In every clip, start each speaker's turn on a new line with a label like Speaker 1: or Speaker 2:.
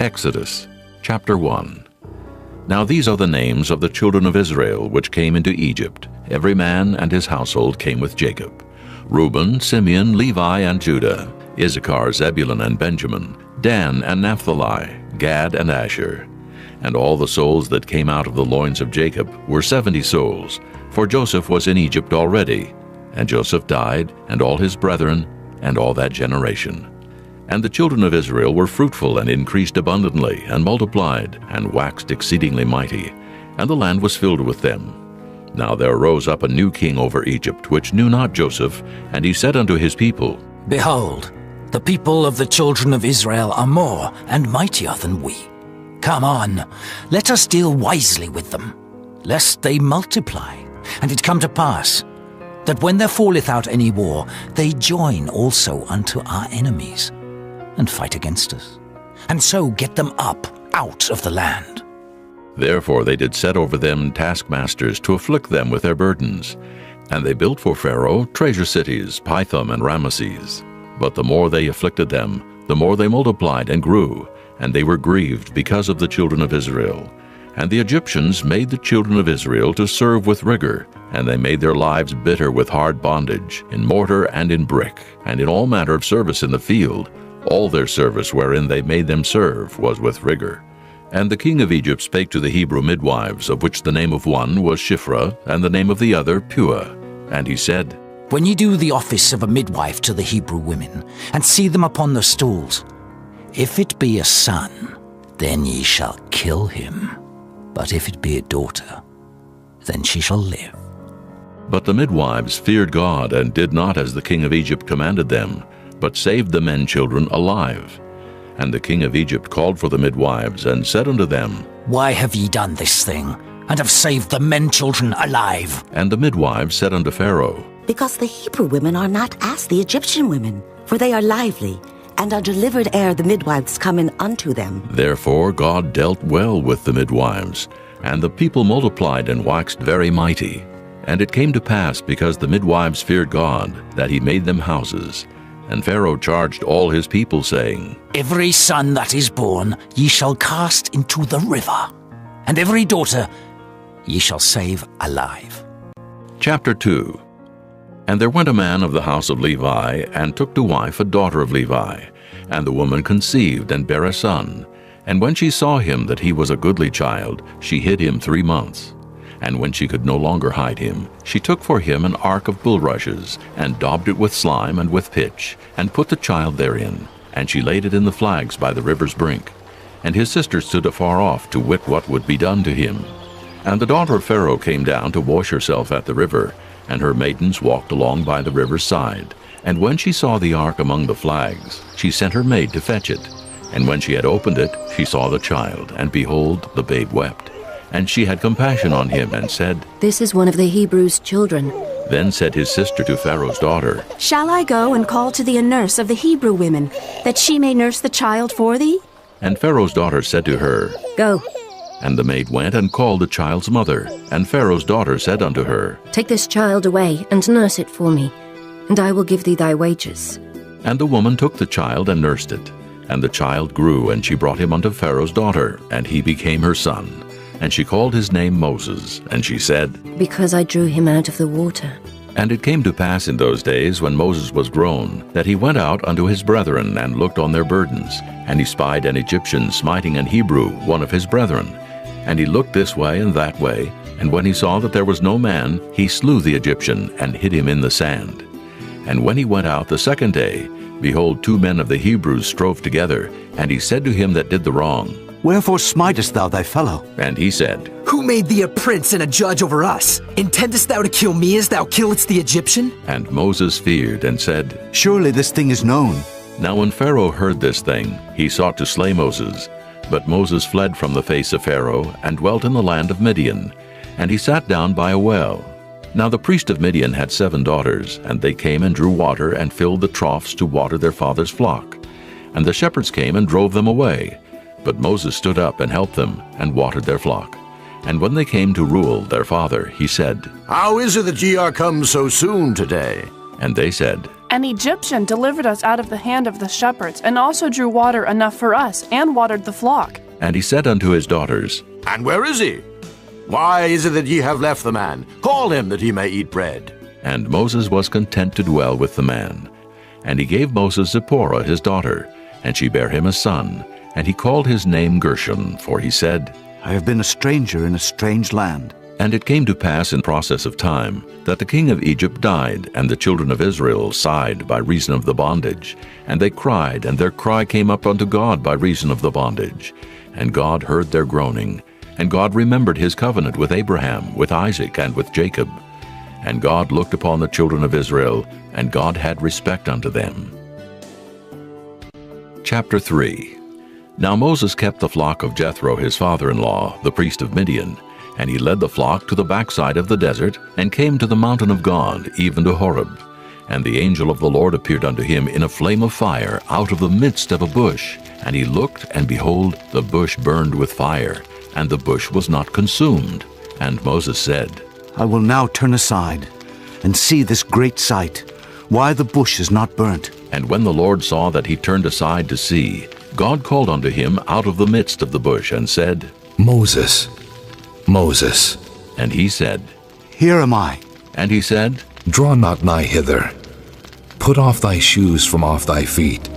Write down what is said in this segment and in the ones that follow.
Speaker 1: Exodus, chapter 1. Now these are the names of the children of Israel which came into Egypt. Every man and his household came with Jacob. Reuben, Simeon, Levi, and Judah, Issachar, Zebulun, and Benjamin, Dan and Naphtali, Gad and Asher. And all the souls that came out of the loins of Jacob were 70 souls, for Joseph was in Egypt already. And Joseph died, and all his brethren, and all that generation. And the children of Israel were fruitful and increased abundantly, and multiplied, and waxed exceedingly mighty, and the land was filled with them. Now there arose up a new king over Egypt, which knew not Joseph, and he said unto his people,
Speaker 2: Behold, the people of the children of Israel are more and mightier than we. Come on, let us deal wisely with them, lest they multiply. And it come to pass, that when there falleth out any war, they join also unto our enemies, and fight against us, and so get them up out of the land.
Speaker 1: Therefore they did set over them taskmasters to afflict them with their burdens. And they built for Pharaoh treasure cities, Pithom and Ramesses. But the more they afflicted them, the more they multiplied and grew, and they were grieved because of the children of Israel. And the Egyptians made the children of Israel to serve with rigor, and they made their lives bitter with hard bondage, in mortar and in brick, and in all manner of service in the field. All their service wherein they made them serve was with rigor. And the king of Egypt spake to the Hebrew midwives, of which the name of one was Shiphrah, and the name of the other Puah. And he said,
Speaker 2: When ye do the office of a midwife to the Hebrew women, and see them upon the stools, if it be a son, then ye shall kill him. But if it be a daughter, then she shall live.
Speaker 1: But the midwives feared God, and did not as the king of Egypt commanded them, but saved the men children alive. And the king of Egypt called for the midwives, and said unto them,
Speaker 2: Why have ye done this thing, and have saved the men children alive?
Speaker 1: And the midwives said unto Pharaoh,
Speaker 3: Because the Hebrew women are not as the Egyptian women, for they are lively, and are delivered ere the midwives come in unto them.
Speaker 1: Therefore God dealt well with the midwives, and the people multiplied and waxed very mighty. And it came to pass, because the midwives feared God, that he made them houses. And Pharaoh charged all his people, saying,
Speaker 2: Every son that is born ye shall cast into the river, and every daughter ye shall save alive.
Speaker 1: Chapter 2. And there went a man of the house of Levi, and took to wife a daughter of Levi. And the woman conceived, and bare a son. And when she saw him that he was a goodly child, she hid him 3 months. And when she could no longer hide him, she took for him an ark of bulrushes, and daubed it with slime and with pitch, and put the child therein. And she laid it in the flags by the river's brink. And his sister stood afar off to wit what would be done to him. And the daughter of Pharaoh came down to wash herself at the river, and her maidens walked along by the river's side. And when she saw the ark among the flags, she sent her maid to fetch it. And when she had opened it, she saw the child, and behold, the babe wept. And she had compassion on him, and said,
Speaker 4: This is one of the Hebrews' children.
Speaker 1: Then said his sister to Pharaoh's daughter,
Speaker 5: Shall I go and call to thee a nurse of the Hebrew women, that she may nurse the child for thee?
Speaker 1: And Pharaoh's daughter said to her,
Speaker 4: Go.
Speaker 1: And the maid went and called the child's mother. And Pharaoh's daughter said unto her,
Speaker 4: Take this child away, and nurse it for me, and I will give thee thy wages.
Speaker 1: And the woman took the child and nursed it. And the child grew, and she brought him unto Pharaoh's daughter, and he became her son. And she called his name Moses, and she said,
Speaker 4: Because I drew him out of the water.
Speaker 1: And it came to pass in those days, when Moses was grown, that he went out unto his brethren, and looked on their burdens. And he spied an Egyptian smiting an Hebrew, one of his brethren. And he looked this way and that way, and when he saw that there was no man, he slew the Egyptian, and hid him in the sand. And when he went out the second day, behold, 2 men of the Hebrews strove together. And he said to him that did the wrong,
Speaker 6: Wherefore smitest thou thy fellow?
Speaker 1: And he said,
Speaker 7: Who made thee a prince and a judge over us? Intendest thou to kill me as thou killedst the Egyptian?
Speaker 1: And Moses feared, and said,
Speaker 6: Surely this thing is known.
Speaker 1: Now when Pharaoh heard this thing, he sought to slay Moses. But Moses fled from the face of Pharaoh, and dwelt in the land of Midian. And he sat down by a well. Now the priest of Midian had 7 daughters, and they came and drew water, and filled the troughs to water their father's flock. And the shepherds came and drove them away. But Moses stood up and helped them, and watered their flock. And when they came to Reuel their father, he said,
Speaker 8: How is it that ye are come so soon today?
Speaker 1: And they said,
Speaker 8: An Egyptian delivered us out of the hand of the shepherds, and also drew water enough for us, and watered the flock.
Speaker 1: And he said unto his daughters,
Speaker 9: And where is he? Why is it that ye have left the man? Call him that he may eat bread.
Speaker 1: And Moses was content to dwell with the man. And he gave Moses Zipporah his daughter, and she bare him a son. And he called his name Gershon, for he said,
Speaker 6: I have been a stranger in a strange land.
Speaker 1: And it came to pass in process of time, that the king of Egypt died, and the children of Israel sighed by reason of the bondage. And they cried, and their cry came up unto God by reason of the bondage. And God heard their groaning. And God remembered his covenant with Abraham, with Isaac, and with Jacob. And God looked upon the children of Israel, and God had respect unto them. Chapter 3. Now Moses kept the flock of Jethro his father-in-law, the priest of Midian. And he led the flock to the backside of the desert, and came to the mountain of God, even to Horeb. And the angel of the Lord appeared unto him in a flame of fire out of the midst of a bush. And he looked, and behold, the bush burned with fire, and the bush was not consumed. And Moses said,
Speaker 6: I will now turn aside and see this great sight, why the bush is not burnt.
Speaker 1: And when the Lord saw that he turned aside to see, God called unto him out of the midst of the bush, and said,
Speaker 10: Moses, Moses.
Speaker 1: And he said,
Speaker 6: Here am I.
Speaker 1: And he said,
Speaker 10: Draw not nigh hither. Put off thy shoes from off thy feet,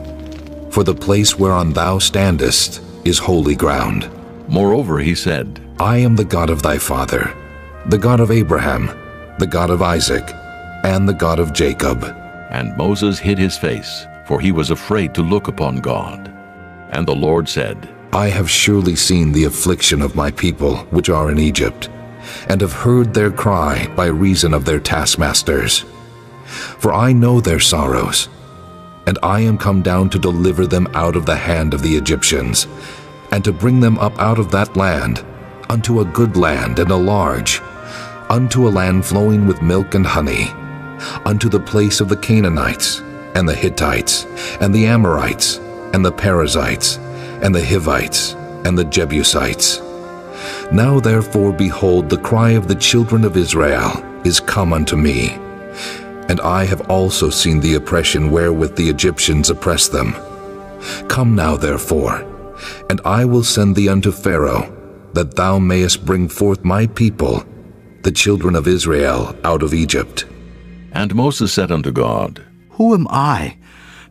Speaker 10: for the place whereon thou standest is holy ground.
Speaker 1: Moreover he said,
Speaker 10: I am the God of thy father, the God of Abraham, the God of Isaac, and the God of Jacob.
Speaker 1: And Moses hid his face, for he was afraid to look upon God. And the Lord said,
Speaker 10: I have surely seen the affliction of my people which are in Egypt, and have heard their cry by reason of their taskmasters. For I know their sorrows, and I am come down to deliver them out of the hand of the Egyptians, and to bring them up out of that land, unto a good land and a large, unto a land flowing with milk and honey, unto the place of the Canaanites, and the Hittites, and the Amorites, and the Perizzites, and the Hivites, and the Jebusites. Now therefore, behold, the cry of the children of Israel is come unto me, and I have also seen the oppression wherewith the Egyptians oppress them. Come now therefore, and I will send thee unto Pharaoh, that thou mayest bring forth my people, the children of Israel, out of Egypt.
Speaker 1: And Moses said unto God,
Speaker 6: Who am I,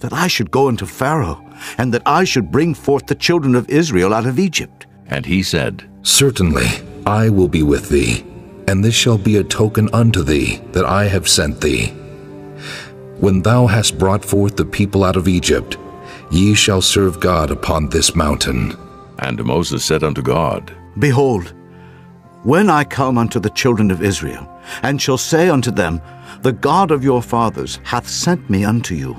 Speaker 6: that I should go unto Pharaoh, and that I should bring forth the children of Israel out of Egypt?
Speaker 1: And he said,
Speaker 10: Certainly I will be with thee, and this shall be a token unto thee that I have sent thee. When thou hast brought forth the people out of Egypt, ye shall serve God upon this mountain.
Speaker 1: And Moses said unto God,
Speaker 6: Behold, when I come unto the children of Israel, and shall say unto them, The God of your fathers hath sent me unto you,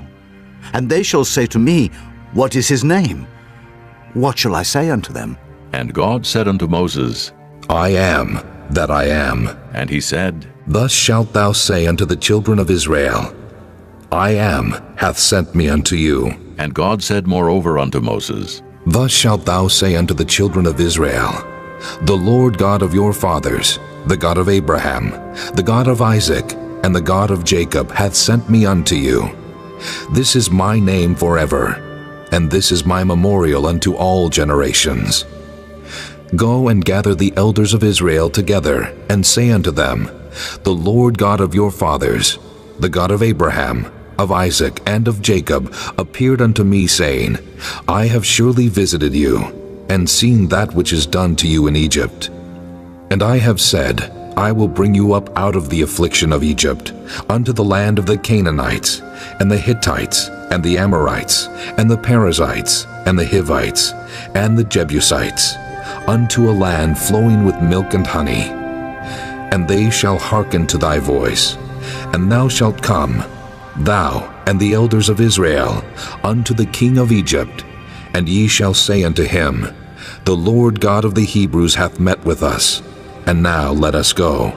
Speaker 6: and they shall say to me, What is his name? What shall I say unto them?
Speaker 1: And God said unto Moses,
Speaker 10: I am that I am.
Speaker 1: And he said,
Speaker 10: Thus shalt thou say unto the children of Israel, I am hath sent me unto you.
Speaker 1: And God said moreover unto Moses,
Speaker 10: Thus shalt thou say unto the children of Israel, The Lord God of your fathers, the God of Abraham, the God of Isaac, and the God of Jacob hath sent me unto you. This is my name forever, and this is my memorial unto all generations. Go and gather the elders of Israel together, and say unto them, The Lord God of your fathers, the God of Abraham, of Isaac, and of Jacob, appeared unto me, saying, I have surely visited you, and seen that which is done to you in Egypt. And I have said, I will bring you up out of the affliction of Egypt, unto the land of the Canaanites, and the Hittites, and the Amorites, and the Perizzites, and the Hivites, and the Jebusites, unto a land flowing with milk and honey. And they shall hearken to thy voice, and thou shalt come, thou and the elders of Israel, unto the king of Egypt, and ye shall say unto him, The Lord God of the Hebrews hath met with us, and now let us go.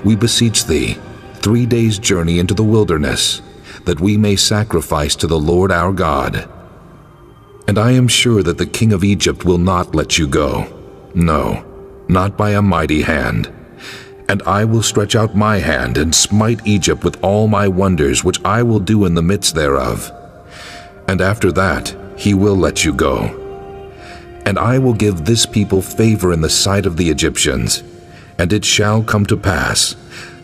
Speaker 10: We beseech thee, 3 days' journey into the wilderness, that we may sacrifice to the Lord our God. And I am sure that the king of Egypt will not let you go, no, not by a mighty hand. And I will stretch out my hand and smite Egypt with all my wonders which I will do in the midst thereof. And after that he will let you go. And I will give this people favor in the sight of the Egyptians. And it shall come to pass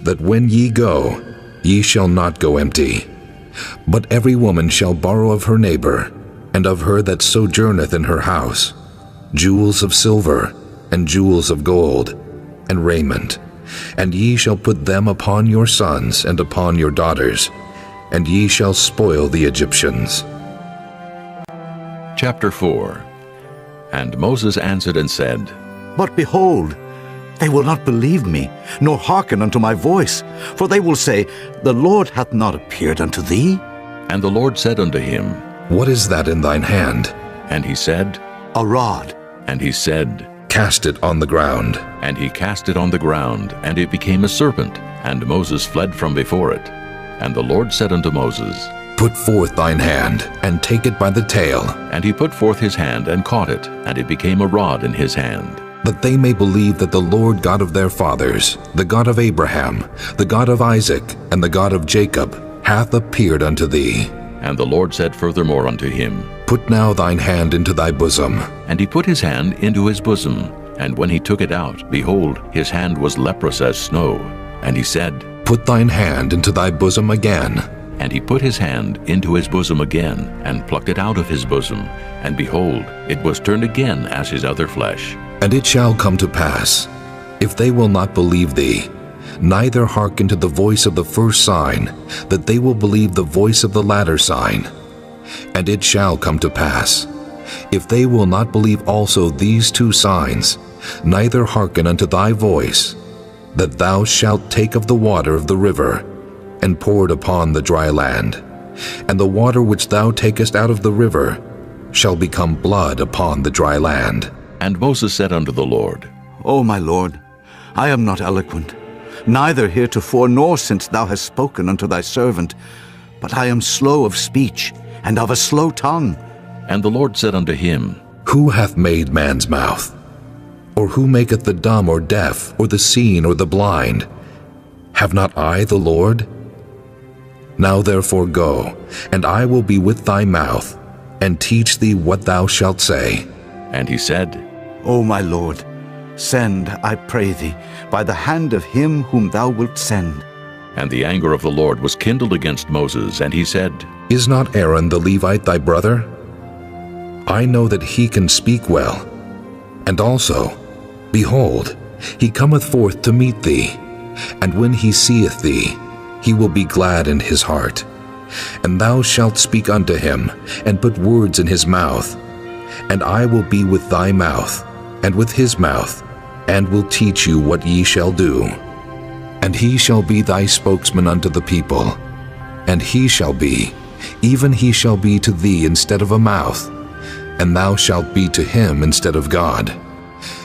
Speaker 10: that when ye go, ye shall not go empty. But every woman shall borrow of her neighbor, and of her that sojourneth in her house, jewels of silver, and jewels of gold, and raiment. And ye shall put them upon your sons and upon your daughters, and ye shall spoil the Egyptians.
Speaker 1: Chapter 4. And Moses answered and said,
Speaker 6: But behold, they will not believe me, nor hearken unto my voice. For they will say, The Lord hath not appeared unto thee.
Speaker 1: And the Lord said unto him,
Speaker 10: What is that in thine hand?
Speaker 1: And he said,
Speaker 6: A rod.
Speaker 1: And he said,
Speaker 10: Cast it on the ground.
Speaker 1: And he cast it on the ground, and it became a serpent, and Moses fled from before it. And the Lord said unto Moses,
Speaker 10: Put forth thine hand, and take it by the tail.
Speaker 1: And he put forth his hand, and caught it, and it became a rod in his hand.
Speaker 10: That they may believe that the Lord God of their fathers, the God of Abraham, the God of Isaac, and the God of Jacob, hath appeared unto thee.
Speaker 1: And the Lord said furthermore unto him,
Speaker 10: Put now thine hand into thy bosom.
Speaker 1: And he put his hand into his bosom. And when he took it out, behold, his hand was leprous as snow. And he said,
Speaker 10: Put thine hand into thy bosom again.
Speaker 1: And he put his hand into his bosom again, and plucked it out of his bosom. And behold, it was turned again as his other flesh.
Speaker 10: And it shall come to pass, if they will not believe thee, neither hearken to the voice of the first sign, that they will believe the voice of the latter sign. And it shall come to pass, if they will not believe also these two signs, neither hearken unto thy voice, that thou shalt take of the water of the river, and pour it upon the dry land. And the water which thou takest out of the river shall become blood upon the dry land.
Speaker 1: And Moses said unto the Lord,
Speaker 6: O my Lord, I am not eloquent, neither heretofore nor since thou hast spoken unto thy servant, but I am slow of speech, and of a slow tongue.
Speaker 1: And the Lord said unto him,
Speaker 10: Who hath made man's mouth? Or who maketh the dumb or deaf, or the seen or the blind? Have not I the Lord? Now therefore go, and I will be with thy mouth, and teach thee what thou shalt say.
Speaker 1: And he said,
Speaker 6: O my Lord, send, I pray thee, by the hand of him whom thou wilt send.
Speaker 1: And the anger of the Lord was kindled against Moses, and he said,
Speaker 10: Is not Aaron the Levite thy brother? I know that he can speak well. And also, behold, he cometh forth to meet thee, and when he seeth thee, he will be glad in his heart. And thou shalt speak unto him, and put words in his mouth. And I will be with thy mouth, and with his mouth, and will teach you what ye shall do. And he shall be thy spokesman unto the people. And he shall be, even he shall be to thee instead of a mouth, and thou shalt be to him instead of God.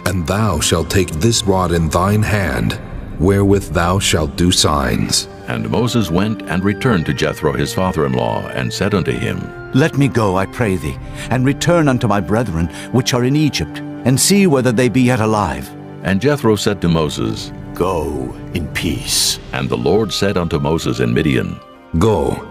Speaker 10: And thou shalt take this rod in thine hand, wherewith thou shalt do signs.
Speaker 1: And Moses went and returned to Jethro his father-in-law, and said unto him,
Speaker 6: Let me go, I pray thee, and return unto my brethren which are in Egypt, and see whether they be yet alive.
Speaker 1: And Jethro said to Moses,
Speaker 9: Go in peace.
Speaker 1: And the Lord said unto Moses in Midian,
Speaker 10: Go,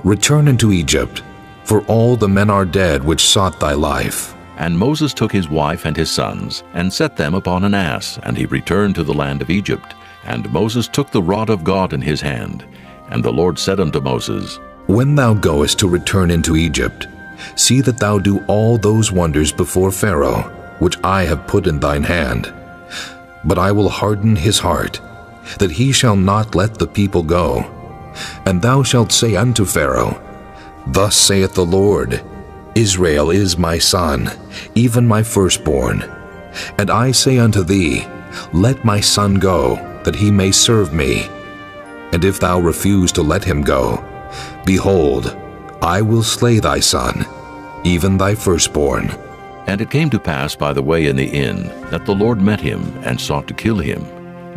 Speaker 10: return into Egypt, for all the men are dead which sought thy life.
Speaker 1: And Moses took his wife and his sons, and set them upon an ass, and he returned to the land of Egypt. And Moses took the rod of God in his hand. And the Lord said unto Moses,
Speaker 10: When thou goest to return into Egypt, see that thou do all those wonders before Pharaoh, which I have put in thine hand. But I will harden his heart, that he shall not let the people go. And thou shalt say unto Pharaoh, Thus saith the Lord, Israel is my son, even my firstborn. And I say unto thee, Let my son go, that he may serve me. And if thou refuse to let him go, behold, I will slay thy son, even thy firstborn.
Speaker 1: And it came to pass by the way in the inn, that the Lord met him, and sought to kill him.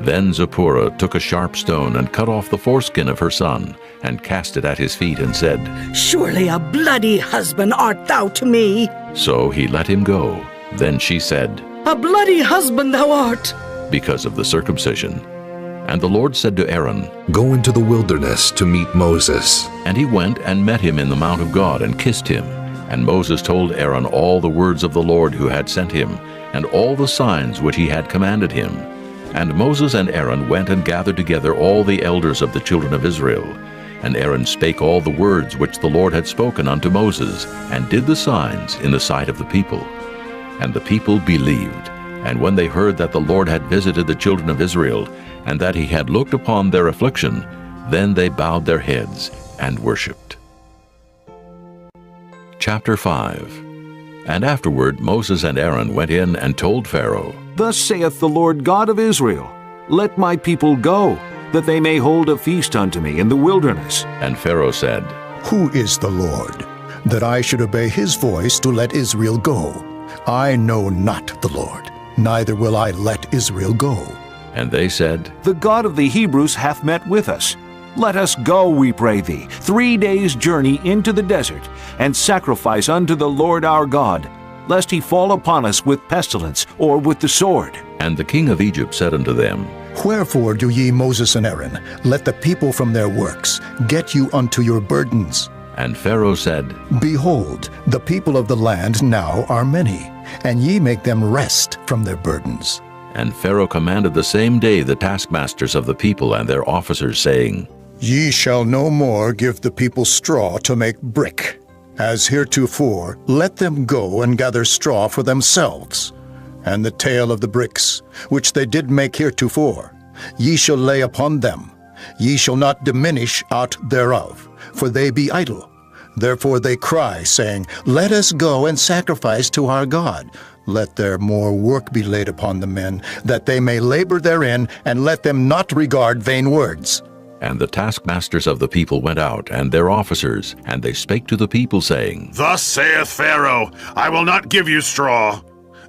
Speaker 1: Then Zipporah took a sharp stone, and cut off the foreskin of her son, and cast it at his feet, and said,
Speaker 11: Surely a bloody husband art thou to me.
Speaker 1: So he let him go. Then she said,
Speaker 11: A bloody husband thou art,
Speaker 1: because of the circumcision. And the Lord said to Aaron,
Speaker 10: Go into the wilderness to meet Moses.
Speaker 1: And he went and met him in the mount of God and kissed him. And Moses told Aaron all the words of the Lord who had sent him, and all the signs which he had commanded him. And Moses and Aaron went and gathered together all the elders of the children of Israel. And Aaron spake all the words which the Lord had spoken unto Moses, and did the signs in the sight of the people. And the people believed. And when they heard that the Lord had visited the children of Israel, and that he had looked upon their affliction, then they bowed their heads and worshipped. Chapter 5. And afterward Moses and Aaron went in and told Pharaoh,
Speaker 12: Thus saith the Lord God of Israel, Let my people go, that they may hold a feast unto me in the wilderness.
Speaker 1: And Pharaoh said,
Speaker 13: Who is the Lord, that I should obey his voice to let Israel go? I know not the Lord, neither will I let Israel go.
Speaker 1: And they said,
Speaker 12: The God of the Hebrews hath met with us. Let us go, we pray thee, 3 days' journey into the desert, and sacrifice unto the Lord our God, lest he fall upon us with pestilence or with the sword.
Speaker 1: And the king of Egypt said unto them,
Speaker 13: Wherefore do ye, Moses and Aaron, let the people from their works get you unto your burdens?
Speaker 1: And Pharaoh said,
Speaker 13: Behold, the people of the land now are many, and ye make them rest from their burdens.
Speaker 1: And Pharaoh commanded the same day the taskmasters of the people and their officers, saying,
Speaker 13: Ye shall no more give the people straw to make brick. As heretofore, let them go and gather straw for themselves. And the tale of the bricks, which they did make heretofore, ye shall lay upon them. Ye shall not diminish aught thereof, for they be idle. Therefore they cry, saying, Let us go and sacrifice to our God. Let there more work be laid upon the men, that they may labor therein, and let them not regard vain words.
Speaker 1: And the taskmasters of the people went out, and their officers, and they spake to the people, saying,
Speaker 14: Thus saith Pharaoh, I will not give you straw.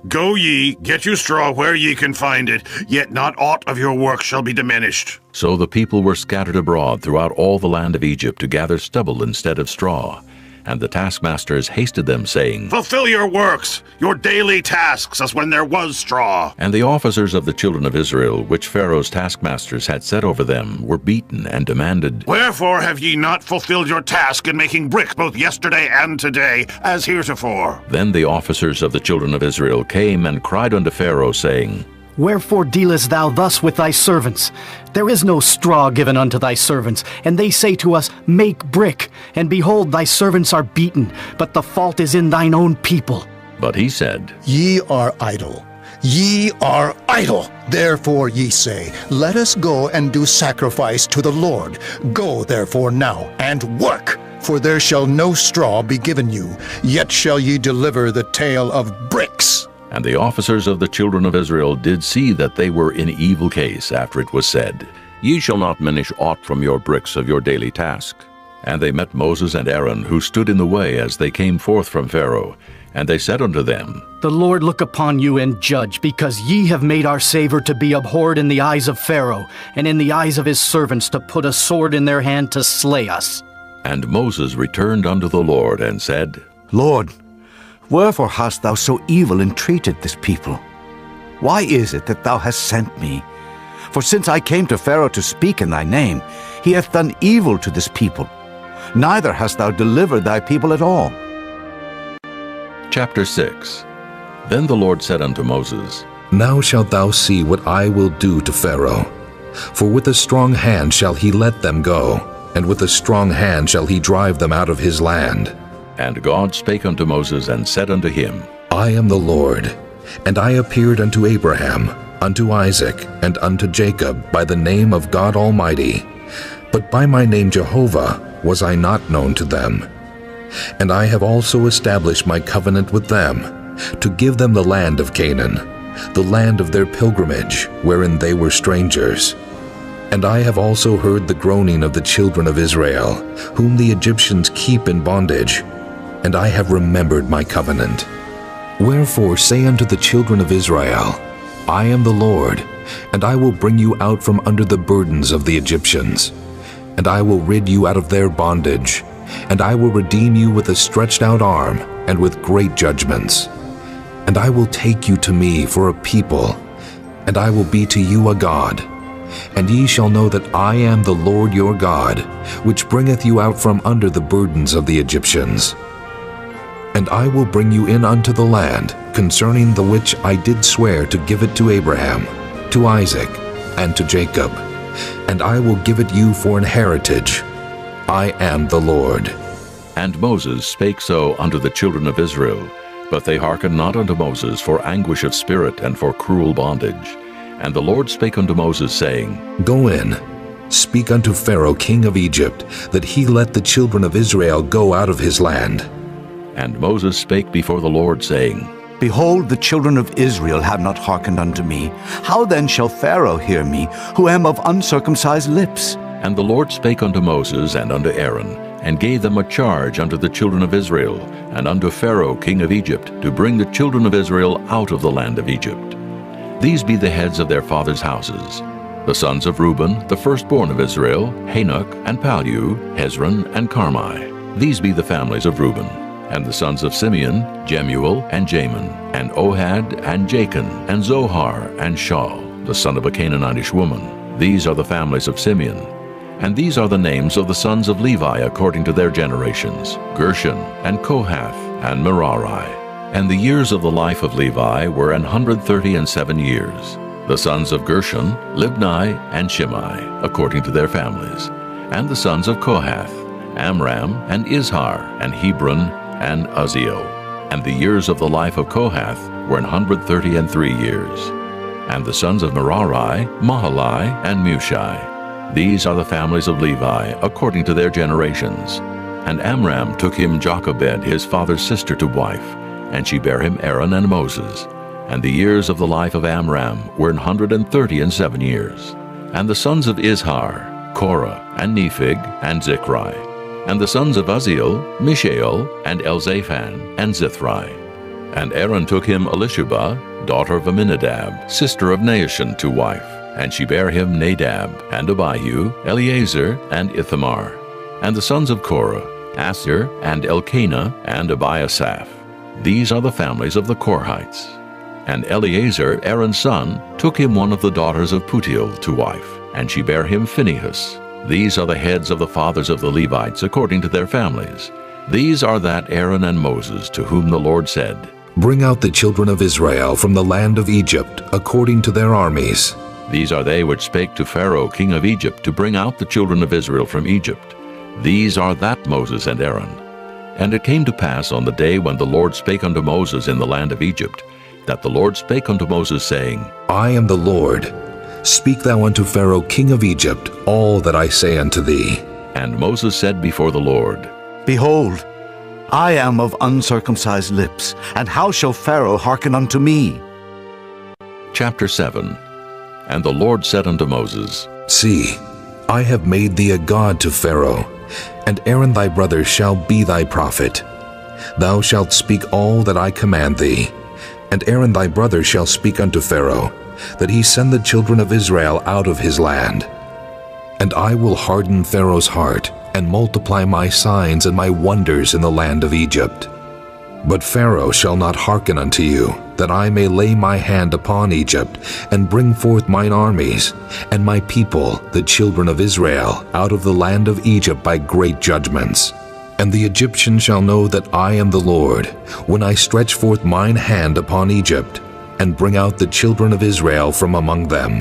Speaker 14: Go ye, get you straw where ye can find it, yet not aught of your work shall be diminished.
Speaker 1: So the people were scattered abroad throughout all the land of Egypt to gather stubble instead of straw. And the taskmasters hasted them, saying,
Speaker 14: Fulfill your works, your daily tasks, as when there was straw.
Speaker 1: And the officers of the children of Israel, which Pharaoh's taskmasters had set over them, were beaten and demanded,
Speaker 14: Wherefore have ye not fulfilled your task in making brick both yesterday and today, as heretofore?
Speaker 1: Then the officers of the children of Israel came and cried unto Pharaoh, saying,
Speaker 15: Wherefore dealest thou thus with thy servants? There is no straw given unto thy servants, and they say to us, Make brick. And behold, thy servants are beaten, but the fault is in thine own people.
Speaker 1: But he said,
Speaker 13: Ye are idle. Ye are idle. Therefore ye say, Let us go and do sacrifice to the Lord. Go therefore now, and work. For there shall no straw be given you, yet shall ye deliver the tale of bricks.
Speaker 1: And the officers of the children of Israel did see that they were in evil case after it was said, Ye shall not diminish aught from your bricks of your daily task. And they met Moses and Aaron, who stood in the way as they came forth from Pharaoh. And they said unto them,
Speaker 15: The Lord look upon you and judge, because ye have made our savor to be abhorred in the eyes of Pharaoh, and in the eyes of his servants to put a sword in their hand to slay us.
Speaker 1: And Moses returned unto the Lord and said,
Speaker 6: Lord, wherefore hast thou so evil entreated this people? Why is it that thou hast sent me? For since I came to Pharaoh to speak in thy name, he hath done evil to this people. Neither hast thou delivered thy people at all.
Speaker 1: Chapter 6. Then the Lord said unto Moses,
Speaker 10: Now shalt thou see what I will do to Pharaoh. For with a strong hand shall he let them go, and with a strong hand shall he drive them out of his land.
Speaker 1: And God spake unto Moses and said unto him,
Speaker 10: I am the Lord, and I appeared unto Abraham, unto Isaac, and unto Jacob by the name of God Almighty. But by my name Jehovah was I not known to them. And I have also established my covenant with them, to give them the land of Canaan, the land of their pilgrimage, wherein they were strangers. And I have also heard the groaning of the children of Israel, whom the Egyptians keep in bondage, and I have remembered my covenant. Wherefore say unto the children of Israel, I am the Lord, and I will bring you out from under the burdens of the Egyptians, and I will rid you out of their bondage, and I will redeem you with a stretched out arm, and with great judgments. And I will take you to me for a people, and I will be to you a God. And ye shall know that I am the Lord your God, which bringeth you out from under the burdens of the Egyptians. And I will bring you in unto the land, concerning the which I did swear to give it to Abraham, to Isaac, and to Jacob. And I will give it you for an heritage. I am the Lord.
Speaker 1: And Moses spake so unto the children of Israel, but they hearkened not unto Moses for anguish of spirit and for cruel bondage. And the Lord spake unto Moses, saying,
Speaker 10: Go in, speak unto Pharaoh king of Egypt, that he let the children of Israel go out of his land.
Speaker 1: And Moses spake before the Lord, saying,
Speaker 6: Behold, the children of Israel have not hearkened unto me. How then shall Pharaoh hear me, who am of uncircumcised lips?
Speaker 1: And the Lord spake unto Moses and unto Aaron, and gave them a charge unto the children of Israel, and unto Pharaoh king of Egypt, to bring the children of Israel out of the land of Egypt. These be the heads of their fathers' houses. The sons of Reuben, the firstborn of Israel, Hanok, and Palu, Hezron, and Carmi. These be the families of Reuben. And the sons of Simeon, Jemuel, and Jamin, and Ohad, and Jachin, and Zohar, and Shaul, the son of a Canaanitish woman. These are the families of Simeon. And these are the names of the sons of Levi according to their generations, Gershon, and Kohath, and Merari. And the years of the life of Levi were 137 years. The sons of Gershon, Libni, and Shimei, according to their families. And the sons of Kohath, Amram, and Izhar, and Hebron, and Uzziel. And the years of the life of Kohath were 133 years. And the sons of Merari, Mahali, and Mushi. These are the families of Levi, according to their generations. And Amram took him Jochebed, his father's sister, to wife, and she bare him Aaron and Moses. And the years of the life of Amram were 137 years. And the sons of Izhar, Korah, and Nephig, and Zichri. And the sons of Uzziel, Mishael, and Elzaphan, and Zithri. And Aaron took him Elishubah, daughter of Aminadab, sister of Naashon, to wife. And she bare him Nadab, and Abihu, Eleazar, and Ithamar. And the sons of Korah, Asher, and Elkanah, and Abiasaph. These are the families of the Korhites. And Eleazar, Aaron's son, took him one of the daughters of Putiel to wife, and she bare him Phinehas. These are the heads of the fathers of the Levites according to their families. These are that Aaron and Moses, to whom the Lord said,
Speaker 10: Bring out the children of Israel from the land of Egypt, according to their armies.
Speaker 1: These are they which spake to Pharaoh king of Egypt, to bring out the children of Israel from Egypt. These are that Moses and Aaron. And it came to pass on the day when the Lord spake unto Moses in the land of Egypt, that the Lord spake unto Moses, saying,
Speaker 10: I am the Lord. Speak thou unto Pharaoh king of Egypt all that I say unto thee.
Speaker 1: And Moses said before the Lord,
Speaker 6: Behold, I am of uncircumcised lips, and how shall Pharaoh hearken unto me?
Speaker 1: Chapter 7. And the Lord said unto Moses,
Speaker 10: See, I have made thee a god to Pharaoh, and Aaron thy brother shall be thy prophet. Thou shalt speak all that I command thee, and Aaron thy brother shall speak unto Pharaoh, that he send the children of Israel out of his land. And I will harden Pharaoh's heart, and multiply my signs and my wonders in the land of Egypt. But Pharaoh shall not hearken unto you, that I may lay my hand upon Egypt, and bring forth mine armies, and my people, the children of Israel, out of the land of Egypt by great judgments. And the Egyptians shall know that I am the Lord, when I stretch forth mine hand upon Egypt, and bring out the children of Israel from among them.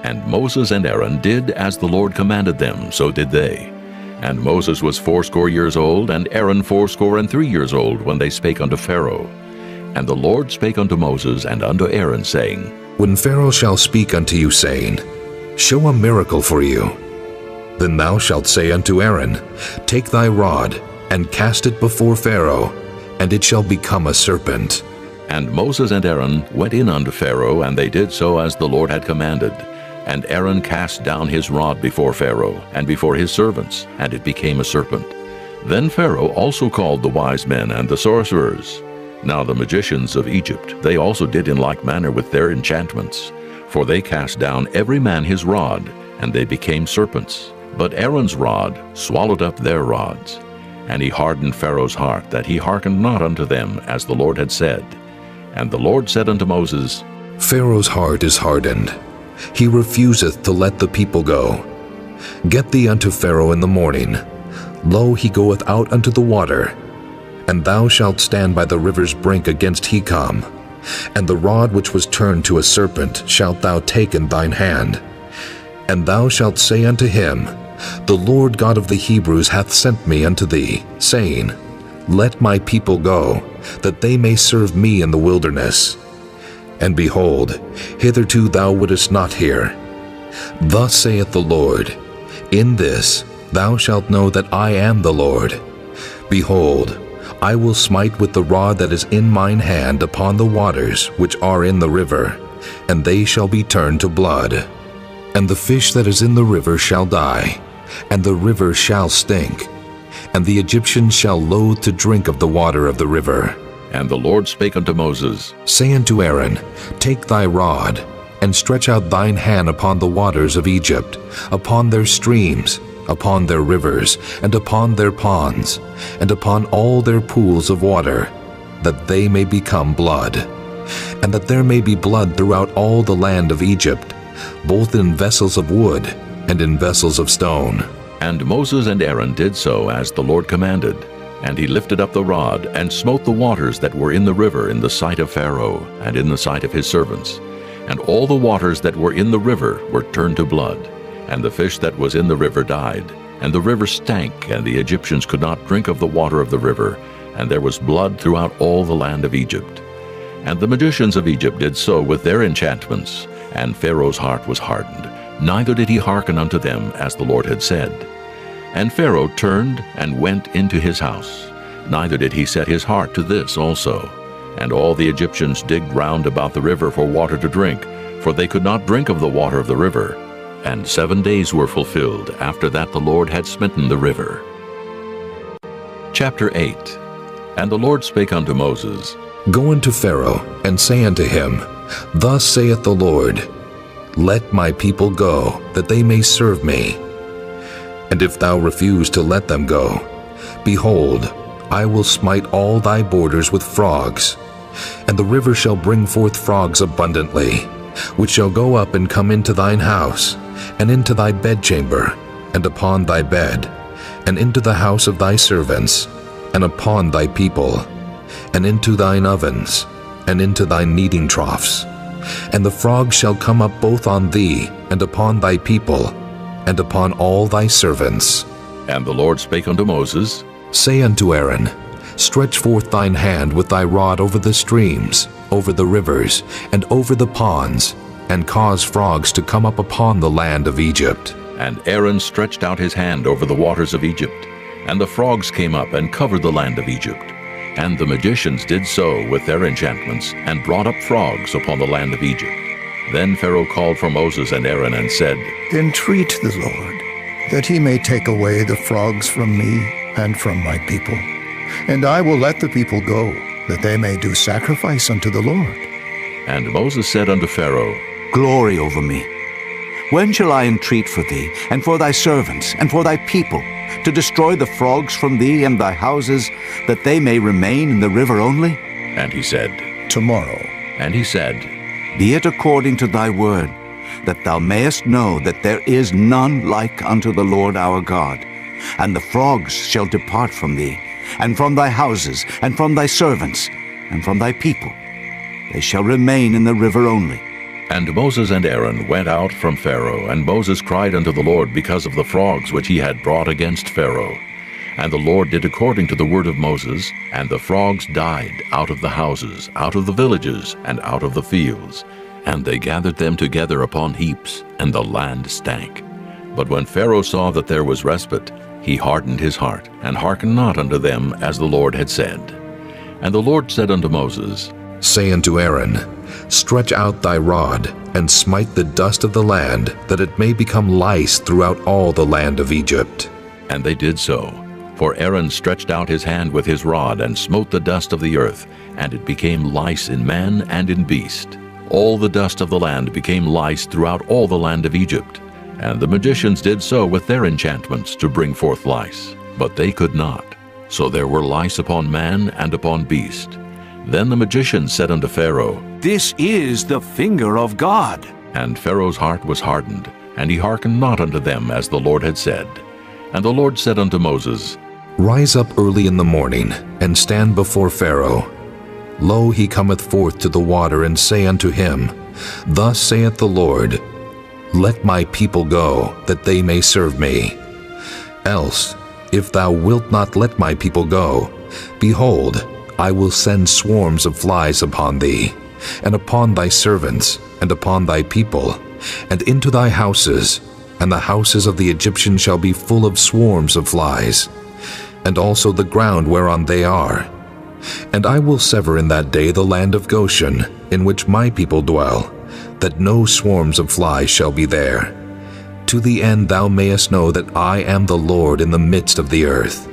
Speaker 1: And Moses and Aaron did as the Lord commanded them, so did they. And Moses was 80 years old, and Aaron 83 years old, when they spake unto Pharaoh. And the Lord spake unto Moses and unto Aaron, saying,
Speaker 10: When Pharaoh shall speak unto you, saying, Show a miracle for you, then thou shalt say unto Aaron, Take thy rod, and cast it before Pharaoh, and it shall become a serpent.
Speaker 1: And Moses and Aaron went in unto Pharaoh, and they did so as the Lord had commanded. And Aaron cast down his rod before Pharaoh, and before his servants, and it became a serpent. Then Pharaoh also called the wise men and the sorcerers. Now the magicians of Egypt, they also did in like manner with their enchantments. For they cast down every man his rod, and they became serpents. But Aaron's rod swallowed up their rods. And he hardened Pharaoh's heart, that he hearkened not unto them, as the Lord had said. And the Lord said unto Moses,
Speaker 10: Pharaoh's heart is hardened. he refuseth to let the people go. Get thee unto Pharaoh in the morning. Lo, he goeth out unto the water. And thou shalt stand by the river's brink against Hecom. And the rod which was turned to a serpent shalt thou take in thine hand. And thou shalt say unto him, The Lord God of the Hebrews hath sent me unto thee, saying, Let my people go, that they may serve me in the wilderness. And behold, hitherto thou wouldest not hear. Thus saith the Lord, In this thou shalt know that I am the Lord. Behold, I will smite with the rod that is in mine hand upon the waters which are in the river, and they shall be turned to blood. And the fish that is in the river shall die, and the river shall stink, and the Egyptians shall loathe to drink of the water of the river.
Speaker 1: And the Lord spake unto Moses,
Speaker 10: Say unto Aaron, Take thy rod, and stretch out thine hand upon the waters of Egypt, upon their streams, upon their rivers, and upon their ponds, and upon all their pools of water, that they may become blood. And that there may be blood throughout all the land of Egypt, both in vessels of wood and in vessels of stone.
Speaker 1: And Moses and Aaron did so as the Lord commanded. And he lifted up the rod, and smote the waters that were in the river in the sight of Pharaoh, and in the sight of his servants. And all the waters that were in the river were turned to blood. And the fish that was in the river died, and the river stank, and the Egyptians could not drink of the water of the river, and there was blood throughout all the land of Egypt. And the magicians of Egypt did so with their enchantments, and Pharaoh's heart was hardened, neither did he hearken unto them as the Lord had said. And Pharaoh turned and went into his house, neither did he set his heart to this also. And all the Egyptians digged round about the river for water to drink, for they could not drink of the water of the river. And 7 days were fulfilled after that the Lord had smitten the river. Chapter 8. And the Lord spake unto Moses,
Speaker 10: Go unto Pharaoh, and say unto him, Thus saith the Lord, Let my people go, that they may serve me. And if thou refuse to let them go, behold, I will smite all thy borders with frogs, and the river shall bring forth frogs abundantly, which shall go up and come into thine house, and into thy bedchamber, and upon thy bed, and into the house of thy servants, and upon thy people, and into thine ovens, and into thy kneading troughs. And the frogs shall come up both on thee, and upon thy people, and upon all thy servants.
Speaker 1: And the Lord spake unto Moses,
Speaker 10: Say unto Aaron, Stretch forth thine hand with thy rod over the streams, over the rivers, and over the ponds, and cause frogs to come up upon the land of Egypt.
Speaker 1: And Aaron stretched out his hand over the waters of Egypt, and the frogs came up and covered the land of Egypt. And the magicians did so with their enchantments, and brought up frogs upon the land of Egypt. Then Pharaoh called for Moses and Aaron, and said,
Speaker 13: Entreat the Lord, that he may take away the frogs from me and from my people, and I will let the people go, that they may do sacrifice unto the Lord.
Speaker 1: And Moses said unto Pharaoh,
Speaker 6: Glory over me. When shall I entreat for thee, and for thy servants, and for thy people, to destroy the frogs from thee and thy houses, that they may remain in the river only?
Speaker 1: And he said,
Speaker 13: Tomorrow.
Speaker 1: And he said,
Speaker 6: Be it according to thy word, that thou mayest know that there is none like unto the Lord our God. And the frogs shall depart from thee, and from thy houses, and from thy servants, and from thy people. They shall remain in the river only.
Speaker 1: And Moses and Aaron went out from Pharaoh, and Moses cried unto the Lord because of the frogs which he had brought against Pharaoh. And the Lord did according to the word of Moses, and the frogs died out of the houses, out of the villages, and out of the fields. And they gathered them together upon heaps, and the land stank. But when Pharaoh saw that there was respite, he hardened his heart, and hearkened not unto them as the Lord had said. And the Lord said unto Moses,
Speaker 10: Say unto Aaron, Stretch out thy rod, and smite the dust of the land, that it may become lice throughout all the land of Egypt.
Speaker 1: And they did so. For Aaron stretched out his hand with his rod, and smote the dust of the earth, and it became lice in man and in beast. All the dust of the land became lice throughout all the land of Egypt. And the magicians did so with their enchantments to bring forth lice, but they could not. So there were lice upon man and upon beast. Then the magicians said unto Pharaoh,
Speaker 12: This is the finger of God.
Speaker 1: And Pharaoh's heart was hardened, and he hearkened not unto them as the Lord had said. And the Lord said unto Moses,
Speaker 10: Rise up early in the morning, and stand before Pharaoh. Lo, he cometh forth to the water, and say unto him, Thus saith the Lord, Let my people go, that they may serve me. Else, if thou wilt not let my people go, behold, I will send swarms of flies upon thee, and upon thy servants, and upon thy people, and into thy houses, and the houses of the Egyptians shall be full of swarms of flies, and also the ground whereon they are. And I will sever in that day the land of Goshen, in which my people dwell, that no swarms of flies shall be there, to the end thou mayest know that I am the Lord in the midst of the earth.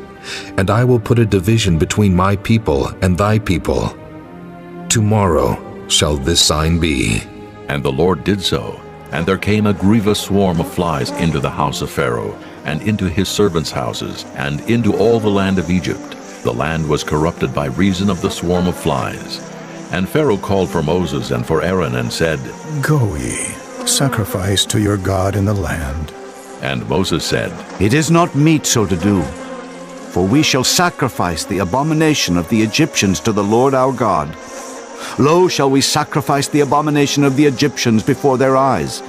Speaker 10: And I will put a division between my people and thy people. Tomorrow shall this sign be.
Speaker 1: And the Lord did so. And there came a grievous swarm of flies into the house of Pharaoh, and into his servants' houses, and into all the land of Egypt. The land was corrupted by reason of the swarm of flies. And Pharaoh called for Moses and for Aaron, and said,
Speaker 13: Go ye, sacrifice to your God in the land.
Speaker 1: And Moses said,
Speaker 6: It is not meet so to do. For we shall sacrifice the abomination of the Egyptians to the Lord our God. Lo, shall we sacrifice the abomination of the Egyptians before their eyes?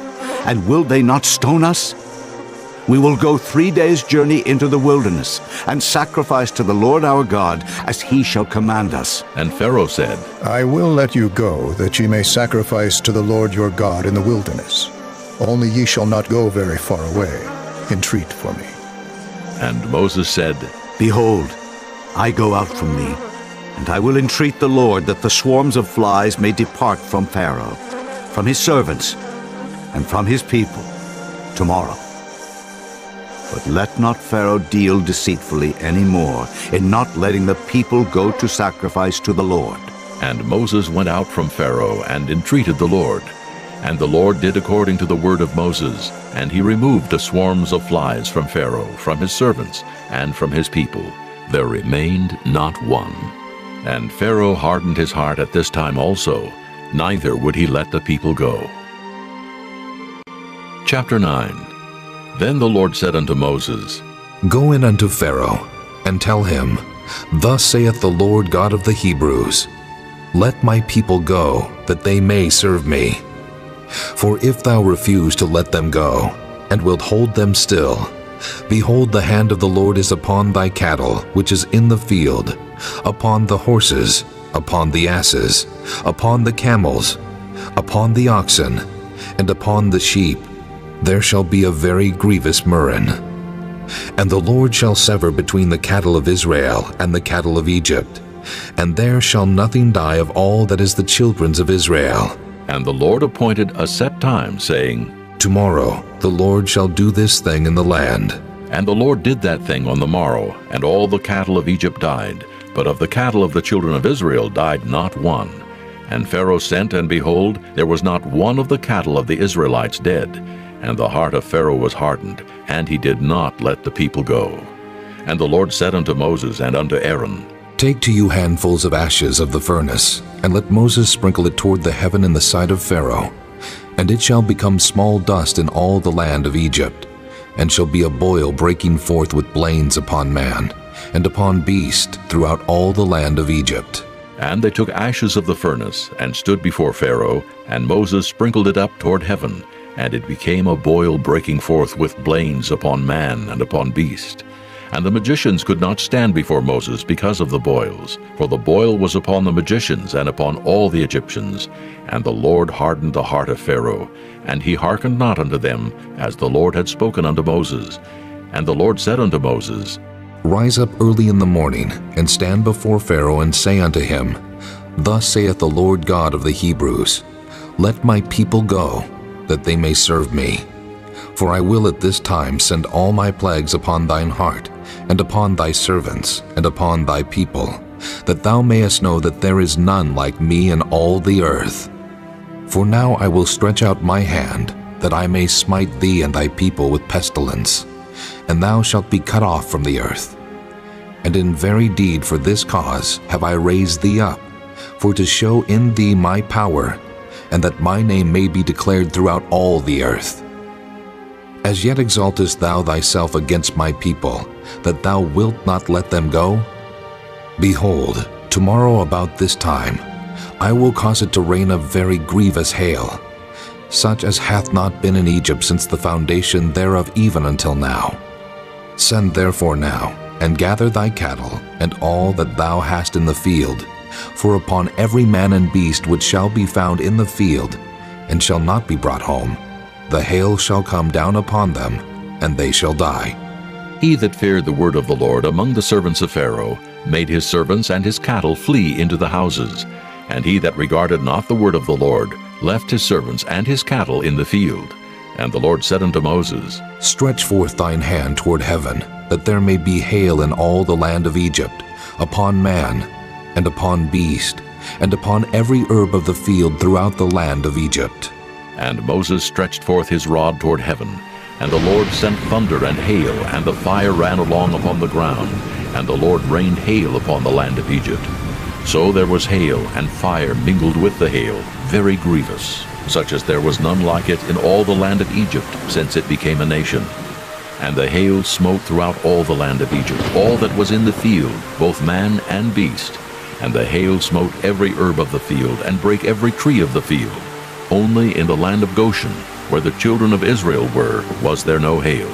Speaker 6: And will they not stone us? We will go 3 days' journey into the wilderness, and sacrifice to the Lord our God, as he shall command us.
Speaker 1: And Pharaoh said,
Speaker 13: I will let you go, that ye may sacrifice to the Lord your God in the wilderness. Only ye shall not go very far away. Entreat for me.
Speaker 1: And Moses said,
Speaker 6: Behold, I go out from thee, and I will entreat the Lord that the swarms of flies may depart from Pharaoh, from his servants, and from his people, tomorrow. But let not Pharaoh deal deceitfully any more in not letting the people go to sacrifice to the Lord.
Speaker 1: And Moses went out from Pharaoh and entreated the Lord. And the Lord did according to the word of Moses, and he removed the swarms of flies from Pharaoh, from his servants, and from his people. There remained not one. And Pharaoh hardened his heart at this time also, neither would he let the people go. Chapter 9. Then the Lord said unto Moses,
Speaker 10: Go in unto Pharaoh, and tell him, Thus saith the Lord God of the Hebrews, Let my people go, that they may serve me. For if thou refuse to let them go, and wilt hold them still, behold, the hand of the Lord is upon thy cattle, which is in the field, upon the horses, upon the asses, upon the camels, upon the oxen, and upon the sheep. There shall be a very grievous murrain. And the Lord shall sever between the cattle of Israel and the cattle of Egypt, and there shall nothing die of all that is the children's of Israel.
Speaker 1: And the Lord appointed a set time, saying,
Speaker 10: Tomorrow the Lord shall do this thing in the land.
Speaker 1: And the Lord did that thing on the morrow, and all the cattle of Egypt died, but of the cattle of the children of Israel died not one. And Pharaoh sent, and behold, there was not one of the cattle of the Israelites dead. And the heart of Pharaoh was hardened, and he did not let the people go. And the Lord said unto Moses and unto Aaron,
Speaker 10: Take to you handfuls of ashes of the furnace, and let Moses sprinkle it toward the heaven in the sight of Pharaoh. And it shall become small dust in all the land of Egypt, and shall be a boil breaking forth with blains upon man, and upon beast throughout all the land of Egypt.
Speaker 1: And they took ashes of the furnace, and stood before Pharaoh, and Moses sprinkled it up toward heaven, and it became a boil breaking forth with blains upon man and upon beast. And the magicians could not stand before Moses because of the boils, for the boil was upon the magicians and upon all the Egyptians. And the Lord hardened the heart of Pharaoh, and he hearkened not unto them, as the Lord had spoken unto Moses. And the Lord said unto Moses,
Speaker 10: Rise up early in the morning, and stand before Pharaoh, and say unto him, Thus saith the Lord God of the Hebrews, Let my people go, that they may serve me. For I will at this time send all my plagues upon thine heart, and upon thy servants, and upon thy people, that thou mayest know that there is none like me in all the earth. For now I will stretch out my hand, that I may smite thee and thy people with pestilence, and thou shalt be cut off from the earth. And in very deed for this cause have I raised thee up, for to show in thee my power, and that my name may be declared throughout all the earth. As yet exaltest thou thyself against my people, that thou wilt not let them go? Behold, tomorrow about this time, I will cause it to rain a very grievous hail, such as hath not been in Egypt since the foundation thereof even until now. Send therefore now, and gather thy cattle, and all that thou hast in the field, for upon every man and beast which shall be found in the field, and shall not be brought home, the hail shall come down upon them, and they shall die.
Speaker 1: He that feared the word of the Lord among the servants of Pharaoh made his servants and his cattle flee into the houses, and he that regarded not the word of the Lord left his servants and his cattle in the field. And the Lord said unto Moses,
Speaker 10: Stretch forth thine hand toward heaven, that there may be hail in all the land of Egypt, upon man, and upon beast, and upon every herb of the field throughout the land of Egypt.
Speaker 1: And Moses stretched forth his rod toward heaven, and the Lord sent thunder and hail, and the fire ran along upon the ground, and the Lord rained hail upon the land of Egypt. So there was hail and fire mingled with the hail, very grievous, such as there was none like it in all the land of Egypt, since it became a nation. And the hail smote throughout all the land of Egypt, all that was in the field, both man and beast. And the hail smote every herb of the field, and brake every tree of the field. Only in the land of Goshen, where the children of Israel were, was there no hail.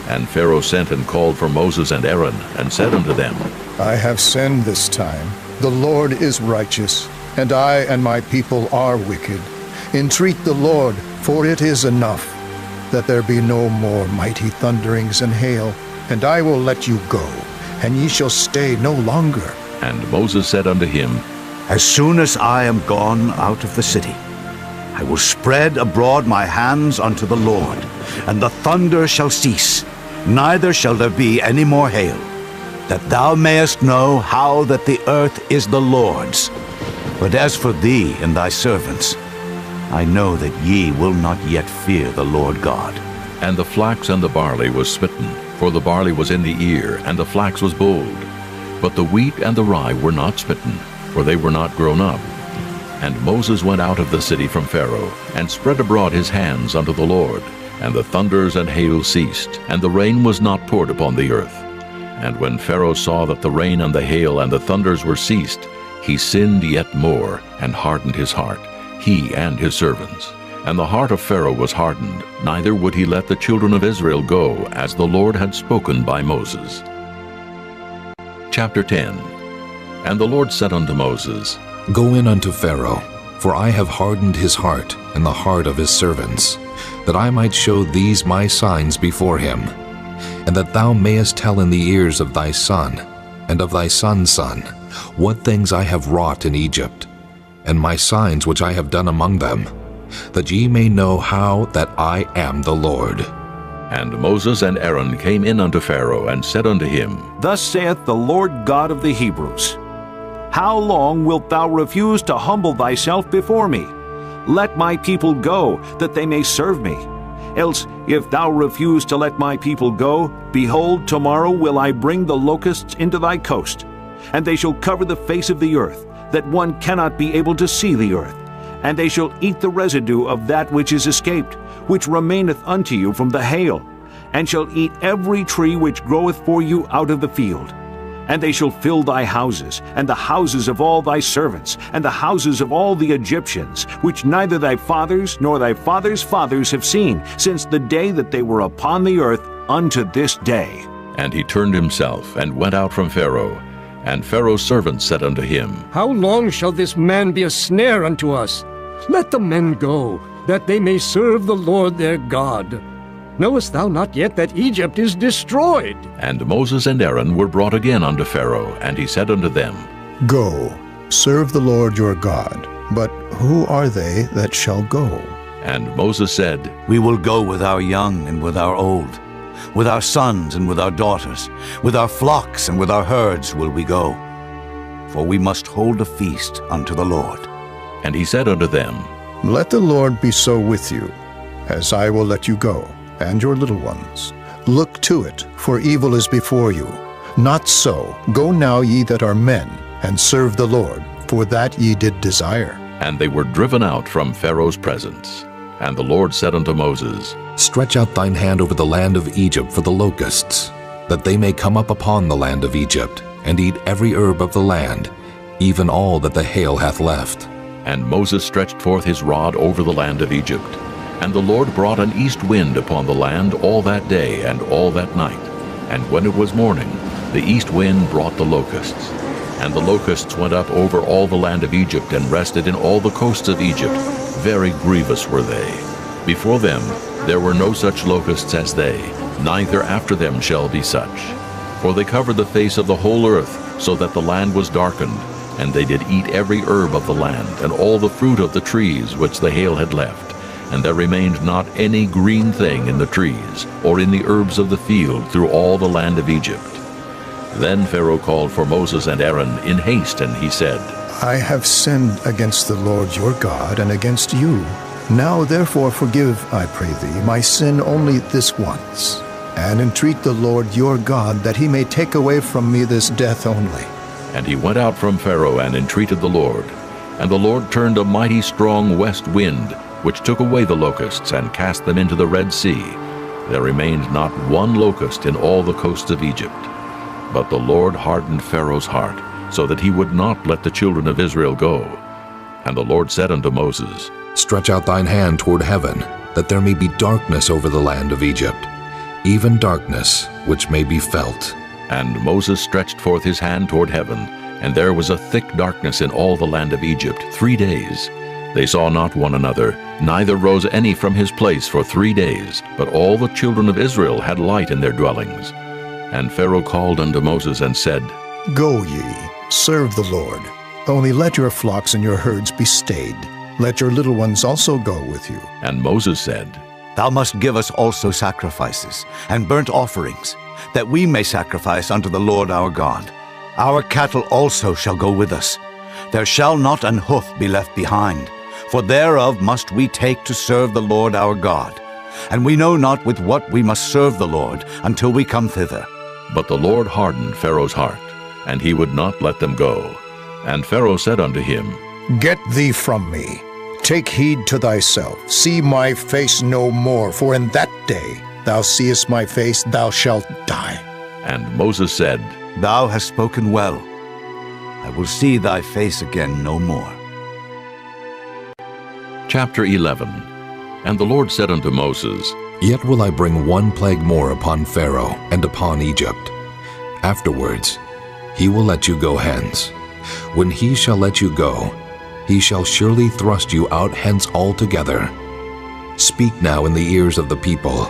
Speaker 1: And Pharaoh sent and called for Moses and Aaron, and said unto them,
Speaker 13: I have sinned this time. The Lord is righteous, and I and my people are wicked. Entreat the Lord, for it is enough, that there be no more mighty thunderings and hail, and I will let you go, and ye shall stay no longer.
Speaker 1: And Moses said unto him,
Speaker 6: As soon as I am gone out of the city, I will spread abroad my hands unto the Lord, and the thunder shall cease, neither shall there be any more hail, that thou mayest know how that the earth is the Lord's. But as for thee and thy servants, I know that ye will not yet fear the Lord God.
Speaker 1: And the flax and the barley was smitten, for the barley was in the ear, and the flax was bold. But the wheat and the rye were not smitten, for they were not grown up. And Moses went out of the city from Pharaoh, and spread abroad his hands unto the Lord. And the thunders and hail ceased, and the rain was not poured upon the earth. And when Pharaoh saw that the rain and the hail and the thunders were ceased, he sinned yet more, and hardened his heart, he and his servants. And the heart of Pharaoh was hardened, neither would he let the children of Israel go, as the Lord had spoken by Moses. Chapter 10. And the Lord said unto Moses,
Speaker 10: Go in unto Pharaoh, for I have hardened his heart and the heart of his servants, that I might show these my signs before him, and that thou mayest tell in the ears of thy son, and of thy son's son, what things I have wrought in Egypt, and my signs which I have done among them, that ye may know how that I am the Lord.
Speaker 1: And Moses and Aaron came in unto Pharaoh, and said unto him,
Speaker 12: Thus saith the Lord God of the Hebrews, How long wilt thou refuse to humble thyself before me? Let my people go, that they may serve me. Else, if thou refuse to let my people go, behold, tomorrow will I bring the locusts into thy coast, and they shall cover the face of the earth, that one cannot be able to see the earth. And they shall eat the residue of that which is escaped, which remaineth unto you from the hail, and shall eat every tree which groweth for you out of the field. And they shall fill thy houses, and the houses of all thy servants, and the houses of all the Egyptians, which neither thy fathers nor thy fathers' fathers have seen, since the day that they were upon the earth unto this day.
Speaker 1: And he turned himself, and went out from Pharaoh. And Pharaoh's servants said unto him,
Speaker 16: How long shall this man be a snare unto us? Let the men go, that they may serve the Lord their God. Knowest thou not yet that Egypt is destroyed?
Speaker 1: And Moses and Aaron were brought again unto Pharaoh, and he said unto them,
Speaker 13: Go, serve the Lord your God. But who are they that shall go?
Speaker 1: And Moses said,
Speaker 6: We will go with our young and with our old, with our sons and with our daughters, with our flocks and with our herds will we go. For we must hold a feast unto the Lord.
Speaker 1: And he said unto them,
Speaker 13: Let the Lord be so with you, as I will let you go, and your little ones. Look to it, for evil is before you. Not so. Go now, ye that are men, and serve the Lord, for that ye did desire.
Speaker 1: And they were driven out from Pharaoh's presence. And the Lord said unto Moses,
Speaker 10: Stretch out thine hand over the land of Egypt for the locusts, that they may come up upon the land of Egypt, and eat every herb of the land, even all that the hail hath left.
Speaker 1: And Moses stretched forth his rod over the land of Egypt. And the Lord brought an east wind upon the land all that day and all that night. And when it was morning, the east wind brought the locusts. And the locusts went up over all the land of Egypt, and rested in all the coasts of Egypt. Very grievous were they. Before them there were no such locusts as they, neither after them shall be such. For they covered the face of the whole earth, so that the land was darkened. And they did eat every herb of the land, and all the fruit of the trees which the hail had left. And there remained not any green thing in the trees, or in the herbs of the field through all the land of Egypt. Then Pharaoh called for Moses and Aaron in haste, and he said,
Speaker 13: I have sinned against the Lord your God and against you. Now therefore forgive, I pray thee, my sin only this once, and entreat the Lord your God that he may take away from me this death only.
Speaker 1: And he went out from Pharaoh and entreated the Lord. And the Lord turned a mighty strong west wind, which took away the locusts and cast them into the Red Sea. There remained not one locust in all the coasts of Egypt. But the Lord hardened Pharaoh's heart, so that he would not let the children of Israel go. And the Lord said unto Moses,
Speaker 10: Stretch out thine hand toward heaven, that there may be darkness over the land of Egypt, even darkness which may be felt.
Speaker 1: And Moses stretched forth his hand toward heaven, and there was a thick darkness in all the land of Egypt 3 days. They saw not one another, neither rose any from his place for 3 days, but all the children of Israel had light in their dwellings. And Pharaoh called unto Moses and said,
Speaker 13: Go ye, serve the Lord. Only let your flocks and your herds be stayed. Let your little ones also go with you.
Speaker 1: And Moses said,
Speaker 6: Thou must give us also sacrifices and burnt offerings, that we may sacrifice unto the Lord our God. Our cattle also shall go with us. There shall not an hoof be left behind, for thereof must we take to serve the Lord our God. And we know not with what we must serve the Lord until we come thither.
Speaker 1: But the Lord hardened Pharaoh's heart, and he would not let them go. And Pharaoh said unto him,
Speaker 13: Get thee from me. Take heed to thyself. See my face no more, for in that day thou seest my face, thou shalt die.
Speaker 1: And Moses said,
Speaker 6: Thou hast spoken well. I will see thy face again no more.
Speaker 1: Chapter 11. And the Lord said unto Moses,
Speaker 10: Yet will I bring one plague more upon Pharaoh and upon Egypt. Afterwards he will let you go hence. When he shall let you go, he shall surely thrust you out hence altogether. Speak now in the ears of the people,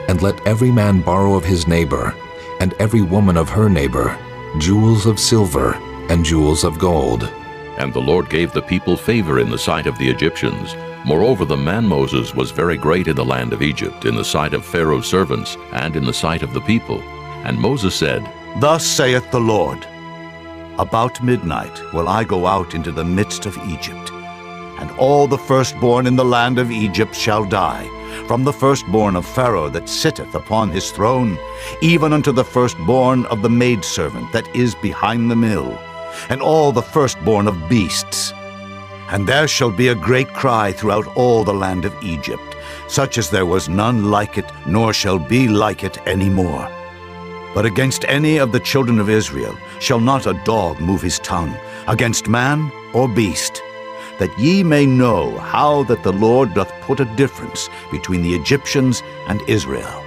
Speaker 10: and let every man borrow of his neighbor, and every woman of her neighbor, jewels of silver and jewels of gold.
Speaker 1: And the Lord gave the people favor in the sight of the Egyptians. Moreover, the man Moses was very great in the land of Egypt, in the sight of Pharaoh's servants, and in the sight of the people. And Moses said,
Speaker 6: Thus saith the Lord, About midnight will I go out into the midst of Egypt, and all the firstborn in the land of Egypt shall die, from the firstborn of Pharaoh that sitteth upon his throne, even unto the firstborn of the maidservant that is behind the mill, and all the firstborn of beasts. And there shall be a great cry throughout all the land of Egypt, such as there was none like it, nor shall be like it any more. But against any of the children of Israel shall not a dog move his tongue, against man or beast, that ye may know how that the Lord doth put a difference between the Egyptians and Israel.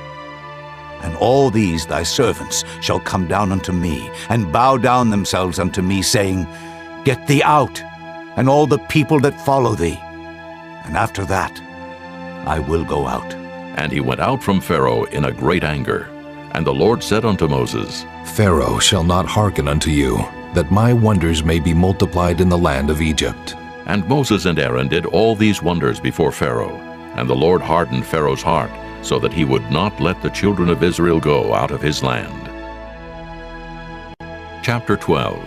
Speaker 6: And all these thy servants shall come down unto me, and bow down themselves unto me, saying, Get thee out, and all the people that follow thee. And after that I will go out.
Speaker 1: And he went out from Pharaoh in a great anger. And the Lord said unto Moses,
Speaker 10: Pharaoh shall not hearken unto you, that my wonders may be multiplied in the land of Egypt.
Speaker 1: And Moses and Aaron did all these wonders before Pharaoh. And the Lord hardened Pharaoh's heart, so that he would not let the children of Israel go out of his land. Chapter 12.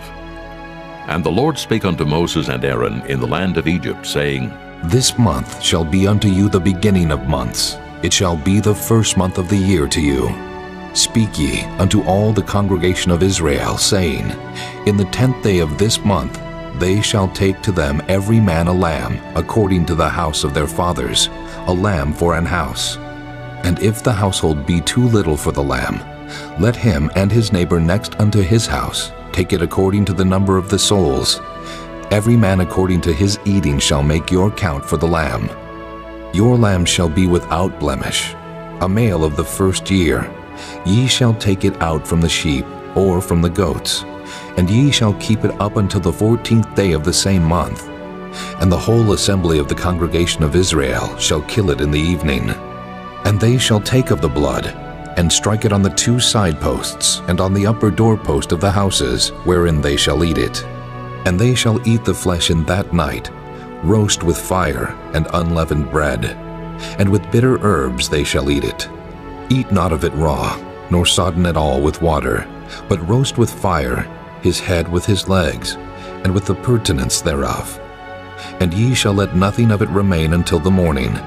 Speaker 1: And the Lord spake unto Moses and Aaron in the land of Egypt, saying,
Speaker 10: This month shall be unto you the beginning of months. It shall be the first month of the year to you. Speak ye unto all the congregation of Israel, saying, In the 10th day of this month they shall take to them every man a lamb, according to the house of their fathers, a lamb for an house. And if the household be too little for the lamb, let him and his neighbor next unto his house take it according to the number of the souls. Every man according to his eating shall make your count for the lamb. Your lamb shall be without blemish, a male of the first year. Ye shall take it out from the sheep or from the goats, and ye shall keep it up until the 14th day of the same month. And the whole assembly of the congregation of Israel shall kill it in the evening. And they shall take of the blood, and strike it on the 2 side posts, and on the upper doorpost of the houses, wherein they shall eat it. And they shall eat the flesh in that night, roast with fire and unleavened bread, and with bitter herbs they shall eat it. Eat not of it raw, nor sodden at all with water, but roast with fire his head with his legs, and with the purtenance thereof. And ye shall let nothing of it remain until the morning.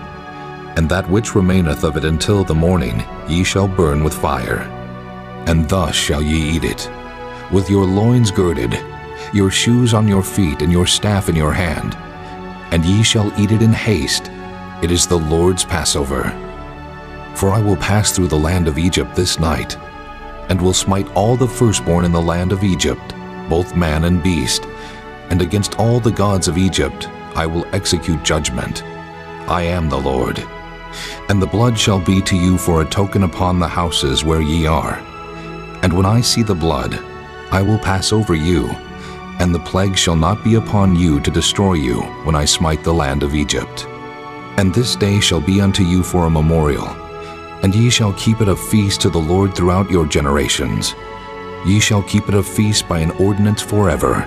Speaker 10: And that which remaineth of it until the morning ye shall burn with fire. And thus shall ye eat it, with your loins girded, your shoes on your feet, and your staff in your hand. And ye shall eat it in haste. It is the Lord's Passover. For I will pass through the land of Egypt this night, and will smite all the firstborn in the land of Egypt, both man and beast, and against all the gods of Egypt I will execute judgment. I am the Lord. And the blood shall be to you for a token upon the houses where ye are. And when I see the blood, I will pass over you, and the plague shall not be upon you to destroy you when I smite the land of Egypt. And this day shall be unto you for a memorial, and ye shall keep it a feast to the Lord throughout your generations. Ye shall keep it a feast by an ordinance forever.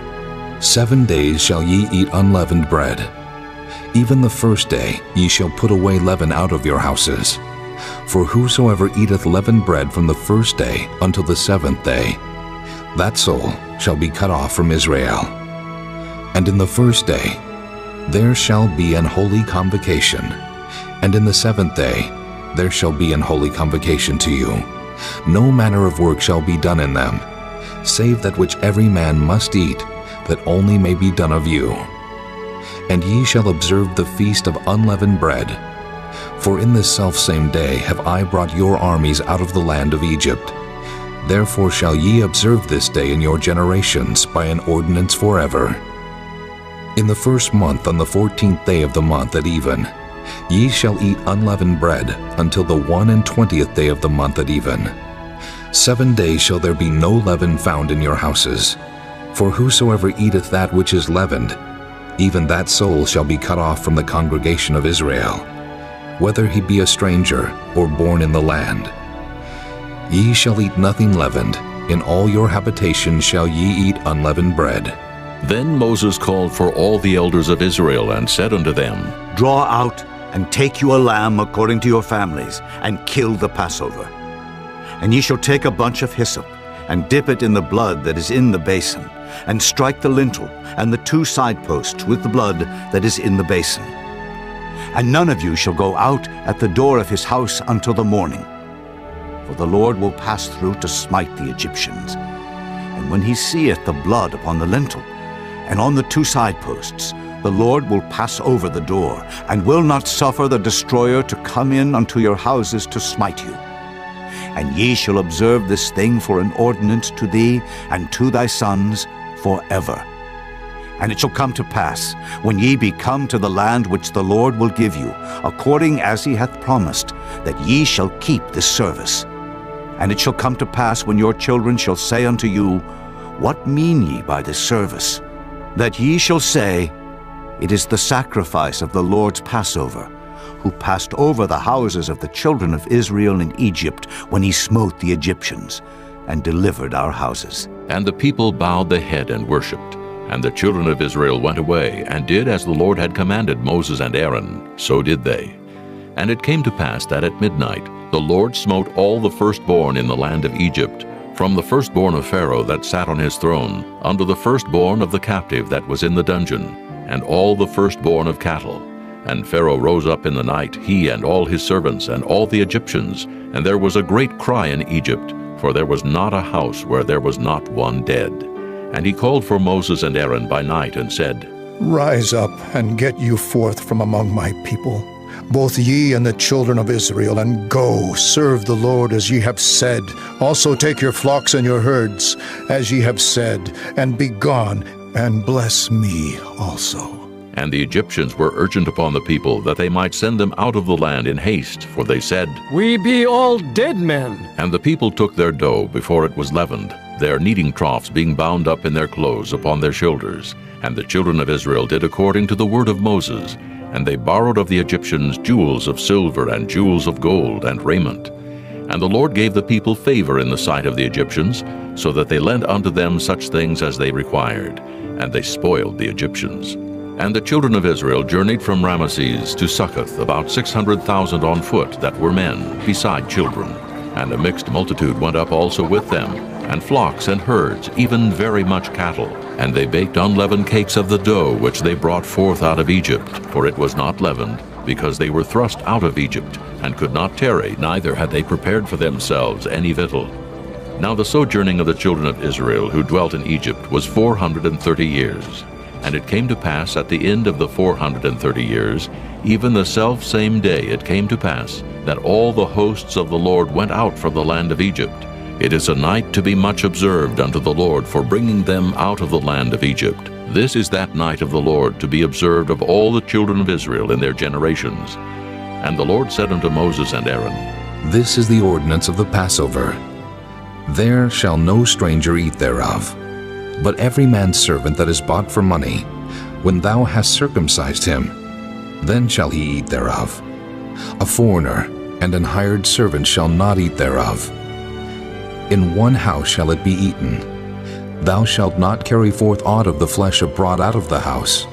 Speaker 10: 7 days shall ye eat unleavened bread. Even the first day ye shall put away leaven out of your houses. For whosoever eateth leavened bread from the first day until the 7th day, that soul shall be cut off from Israel. And in the first day there shall be an holy convocation, and in the 7th day there shall be an holy convocation to you. No manner of work shall be done in them, save that which every man must eat, that only may be done of you. And ye shall observe the feast of unleavened bread. For in this selfsame day have I brought your armies out of the land of Egypt. Therefore shall ye observe this day in your generations by an ordinance forever. In the first month, on the 14th day of the month at even, ye shall eat unleavened bread until the 21st day of the month at even. 7 days shall there be no leaven found in your houses. For whosoever eateth that which is leavened, even that soul shall be cut off from the congregation of Israel, whether he be a stranger or born in the land. Ye shall eat nothing leavened. In all your habitations shall ye eat unleavened bread.
Speaker 1: Then Moses called for all the elders of Israel and said unto them,
Speaker 6: Draw out and take you a lamb according to your families, and kill the Passover. And ye shall take a bunch of hyssop, and dip it in the blood that is in the basin, and strike the lintel and the 2 side posts with the blood that is in the basin. And none of you shall go out at the door of his house until the morning. For the Lord will pass through to smite the Egyptians. And when he seeth the blood upon the lintel, and on the 2 side posts, the Lord will pass over the door, and will not suffer the destroyer to come in unto your houses to smite you. And ye shall observe this thing for an ordinance to thee and to thy sons forever. And it shall come to pass, when ye be come to the land which the Lord will give you, according as he hath promised, that ye shall keep this service. And it shall come to pass, when your children shall say unto you, What mean ye by this service? That ye shall say, It is the sacrifice of the Lord's Passover, who passed over the houses of the children of Israel in Egypt when he smote the Egyptians, and delivered our houses.
Speaker 1: And the people bowed the head and worshipped. And the children of Israel went away, and did as the Lord had commanded Moses and Aaron, so did they. And it came to pass that at midnight the Lord smote all the firstborn in the land of Egypt, from the firstborn of Pharaoh that sat on his throne, unto the firstborn of the captive that was in the dungeon, and all the firstborn of cattle. And Pharaoh rose up in the night, he and all his servants, and all the Egyptians, and there was a great cry in Egypt, for there was not a house where there was not one dead. And he called for Moses and Aaron by night and said,
Speaker 13: Rise up and get you forth from among my people, both ye and the children of Israel, and go, serve the Lord as ye have said. Also take your flocks and your herds, as ye have said, and be gone, and bless me also.
Speaker 1: And the Egyptians were urgent upon the people that they might send them out of the land in haste, for they said,
Speaker 16: We be all dead men.
Speaker 1: And the people took their dough before it was leavened, their kneading troughs being bound up in their clothes upon their shoulders. And the children of Israel did according to the word of Moses, and they borrowed of the Egyptians jewels of silver and jewels of gold and raiment. And the Lord gave the people favor in the sight of the Egyptians, so that they lent unto them such things as they required, and they spoiled the Egyptians. And the children of Israel journeyed from Ramesses to Succoth, about 600,000 on foot that were men, beside children. And a mixed multitude went up also with them, and flocks and herds, even very much cattle. And they baked unleavened cakes of the dough which they brought forth out of Egypt, for it was not leavened, because they were thrust out of Egypt, and could not tarry, neither had they prepared for themselves any victual. Now the sojourning of the children of Israel who dwelt in Egypt was 430 years. And it came to pass at the end of the 430 years, even the selfsame day it came to pass, that all the hosts of the Lord went out from the land of Egypt. It is a night to be much observed unto the Lord for bringing them out of the land of Egypt. This is that night of the Lord to be observed of all the children of Israel in their generations. And the Lord said unto Moses and Aaron,
Speaker 10: This is the ordinance of the Passover. There shall no stranger eat thereof. But every man's servant that is bought for money, when thou hast circumcised him, then shall he eat thereof. A foreigner and an hired servant shall not eat thereof. In one house shall it be eaten. Thou shalt not carry forth aught of the flesh abroad out of the house,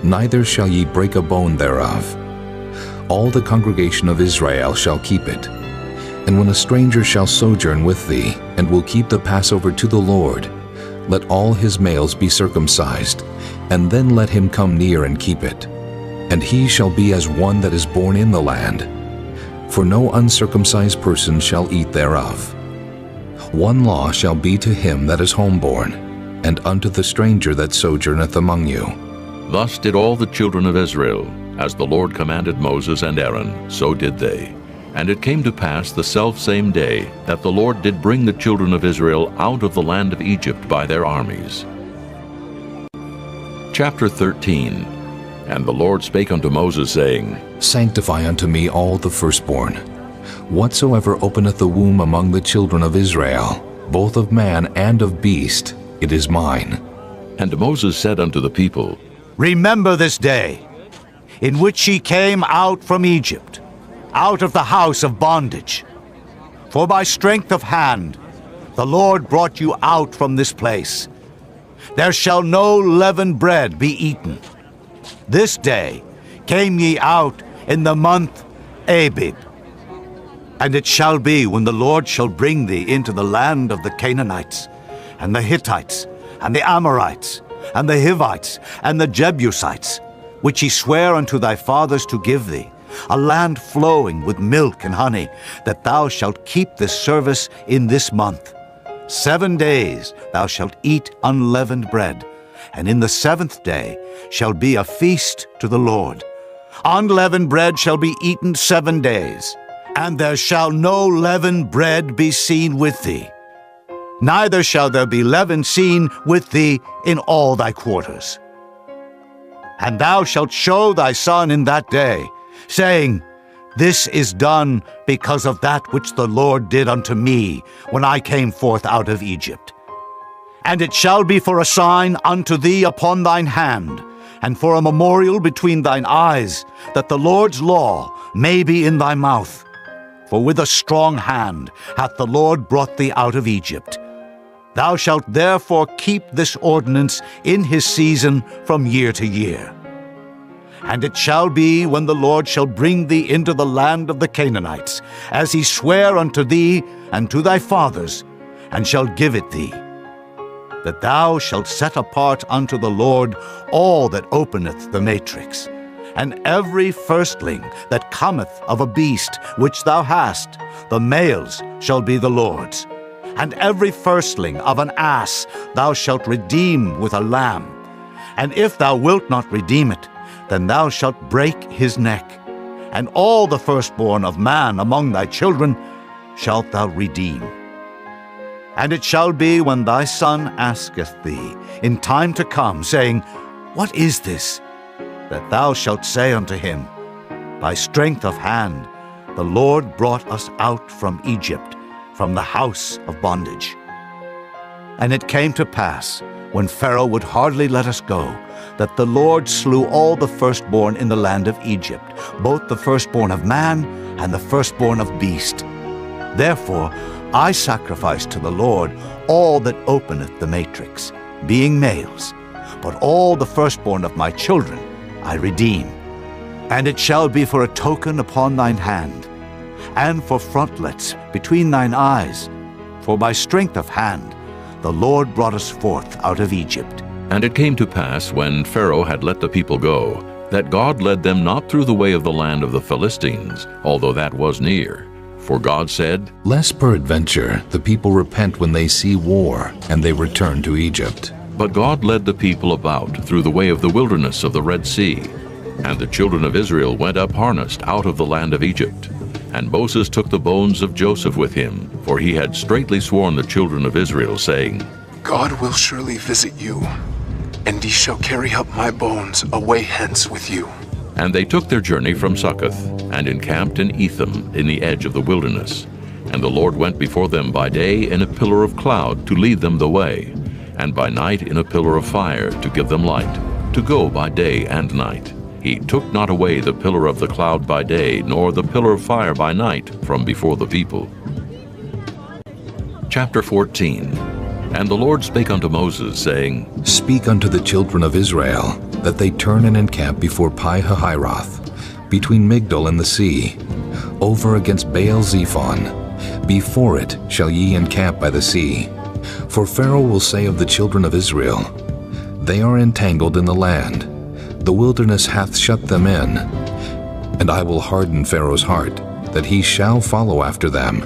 Speaker 10: neither shall ye break a bone thereof. All the congregation of Israel shall keep it. And when a stranger shall sojourn with thee, and will keep the Passover to the Lord, let all his males be circumcised, and then let him come near and keep it. And he shall be as one that is born in the land. For no uncircumcised person shall eat thereof. One law shall be to him that is homeborn, and unto the stranger that sojourneth among you.
Speaker 1: Thus did all the children of Israel, as the Lord commanded Moses and Aaron, so did they. And it came to pass the selfsame day that the Lord did bring the children of Israel out of the land of Egypt by their armies. Chapter 13. And the Lord spake unto Moses, saying,
Speaker 10: Sanctify unto me all the firstborn. Whatsoever openeth the womb among the children of Israel, both of man and of beast, it is mine.
Speaker 1: And Moses said unto the people,
Speaker 6: Remember this day, in which ye came out from Egypt, out of the house of bondage. For by strength of hand the Lord brought you out from this place. There shall no leavened bread be eaten. This day came ye out in the month Abib. And it shall be, when the Lord shall bring thee into the land of the Canaanites, and the Hittites, and the Amorites, and the Hivites, and the Jebusites, which he sware unto thy fathers to give thee, a land flowing with milk and honey, that thou shalt keep this service in this month. 7 days thou shalt eat unleavened bread, and in the 7th day shall be a feast to the Lord. Unleavened bread shall be eaten 7 days, and there shall no leavened bread be seen with thee. Neither shall there be leaven seen with thee in all thy quarters. And thou shalt show thy son in that day, saying, This is done because of that which the Lord did unto me when I came forth out of Egypt. And it shall be for a sign unto thee upon thine hand, and for a memorial between thine eyes, that the Lord's law may be in thy mouth. For with a strong hand hath the Lord brought thee out of Egypt. Thou shalt therefore keep this ordinance in his season from year to year. And it shall be, when the Lord shall bring thee into the land of the Canaanites, as he sware unto thee and to thy fathers, and shall give it thee, that thou shalt set apart unto the Lord all that openeth the matrix, and every firstling that cometh of a beast which thou hast, the males shall be the Lord's. And every firstling of an ass thou shalt redeem with a lamb. And if thou wilt not redeem it, then thou shalt break his neck. And all the firstborn of man among thy children shalt thou redeem. And it shall be when thy son asketh thee in time to come, saying, What is this? That thou shalt say unto him, By strength of hand the Lord brought us out from Egypt, from the house of bondage. And it came to pass, when Pharaoh would hardly let us go, that the Lord slew all the firstborn in the land of Egypt, both the firstborn of man and the firstborn of beast. Therefore I sacrifice to the Lord all that openeth the matrix, being males, but all the firstborn of my children I redeem. And it shall be for a token upon thine hand, and for frontlets between thine eyes, for by strength of hand the Lord brought us forth out of Egypt.
Speaker 1: And it came to pass, when Pharaoh had let the people go, that God led them not through the way of the land of the Philistines, although that was near. For God said,
Speaker 10: Lest peradventure the people repent when they see war, and they return to Egypt.
Speaker 1: But God led the people about through the way of the wilderness of the Red Sea. And the children of Israel went up harnessed out of the land of Egypt. And Moses took the bones of Joseph with him, for he had straitly sworn the children of Israel, saying,
Speaker 17: God will surely visit you, and ye shall carry up my bones away hence with you.
Speaker 1: And they took their journey from Succoth, and encamped in Etham in the edge of the wilderness. And the Lord went before them by day in a pillar of cloud to lead them the way, and by night in a pillar of fire to give them light, to go by day and night. He took not away the pillar of the cloud by day, nor the pillar of fire by night from before the people. Chapter 14. And the Lord spake unto Moses, saying,
Speaker 10: Speak unto the children of Israel, that they turn and encamp before Pi-hahiroth, between Migdol and the sea, over against Baal-zephon. Before it shall ye encamp by the sea. For Pharaoh will say of the children of Israel, They are entangled in the land, the wilderness hath shut them in. And I will harden Pharaoh's heart, that he shall follow after them.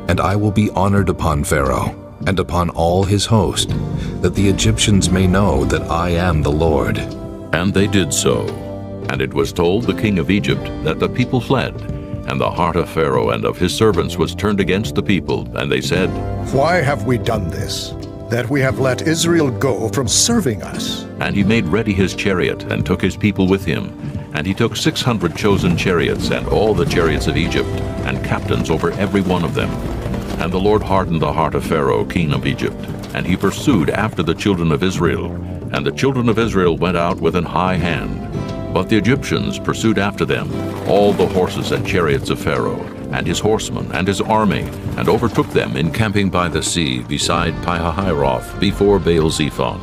Speaker 10: And I will be honored upon Pharaoh, and upon all his host, that the Egyptians may know that I am the Lord.
Speaker 1: And they did so. And it was told the king of Egypt that the people fled, and the heart of Pharaoh and of his servants was turned against the people, and they said,
Speaker 13: Why have we done this, that we have let Israel go from serving us?
Speaker 1: And he made ready his chariot, and took his people with him. And he took 600 chosen chariots, and all the chariots of Egypt, and captains over every one of them. And the Lord hardened the heart of Pharaoh, king of Egypt, and he pursued after the children of Israel. And the children of Israel went out with an high hand. But the Egyptians pursued after them, all the horses and chariots of Pharaoh, and his horsemen, and his army, and overtook them encamping by the sea beside Pi-hahiroth, before Baal-zephon.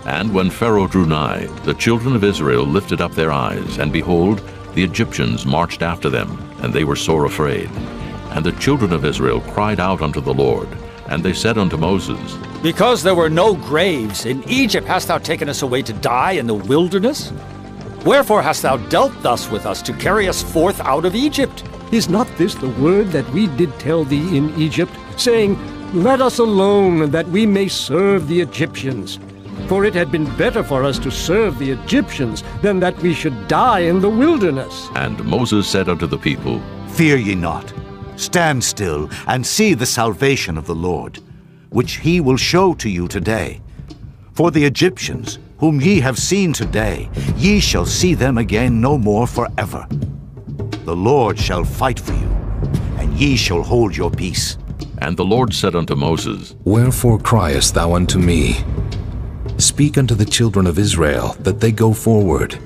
Speaker 1: And when Pharaoh drew nigh, the children of Israel lifted up their eyes, and behold, the Egyptians marched after them, and they were sore afraid. And the children of Israel cried out unto the Lord, and they said unto Moses,
Speaker 18: Because there were no graves, in Egypt hast thou taken us away to die in the wilderness? Wherefore hast thou dealt thus with us, to carry us forth out of Egypt?
Speaker 16: Is not this the word that we did tell thee in Egypt, saying, Let us alone, that we may serve the Egyptians? For it had been better for us to serve the Egyptians, than that we should die in the wilderness.
Speaker 1: And Moses said unto the people,
Speaker 6: Fear ye not. Stand still, and see the salvation of the Lord, which he will show to you today. For the Egyptians, whom ye have seen today, ye shall see them again no more forever. The Lord shall fight for you, and ye shall hold your peace.
Speaker 1: And the Lord said unto Moses,
Speaker 10: Wherefore criest thou unto me? Speak unto the children of Israel, that they go forward.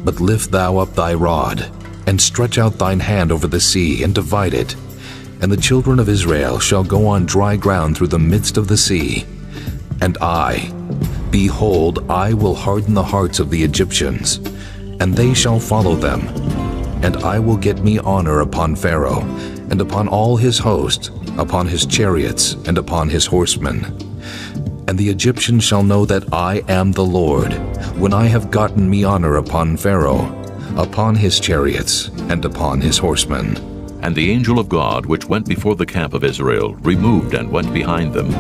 Speaker 10: But lift thou up thy rod, and stretch out thine hand over the sea, and divide it. And the children of Israel shall go on dry ground through the midst of the sea. And behold, I will harden the hearts of the Egyptians, and they shall follow them. And I will get me honor upon Pharaoh, and upon all his host, upon his chariots, and upon his horsemen. And the Egyptians shall know that I am the Lord, when I have gotten me honor upon Pharaoh, upon his chariots, and upon his horsemen.
Speaker 1: And the angel of God, which went before the camp of Israel, removed and went behind them.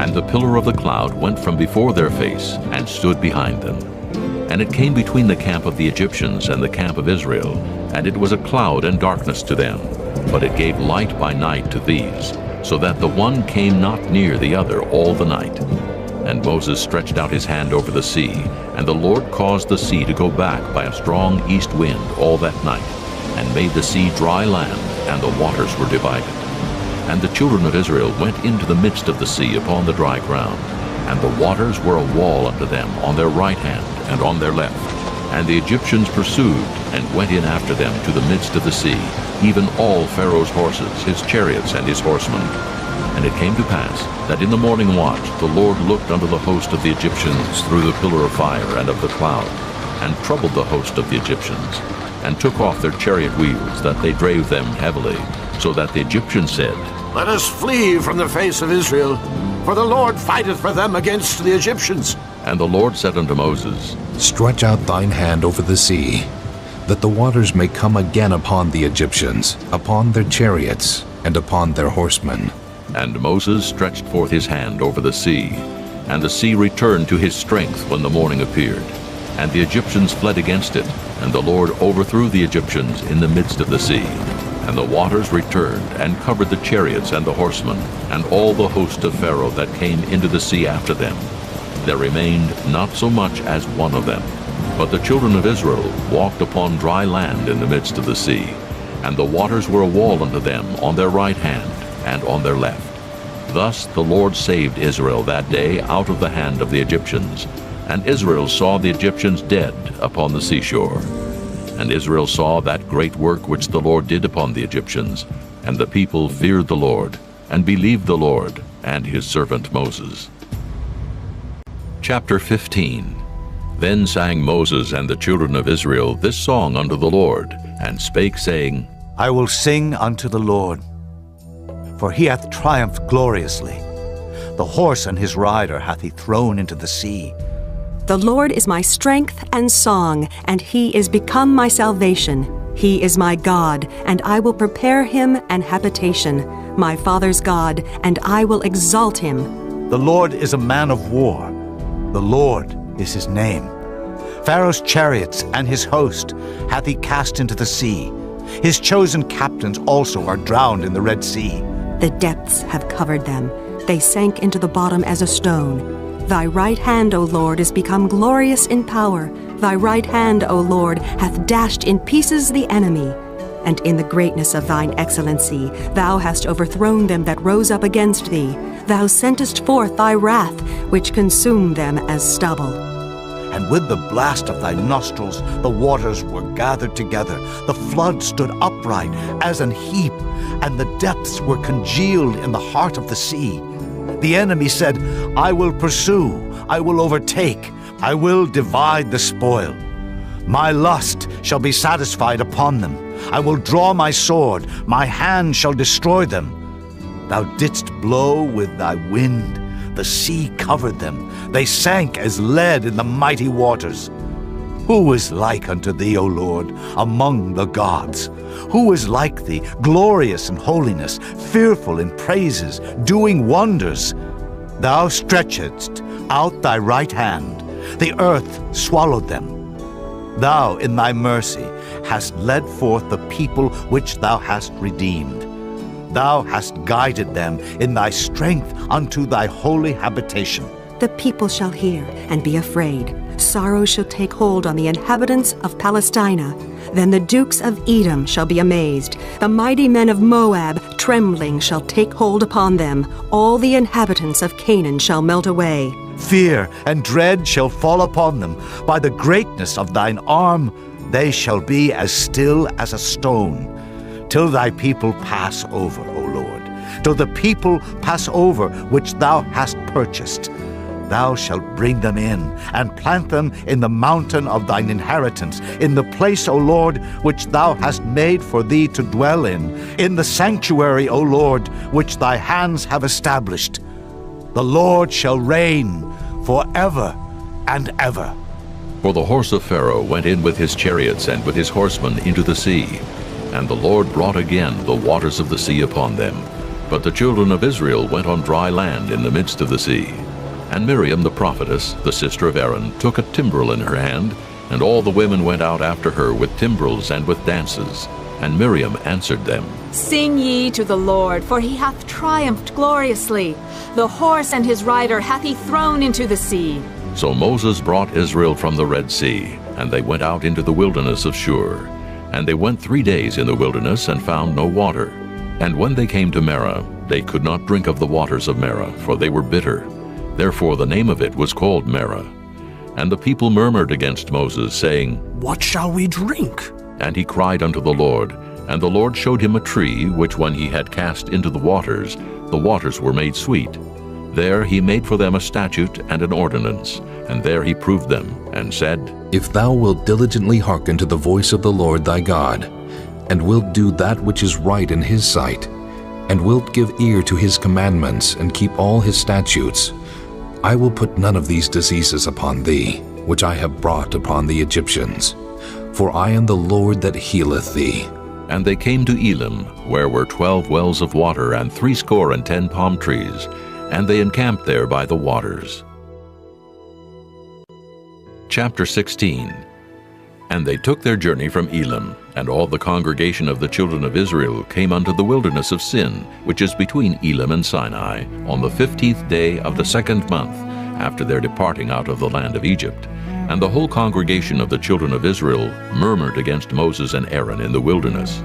Speaker 1: And the pillar of the cloud went from before their face, and stood behind them. And it came between the camp of the Egyptians and the camp of Israel, and it was a cloud and darkness to them, but it gave light by night to these, so that the one came not near the other all the night. And Moses stretched out his hand over the sea, and the Lord caused the sea to go back by a strong east wind all that night, and made the sea dry land, and the waters were divided. And the children of Israel went into the midst of the sea upon the dry ground, and the waters were a wall unto them on their right hand and on their left. And the Egyptians pursued, and went in after them to the midst of the sea, even all Pharaoh's horses, his chariots, and his horsemen. And it came to pass that in the morning watch the Lord looked unto the host of the Egyptians through the pillar of fire and of the cloud, and troubled the host of the Egyptians, and took off their chariot wheels, that they drave them heavily, so that the Egyptians said,
Speaker 9: Let us flee from the face of Israel, for the Lord fighteth for them against the Egyptians.
Speaker 1: And the Lord said unto Moses,
Speaker 10: Stretch out thine hand over the sea, that the waters may come again upon the Egyptians, upon their chariots, and upon their horsemen.
Speaker 1: And Moses stretched forth his hand over the sea, and the sea returned to his strength when the morning appeared. And the Egyptians fled against it, and the Lord overthrew the Egyptians in the midst of the sea. And the waters returned, and covered the chariots and the horsemen, and all the host of Pharaoh that came into the sea after them. There remained not so much as one of them. But the children of Israel walked upon dry land in the midst of the sea, and the waters were a wall unto them on their right hand and on their left. Thus the Lord saved Israel that day out of the hand of the Egyptians. And Israel saw the Egyptians dead upon the seashore. And Israel saw that great work which the Lord did upon the Egyptians. And the people feared the Lord, and believed the Lord and his servant Moses. Chapter 15. Then sang Moses and the children of Israel this song unto the Lord, and spake, saying,
Speaker 6: I will sing unto the Lord, for he hath triumphed gloriously. The horse and his rider hath he thrown into the sea.
Speaker 19: The Lord is my strength and song, and he is become my salvation. He is my God, and I will prepare him an habitation, my father's God, and I will exalt him.
Speaker 6: The Lord is a man of war. The Lord is his name. Pharaoh's chariots and his host hath he cast into the sea. His chosen captains also are drowned in the Red Sea.
Speaker 19: The depths have covered them. They sank into the bottom as a stone. Thy right hand, O Lord, is become glorious in power. Thy right hand, O Lord, hath dashed in pieces the enemy. And in the greatness of thine excellency, thou hast overthrown them that rose up against thee. Thou sentest forth thy wrath, which consumed them as stubble.
Speaker 6: And with the blast of thy nostrils the waters were gathered together. The flood stood upright as an heap, and the depths were congealed in the heart of the sea. The enemy said, I will pursue, I will overtake, I will divide the spoil. My lust shall be satisfied upon them. I will draw my sword, my hand shall destroy them. Thou didst blow with thy wind, the sea covered them. They sank as lead in the mighty waters. Who is like unto thee, O Lord, among the gods? Who is like thee, glorious in holiness, fearful in praises, doing wonders? Thou stretchedst out thy right hand, the earth swallowed them. Thou in thy mercy hast led forth the people which thou hast redeemed. Thou hast guided them in thy strength unto thy holy habitation.
Speaker 19: The people shall hear and be afraid. Sorrow shall take hold on the inhabitants of Palestina. Then the dukes of Edom shall be amazed. The mighty men of Moab, trembling, shall take hold upon them. All the inhabitants of Canaan shall melt away.
Speaker 6: Fear and dread shall fall upon them. By the greatness of thine arm they shall be as still as a stone, till thy people pass over, O Lord, till the people pass over which thou hast purchased. Thou shalt bring them in, and plant them in the mountain of thine inheritance, in the place, O Lord, which thou hast made for thee to dwell in the sanctuary, O Lord, which thy hands have established. The Lord shall reign forever and ever.
Speaker 1: For the horse of Pharaoh went in with his chariots and with his horsemen into the sea, And the Lord brought again the waters of the sea upon them. But the children of Israel went on dry land in the midst of the sea. And Miriam the prophetess, the sister of Aaron, took a timbrel in her hand, and all the women went out after her with timbrels and with dances. And Miriam answered them,
Speaker 20: Sing ye to the Lord, for he hath triumphed gloriously. The horse and his rider hath he thrown into the sea.
Speaker 1: So Moses brought Israel from the Red Sea, and they went out into the wilderness of Shur. And they went 3 days in the wilderness and found no water. And when they came to Marah, they could not drink of the waters of Marah, for they were bitter. Therefore the name of it was called Marah. And the people murmured against Moses, saying,
Speaker 21: What shall we drink?
Speaker 1: And he cried unto the Lord, and the Lord showed him a tree, which when he had cast into the waters were made sweet. There he made for them a statute and an ordinance, and there he proved them, and said,
Speaker 10: If thou wilt diligently hearken to the voice of the Lord thy God, and wilt do that which is right in his sight, and wilt give ear to his commandments, and keep all his statutes, I will put none of these diseases upon thee, which I have brought upon the Egyptians. For I am the Lord that healeth thee.
Speaker 1: And they came to Elim, where were 12 wells of water, and 70 palm trees, and they encamped there by the waters. Chapter 16. And they took their journey from Elim, and all the congregation of the children of Israel came unto the wilderness of Sin, which is between Elim and Sinai, on the 15th day of the 2nd month, after their departing out of the land of Egypt. And the whole congregation of the children of Israel murmured against Moses and Aaron in the wilderness.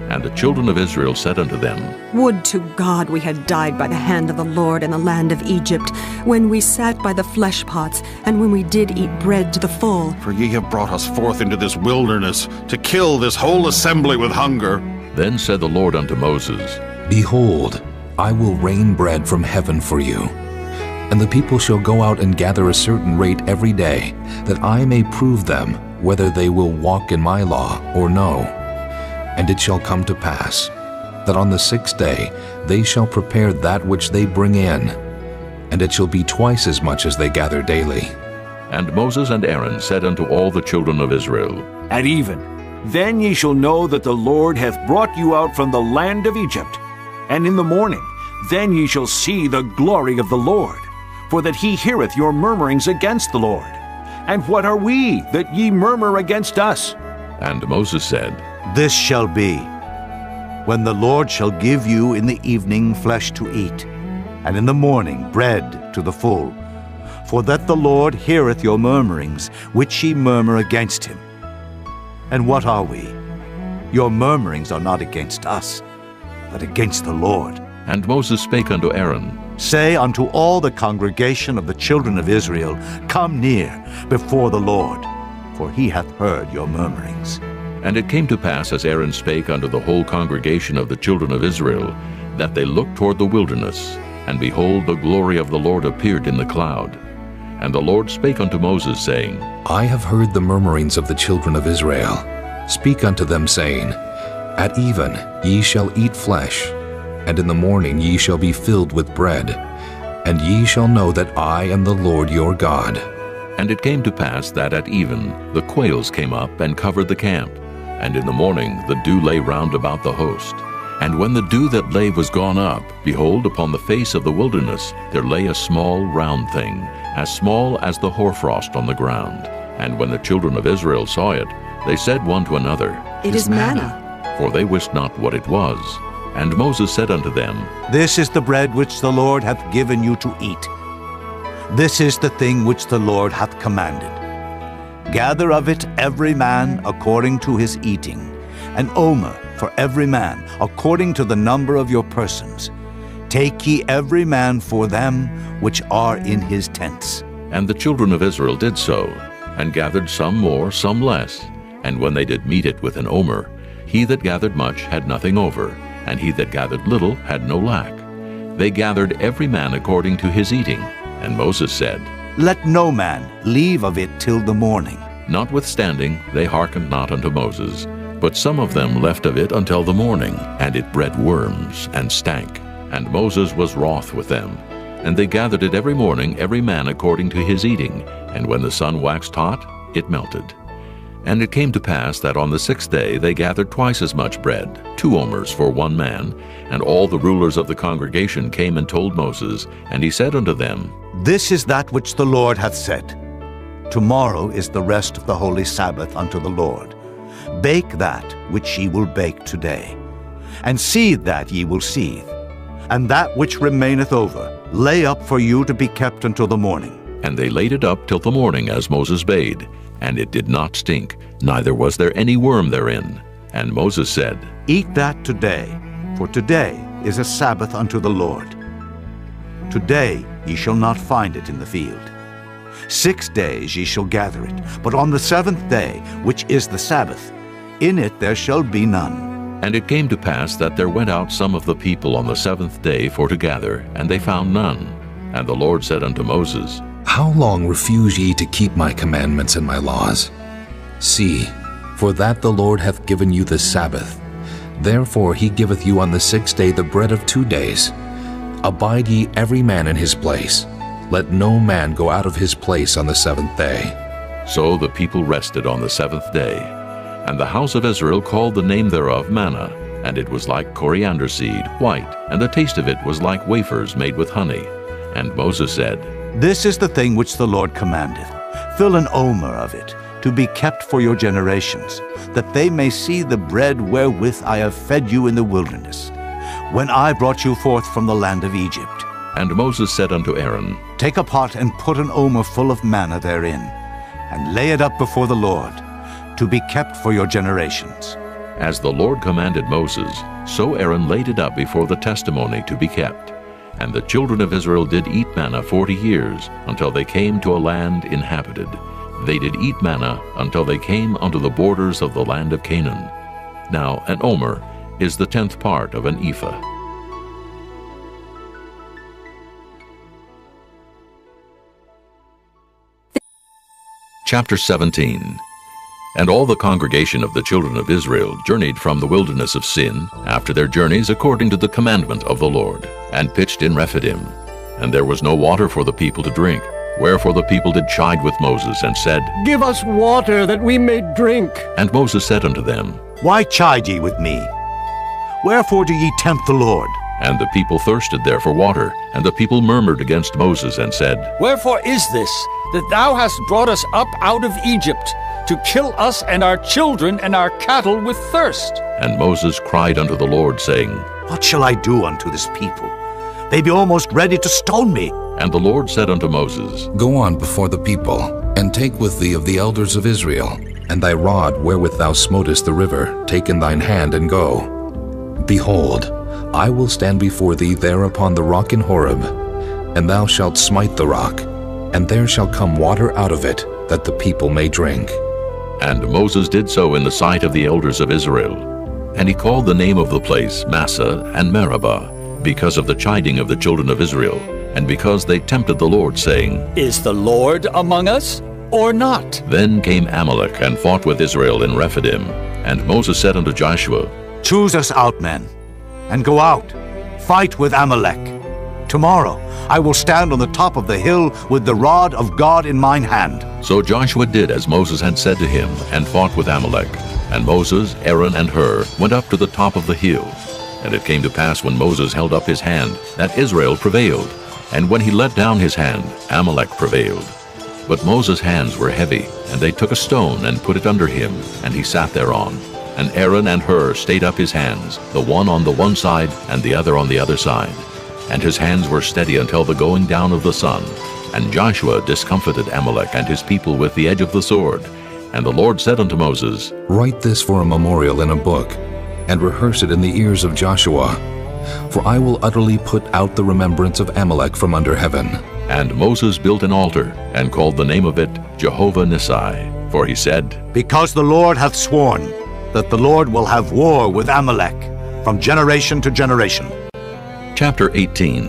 Speaker 1: And the children of Israel said unto them,
Speaker 19: Would to God we had died by the hand of the Lord in the land of Egypt, when we sat by the flesh pots, and when we did eat bread to the full.
Speaker 14: For ye have brought us forth into this wilderness, to kill this whole assembly with hunger.
Speaker 1: Then said the Lord unto Moses,
Speaker 10: Behold, I will rain bread from heaven for you. And the people shall go out and gather a certain rate every day, that I may prove them whether they will walk in my law or no. And it shall come to pass, that on the 6th day they shall prepare that which they bring in, and it shall be twice as much as they gather daily.
Speaker 1: And Moses and Aaron said unto all the children of Israel,
Speaker 12: At even, then ye shall know that the Lord hath brought you out from the land of Egypt. And in the morning, then ye shall see the glory of the Lord, for that he heareth your murmurings against the Lord. And what are we, that ye murmur against us?
Speaker 1: And Moses said,
Speaker 6: This shall be, when the Lord shall give you in the evening flesh to eat, and in the morning bread to the full. For that the Lord heareth your murmurings, which ye murmur against him. And what are we? Your murmurings are not against us, but against the Lord.
Speaker 1: And Moses spake unto Aaron,
Speaker 6: Say unto all the congregation of the children of Israel, Come near before the Lord, for he hath heard your murmurings.
Speaker 1: And it came to pass, as Aaron spake unto the whole congregation of the children of Israel, that they looked toward the wilderness, and behold, the glory of the Lord appeared in the cloud. And the Lord spake unto Moses, saying,
Speaker 10: I have heard the murmurings of the children of Israel. Speak unto them, saying, At even ye shall eat flesh, and in the morning ye shall be filled with bread, and ye shall know that I am the Lord your God.
Speaker 1: And it came to pass that at even the quails came up and covered the camp, and in the morning the dew lay round about the host. And when the dew that lay was gone up, behold, upon the face of the wilderness there lay a small round thing, as small as the hoarfrost on the ground. And when the children of Israel saw it, they said one to another,
Speaker 19: It is manna.
Speaker 1: For they wist not what it was. And Moses said unto them,
Speaker 6: This is the bread which the Lord hath given you to eat. This is the thing which the Lord hath commanded. Gather of it every man according to his eating, an omer for every man according to the number of your persons. Take ye every man for them which are in his tents.
Speaker 1: And the children of Israel did so, and gathered some more, some less. And when they did meet it with an omer, he that gathered much had nothing over, and he that gathered little had no lack. They gathered every man according to his eating. And Moses said,
Speaker 6: Let no man leave of it till the morning.
Speaker 1: Notwithstanding, they hearkened not unto Moses, but some of them left of it until the morning, and it bred worms, and stank. And Moses was wroth with them. And they gathered it every morning, every man according to his eating, and when the sun waxed hot, it melted. And it came to pass that on the 6th day they gathered twice as much bread, 2 omers for 1 man. And all the rulers of the congregation came and told Moses, and he said unto them,
Speaker 6: This is that which the Lord hath said. Tomorrow is the rest of the holy Sabbath unto the Lord. Bake that which ye will bake today, and seethe that ye will seethe, and that which remaineth over lay up for you to be kept until the morning.
Speaker 1: And they laid it up till the morning, as Moses bade. And it did not stink, neither was there any worm therein. And Moses said,
Speaker 6: Eat that today, for today is a Sabbath unto the Lord. Today ye shall not find it in the field. 6 days ye shall gather it, but on the 7th day, which is the Sabbath, in it there shall be none.
Speaker 1: And it came to pass that there went out some of the people on the 7th day for to gather, and they found none. And the Lord said unto Moses,
Speaker 10: How long refuse ye to keep my commandments and my laws? See, for that the Lord hath given you the Sabbath. Therefore he giveth you on the 6th day the bread of 2 days. Abide ye every man in his place. Let no man go out of his place on the 7th day.
Speaker 1: So the people rested on the 7th day. And the house of Israel called the name thereof manna, and it was like coriander seed, white, and the taste of it was like wafers made with honey. And Moses said,
Speaker 6: This is the thing which the Lord commandeth. Fill an omer of it, to be kept for your generations, that they may see the bread wherewith I have fed you in the wilderness, when I brought you forth from the land of Egypt.
Speaker 1: And Moses said unto Aaron,
Speaker 6: Take a pot and put an omer full of manna therein, and lay it up before the Lord, to be kept for your generations.
Speaker 1: As the Lord commanded Moses, so Aaron laid it up before the testimony to be kept. And the children of Israel did eat manna 40 years, until they came to a land inhabited. They did eat manna until they came unto the borders of the land of Canaan. Now an omer is the 10th part of an ephah. Chapter 17. And all the congregation of the children of Israel journeyed from the wilderness of Sin, after their journeys according to the commandment of the Lord, and pitched in Rephidim. And there was no water for the people to drink. Wherefore the people did chide with Moses, and said,
Speaker 16: Give us water, that we may drink.
Speaker 1: And Moses said unto them,
Speaker 6: Why chide ye with me? Wherefore do ye tempt the Lord?
Speaker 1: And the people thirsted there for water, and the people murmured against Moses, and said,
Speaker 18: Wherefore is this, that thou hast brought us up out of Egypt, to kill us and our children and our cattle with thirst?
Speaker 1: And Moses cried unto the Lord, saying,
Speaker 6: What shall I do unto this people? They be almost ready to stone me.
Speaker 1: And the Lord said unto Moses,
Speaker 10: Go on before the people, and take with thee of the elders of Israel, and thy rod wherewith thou smotest the river, take in thine hand, and go. Behold, I will stand before thee there upon the rock in Horeb, and thou shalt smite the rock, and there shall come water out of it, that the people may drink.
Speaker 1: And Moses did so in the sight of the elders of Israel. And he called the name of the place Massah and Meribah, because of the chiding of the children of Israel, and because they tempted the Lord, saying,
Speaker 18: Is the Lord among us, or not?
Speaker 1: Then came Amalek and fought with Israel in Rephidim. And Moses said unto Joshua,
Speaker 6: Choose us out men, and go out, fight with Amalek. Tomorrow I will stand on the top of the hill with the rod of God in mine hand.
Speaker 1: So Joshua did as Moses had said to him, and fought with Amalek. And Moses, Aaron, and Hur went up to the top of the hill. And it came to pass, when Moses held up his hand, that Israel prevailed. And when he let down his hand, Amalek prevailed. But Moses' hands were heavy, and they took a stone and put it under him, and he sat thereon. And Aaron and Hur stayed up his hands, the one on the one side, and the other on the other side. And his hands were steady until the going down of the sun. And Joshua discomfited Amalek and his people with the edge of the sword. And the Lord said unto Moses,
Speaker 10: Write this for a memorial in a book, and rehearse it in the ears of Joshua. For I will utterly put out the remembrance of Amalek from under heaven.
Speaker 1: And Moses built an altar, and called the name of it Jehovah Nissi. For he said,
Speaker 6: Because the Lord hath sworn that the Lord will have war with Amalek from generation to generation.
Speaker 1: Chapter 18.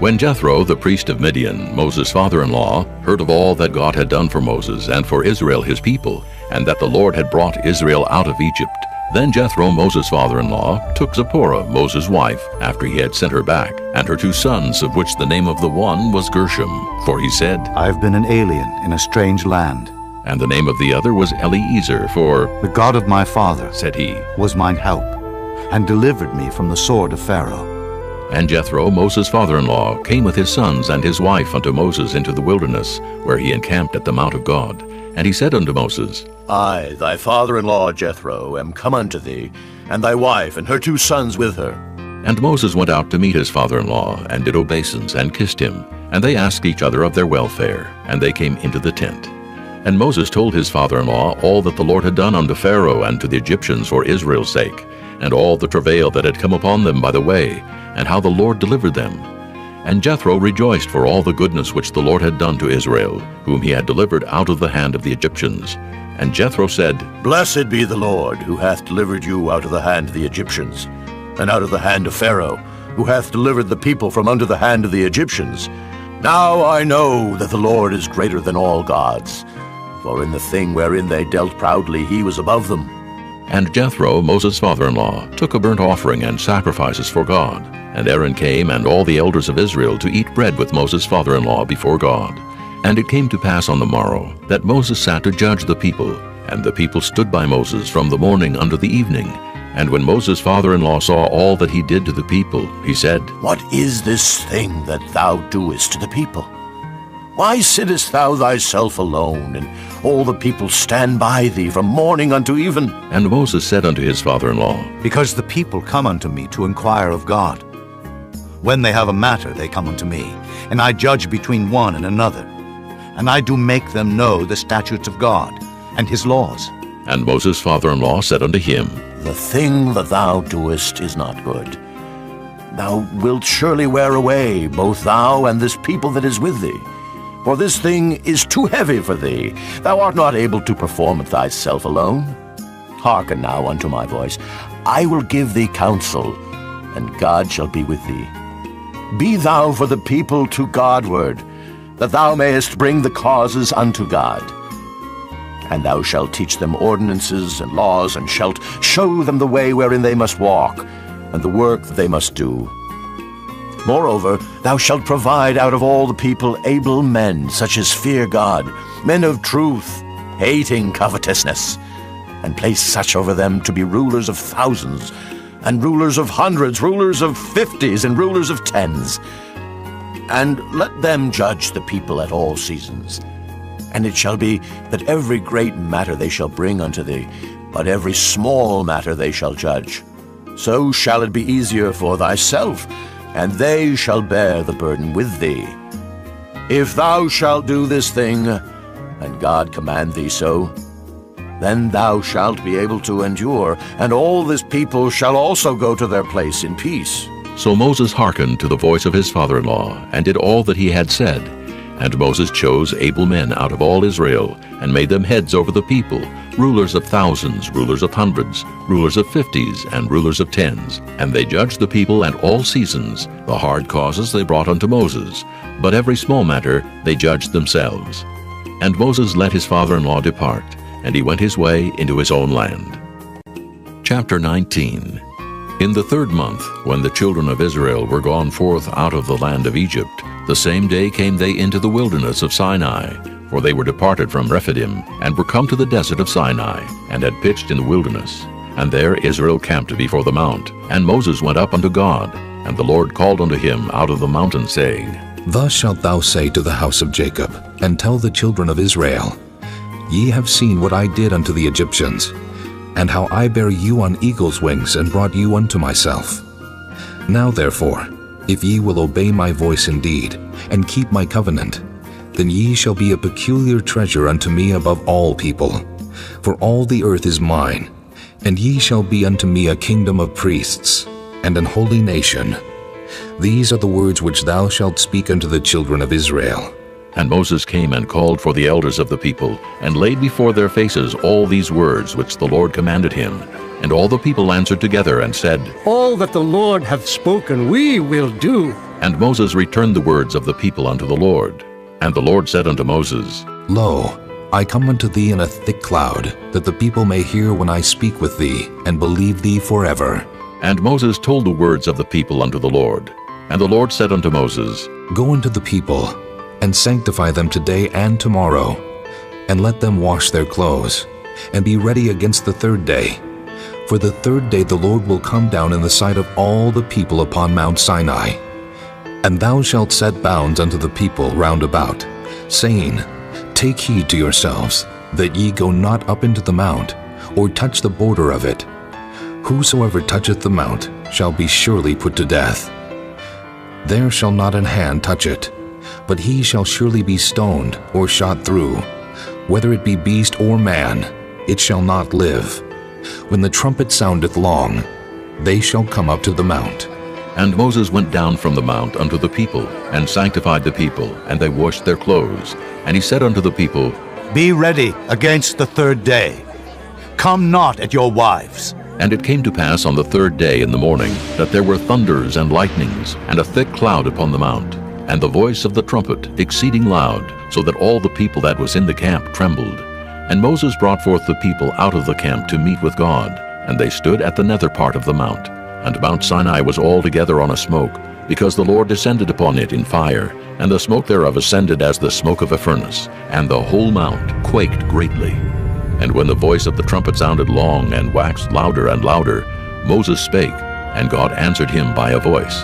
Speaker 1: When Jethro, the priest of Midian, Moses' father-in-law, heard of all that God had done for Moses and for Israel his people, and that the Lord had brought Israel out of Egypt, then Jethro, Moses' father-in-law, took Zipporah, Moses' wife, after he had sent her back, and her 2 sons, of which the name of the one was Gershom. For he said,
Speaker 6: I have been an alien in a strange land,
Speaker 1: And the name of the other was Eliezer, for
Speaker 6: "The God of my father,"
Speaker 1: said he,
Speaker 6: "was mine help, and delivered me from the sword of Pharaoh."
Speaker 1: And Jethro, Moses' father-in-law, came with his sons and his wife unto Moses into the wilderness, where he encamped at the mount of God. And he said unto Moses,
Speaker 9: I, thy father-in-law Jethro, am come unto thee, and thy wife and her 2 sons with her.
Speaker 1: And Moses went out to meet his father-in-law, and did obeisance, and kissed him. And they asked each other of their welfare, and they came into the tent. And Moses told his father-in-law all that the Lord had done unto Pharaoh and to the Egyptians for Israel's sake, and all the travail that had come upon them by the way, and how the Lord delivered them. And Jethro rejoiced for all the goodness which the Lord had done to Israel, whom he had delivered out of the hand of the Egyptians. And Jethro said,
Speaker 9: Blessed be the Lord, who hath delivered you out of the hand of the Egyptians, and out of the hand of Pharaoh, who hath delivered the people from under the hand of the Egyptians. Now I know that the Lord is greater than all gods, for in the thing wherein they dealt proudly he was above them.
Speaker 1: And Jethro, Moses' father-in-law, took a burnt offering and sacrifices for God. And Aaron came and all the elders of Israel to eat bread with Moses' father-in-law before God. And it came to pass on the morrow that Moses sat to judge the people, and the people stood by Moses from the morning unto the evening. And when Moses' father-in-law saw all that he did to the people, he said,
Speaker 9: What is this thing that thou doest to the people? Why sittest thou thyself alone, and all the people stand by thee from morning unto even?
Speaker 1: And Moses said unto his father-in-law,
Speaker 6: Because the people come unto me to inquire of God. When they have a matter, they come unto me, and I judge between one and another. And I do make them know the statutes of God, and his laws.
Speaker 1: And Moses' father-in-law said unto him,
Speaker 9: The thing that thou doest is not good. Thou wilt surely wear away, both thou and this people that is with thee. For this thing is too heavy for thee. Thou art not able to perform it thyself alone. Hearken now unto my voice. I will give thee counsel, and God shall be with thee. Be thou for the people to Godward, that thou mayest bring the causes unto God. And thou shalt teach them ordinances and laws, and shalt show them the way wherein they must walk, and the work that they must do. Moreover, thou shalt provide out of all the people able men, such as fear God, men of truth, hating covetousness, and place such over them to be rulers of thousands, and rulers of hundreds, rulers of 50s, and rulers of 10s. And let them judge the people at all seasons. And it shall be that every great matter they shall bring unto thee, but every small matter they shall judge. So shall it be easier for thyself, and they shall bear the burden with thee. If thou shalt do this thing, and God command thee so, then thou shalt be able to endure, and all this people shall also go to their place in peace.
Speaker 1: So Moses hearkened to the voice of his father-in-law, and did all that he had said. And Moses chose able men out of all Israel, and made them heads over the people, rulers of thousands, rulers of hundreds, rulers of 50s, and rulers of 10s. And they judged the people at all seasons. The hard causes they brought unto Moses, but every small matter they judged themselves. And Moses let his father-in-law depart, and he went his way into his own land. Chapter 19. In the 3rd month, when the children of Israel were gone forth out of the land of Egypt, the same day came they into the wilderness of Sinai, for they were departed from Rephidim, and were come to the desert of Sinai, and had pitched in the wilderness. And there Israel camped before the mount. And Moses went up unto God, and the Lord called unto him out of the mountain, saying,
Speaker 10: Thus shalt thou say to the house of Jacob, and tell the children of Israel, Ye have seen what I did unto the Egyptians, and how I bare you on eagle's wings, and brought you unto myself. Now therefore, if ye will obey my voice indeed, and keep my covenant, then ye shall be a peculiar treasure unto me above all people. For all the earth is mine, and ye shall be unto me a kingdom of priests, and an holy nation. These are the words which thou shalt speak unto the children of Israel.
Speaker 1: And Moses came and called for the elders of the people, and laid before their faces all these words which the Lord commanded him. And all the people answered together and said,
Speaker 16: All that the Lord hath spoken we will do.
Speaker 1: And Moses returned the words of the people unto the Lord. And the Lord said unto Moses,
Speaker 10: Lo, I come unto thee in a thick cloud, that the people may hear when I speak with thee, and believe thee forever.
Speaker 1: And Moses told the words of the people unto the Lord. And the Lord said unto Moses,
Speaker 10: Go unto the people, and sanctify them today and tomorrow, and let them wash their clothes, and be ready against the third day. For the third day the Lord will come down in the sight of all the people upon Mount Sinai. And thou shalt set bounds unto the people round about, saying, Take heed to yourselves, that ye go not up into the mount, or touch the border of it. Whosoever toucheth the mount shall be surely put to death. There shall not an hand touch it, but he shall surely be stoned or shot through. Whether it be beast or man, it shall not live. When the trumpet soundeth long, they shall come up to the mount.
Speaker 1: And Moses went down from the mount unto the people, and sanctified the people, and they washed their clothes. And he said unto the people,
Speaker 6: Be ready against the third day. Come not at your wives.
Speaker 1: And it came to pass on the third day in the morning, that there were thunders and lightnings, and a thick cloud upon the mount, and the voice of the trumpet exceeding loud, so that all the people that was in the camp trembled. And Moses brought forth the people out of the camp to meet with God, and they stood at the nether part of the mount. And Mount Sinai was altogether on a smoke, because the Lord descended upon it in fire, and the smoke thereof ascended as the smoke of a furnace, and the whole mount quaked greatly. And when the voice of the trumpet sounded long, and waxed louder and louder, Moses spake, and God answered him by a voice.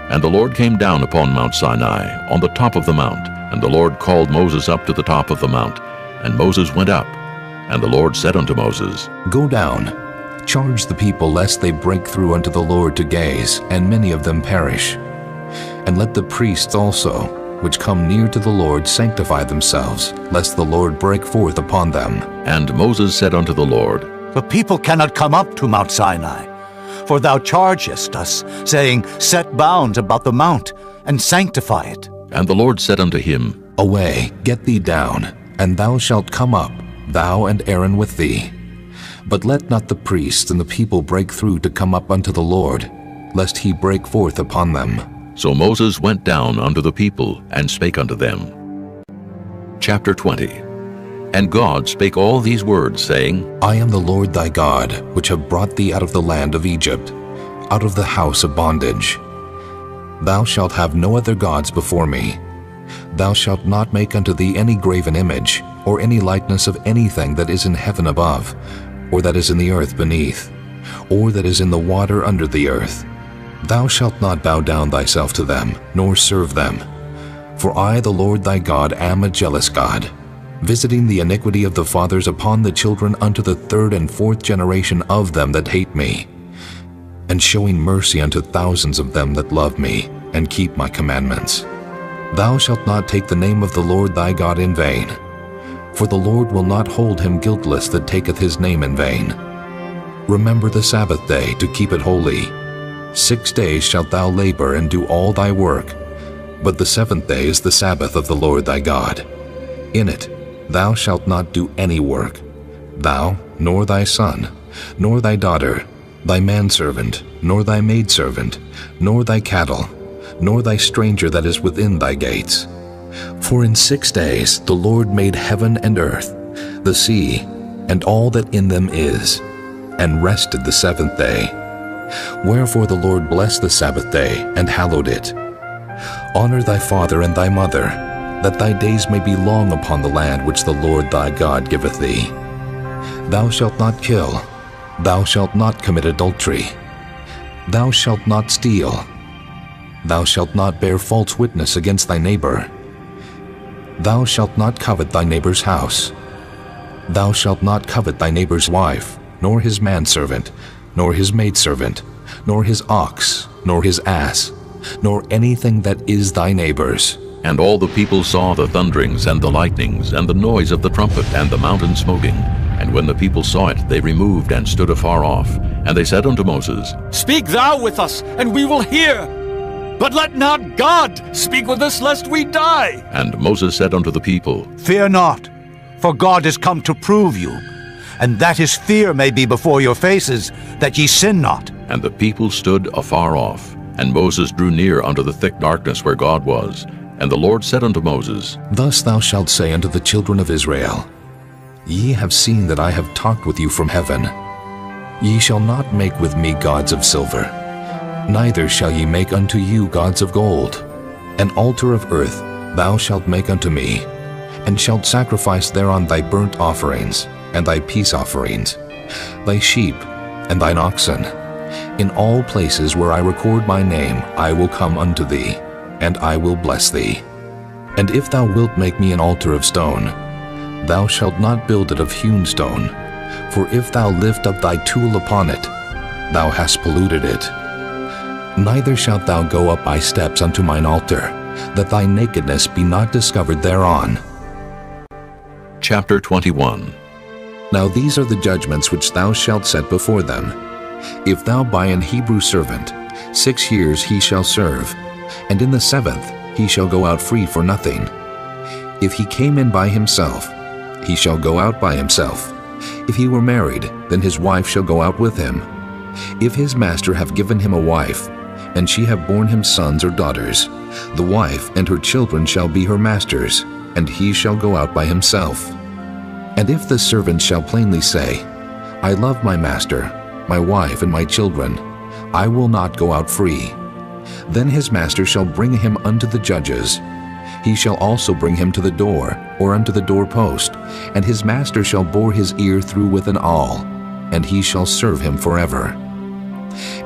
Speaker 1: And the Lord came down upon Mount Sinai, on the top of the mount, and the Lord called Moses up to the top of the mount. And Moses went up, and the Lord said unto Moses,
Speaker 10: Go down, charge the people lest they break through unto the Lord to gaze, and many of them perish. And let the priests also, which come near to the Lord, sanctify themselves, lest the Lord break forth upon them.
Speaker 1: And Moses said unto the Lord,
Speaker 6: The people cannot come up to Mount Sinai, for thou chargest us, saying, Set bounds about the mount, and sanctify it.
Speaker 1: And the Lord said unto him,
Speaker 10: Away, get thee down, and thou shalt come up, thou and Aaron with thee. But let not the priests and the people break through to come up unto the Lord, lest he break forth upon them.
Speaker 1: So Moses went down unto the people, and spake unto them. Chapter 20. And God spake all these words, saying,
Speaker 10: I am the Lord thy God, which have brought thee out of the land of Egypt, out of the house of bondage. Thou shalt have no other gods before me. Thou shalt not make unto thee any graven image, or any likeness of anything that is in heaven above, or that is in the earth beneath, or that is in the water under the earth. Thou shalt not bow down thyself to them, nor serve them. For I, the Lord thy God, am a jealous God, visiting the iniquity of the fathers upon the children unto the third and fourth generation of them that hate me, and showing mercy unto thousands of them that love me, and keep my commandments. Thou shalt not take the name of the Lord thy God in vain, for the Lord will not hold him guiltless that taketh his name in vain. Remember the Sabbath day to keep it holy. 6 days shalt thou labor and do all thy work, but the seventh day is the Sabbath of the Lord thy God. In it thou shalt not do any work, thou, nor thy son, nor thy daughter, thy manservant, nor thy maidservant, nor thy cattle, nor thy stranger that is within thy gates. For in 6 days the Lord made heaven and earth, the sea, and all that in them is, and rested the seventh day. Wherefore the Lord blessed the Sabbath day, and hallowed it. Honor thy father and thy mother, that thy days may be long upon the land which the Lord thy God giveth thee. Thou shalt not kill. Thou shalt not commit adultery. Thou shalt not steal. Thou shalt not bear false witness against thy neighbor. Thou shalt not covet thy neighbor's house. Thou shalt not covet thy neighbor's wife, nor his manservant, nor his maidservant, nor his ox, nor his ass, nor anything that is thy neighbor's.
Speaker 1: And all the people saw the thunderings and the lightnings, and the noise of the trumpet, and the mountain smoking. And when the people saw it, they removed and stood afar off. And they said unto Moses,
Speaker 18: Speak thou with us, and we will hear. But let not God speak with us, lest we die.
Speaker 1: And Moses said unto the people,
Speaker 6: Fear not, for God is come to prove you, and that his fear may be before your faces, that ye sin not.
Speaker 1: And the people stood afar off. And Moses drew near unto the thick darkness where God was. And the Lord said unto Moses,
Speaker 10: Thus thou shalt say unto the children of Israel, Ye have seen that I have talked with you from heaven. Ye shall not make with me gods of silver, neither shall ye make unto you gods of gold. An altar of earth thou shalt make unto me, and shalt sacrifice thereon thy burnt offerings, and thy peace offerings, thy sheep, and thine oxen. In all places where I record my name I will come unto thee, and I will bless thee. And if thou wilt make me an altar of stone, thou shalt not build it of hewn stone, for if thou lift up thy tool upon it, thou hast polluted it. Neither shalt thou go up by steps unto mine altar, that thy nakedness be not discovered thereon.
Speaker 1: Chapter 21.
Speaker 10: Now these are the judgments which thou shalt set before them. If thou buy an Hebrew servant, 6 years he shall serve, and in the 7th he shall go out free for nothing. If he came in by himself, he shall go out by himself. If he were married, then his wife shall go out with him. If his master have given him a wife, and she have borne him sons or daughters, the wife and her children shall be her master's, and he shall go out by himself. And if the servant shall plainly say, I love my master, my wife, and my children, I will not go out free, then his master shall bring him unto the judges. He shall also bring him to the door, or unto the doorpost, and his master shall bore his ear through with an awl, and he shall serve him forever.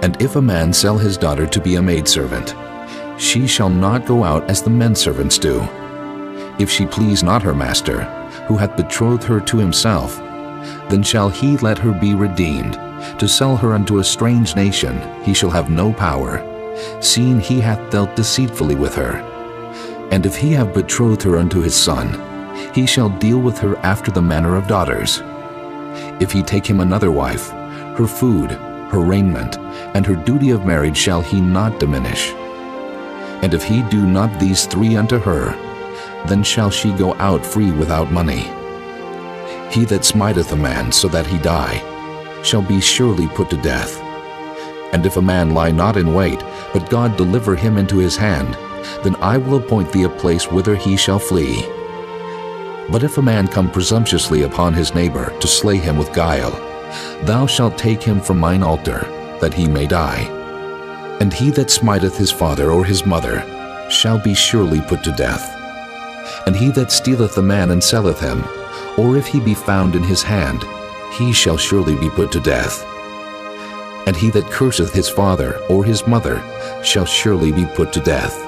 Speaker 10: And if a man sell his daughter to be a maidservant, she shall not go out as the men servants do. If she please not her master, who hath betrothed her to himself, then shall he let her be redeemed. To sell her unto a strange nation he shall have no power, seeing he hath dealt deceitfully with her. And if he have betrothed her unto his son, he shall deal with her after the manner of daughters. If he take him another wife, her food, her raiment, and her duty of marriage shall he not diminish. And if he do not these 3 unto her, then shall she go out free without money. He that smiteth a man so that he die, shall be surely put to death. And if a man lie not in wait, but God deliver him into his hand, then I will appoint thee a place whither he shall flee. But if a man come presumptuously upon his neighbor to slay him with guile, thou shalt take him from mine altar, that he may die. And he that smiteth his father or his mother shall be surely put to death. And he that stealeth a man and selleth him, or if he be found in his hand, he shall surely be put to death. And he that curseth his father or his mother shall surely be put to death.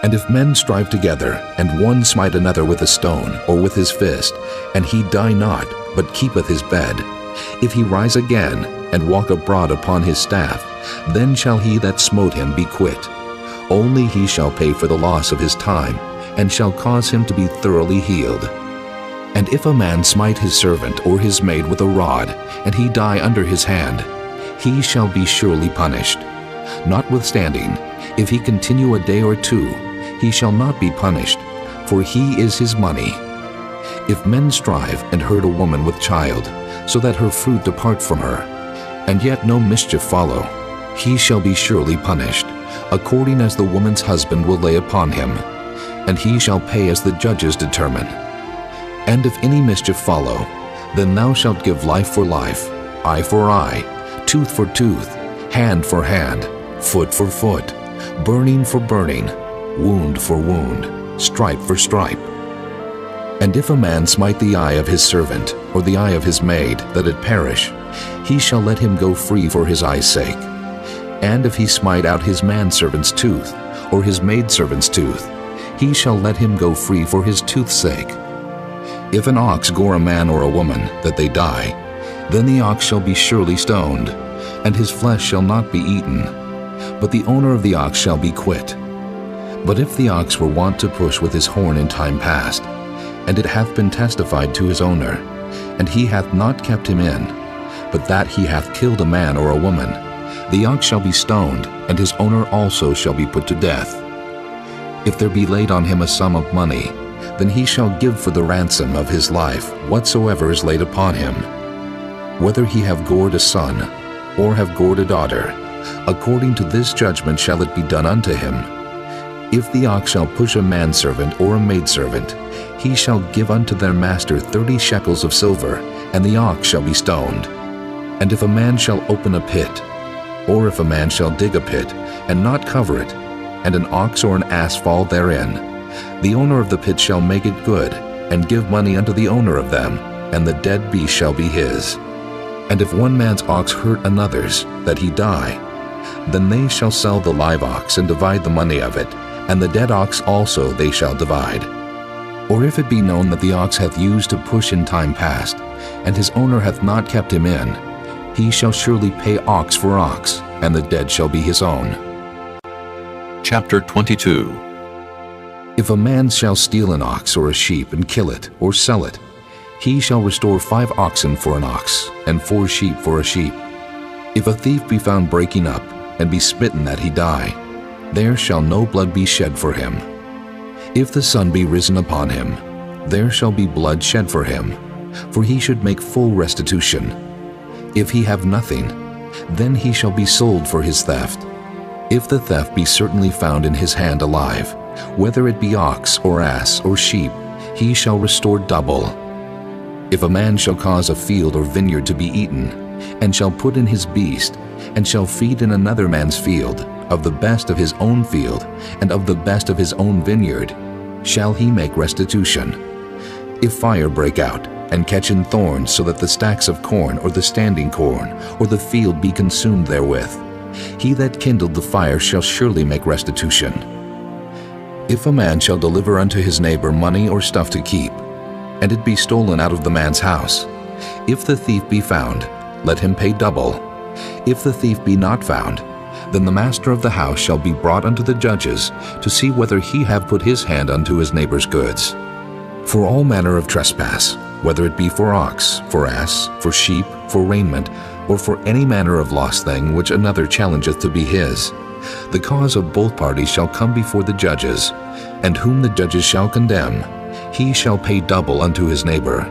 Speaker 10: And if men strive together, and one smite another with a stone or with his fist, and he die not, but keepeth his bed, if he rise again, and walk abroad upon his staff, then shall he that smote him be quit. Only he shall pay for the loss of his time, and shall cause him to be thoroughly healed. And if a man smite his servant or his maid with a rod, and he die under his hand, he shall be surely punished. Notwithstanding, if he continue a day or 2, he shall not be punished, for he is his money. If men strive and hurt a woman with child, so that her fruit depart from her, and yet no mischief follow, he shall be surely punished, according as the woman's husband will lay upon him, and he shall pay as the judges determine. And if any mischief follow, then thou shalt give life for life, eye for eye, tooth for tooth, hand for hand, foot for foot, burning for burning, wound for wound, stripe for stripe. And if a man smite the eye of his servant, or the eye of his maid, that it perish, he shall let him go free for his eye's sake. And if he smite out his manservant's tooth, or his maidservant's tooth, he shall let him go free for his tooth's sake. If an ox gore a man or a woman, that they die, then the ox shall be surely stoned, and his flesh shall not be eaten, but the owner of the ox shall be quit. But if the ox were wont to push with his horn in time past, and it hath been testified to his owner, and he hath not kept him in, but that he hath killed a man or a woman, the ox shall be stoned, and his owner also shall be put to death. If there be laid on him a sum of money, then he shall give for the ransom of his life whatsoever is laid upon him. Whether he have gored a son, or have gored a daughter, according to this judgment shall it be done unto him. If the ox shall push a manservant or a maidservant, he shall give unto their master 30 shekels of silver, and the ox shall be stoned. And if a man shall open a pit, or if a man shall dig a pit, and not cover it, and an ox or an ass fall therein, the owner of the pit shall make it good, and give money unto the owner of them, and the dead beast shall be his. And if one man's ox hurt another's, that he die, then they shall sell the live ox and divide the money of it, and the dead ox also they shall divide. Or if it be known that the ox hath used to push in time past, and his owner hath not kept him in, he shall surely pay ox for ox, and the dead shall be his own.
Speaker 1: Chapter 22.
Speaker 10: If a man shall steal an ox or a sheep and kill it or sell it, he shall restore 5 oxen for an ox, and 4 sheep for a sheep. If a thief be found breaking up, and be smitten that he die, there shall no blood be shed for him. If the sun be risen upon him, there shall be blood shed for him, for he should make full restitution. If he have nothing, then he shall be sold for his theft. If the theft be certainly found in his hand alive, whether it be ox or ass or sheep, he shall restore double. If a man shall cause a field or vineyard to be eaten, and shall put in his beast, and shall feed in another man's field, of the best of his own field, and of the best of his own vineyard, shall he make restitution. If fire break out, and catch in thorns, so that the stacks of corn, or the standing corn, or the field be consumed therewith, he that kindled the fire shall surely make restitution. If a man shall deliver unto his neighbor money or stuff to keep, and it be stolen out of the man's house, if the thief be found, let him pay double. If the thief be not found, then the master of the house shall be brought unto the judges, to see whether he have put his hand unto his neighbor's goods. For all manner of trespass, whether it be for ox, for ass, for sheep, for raiment, or for any manner of lost thing which another challengeth to be his, the cause of both parties shall come before the judges, and whom the judges shall condemn, he shall pay double unto his neighbor.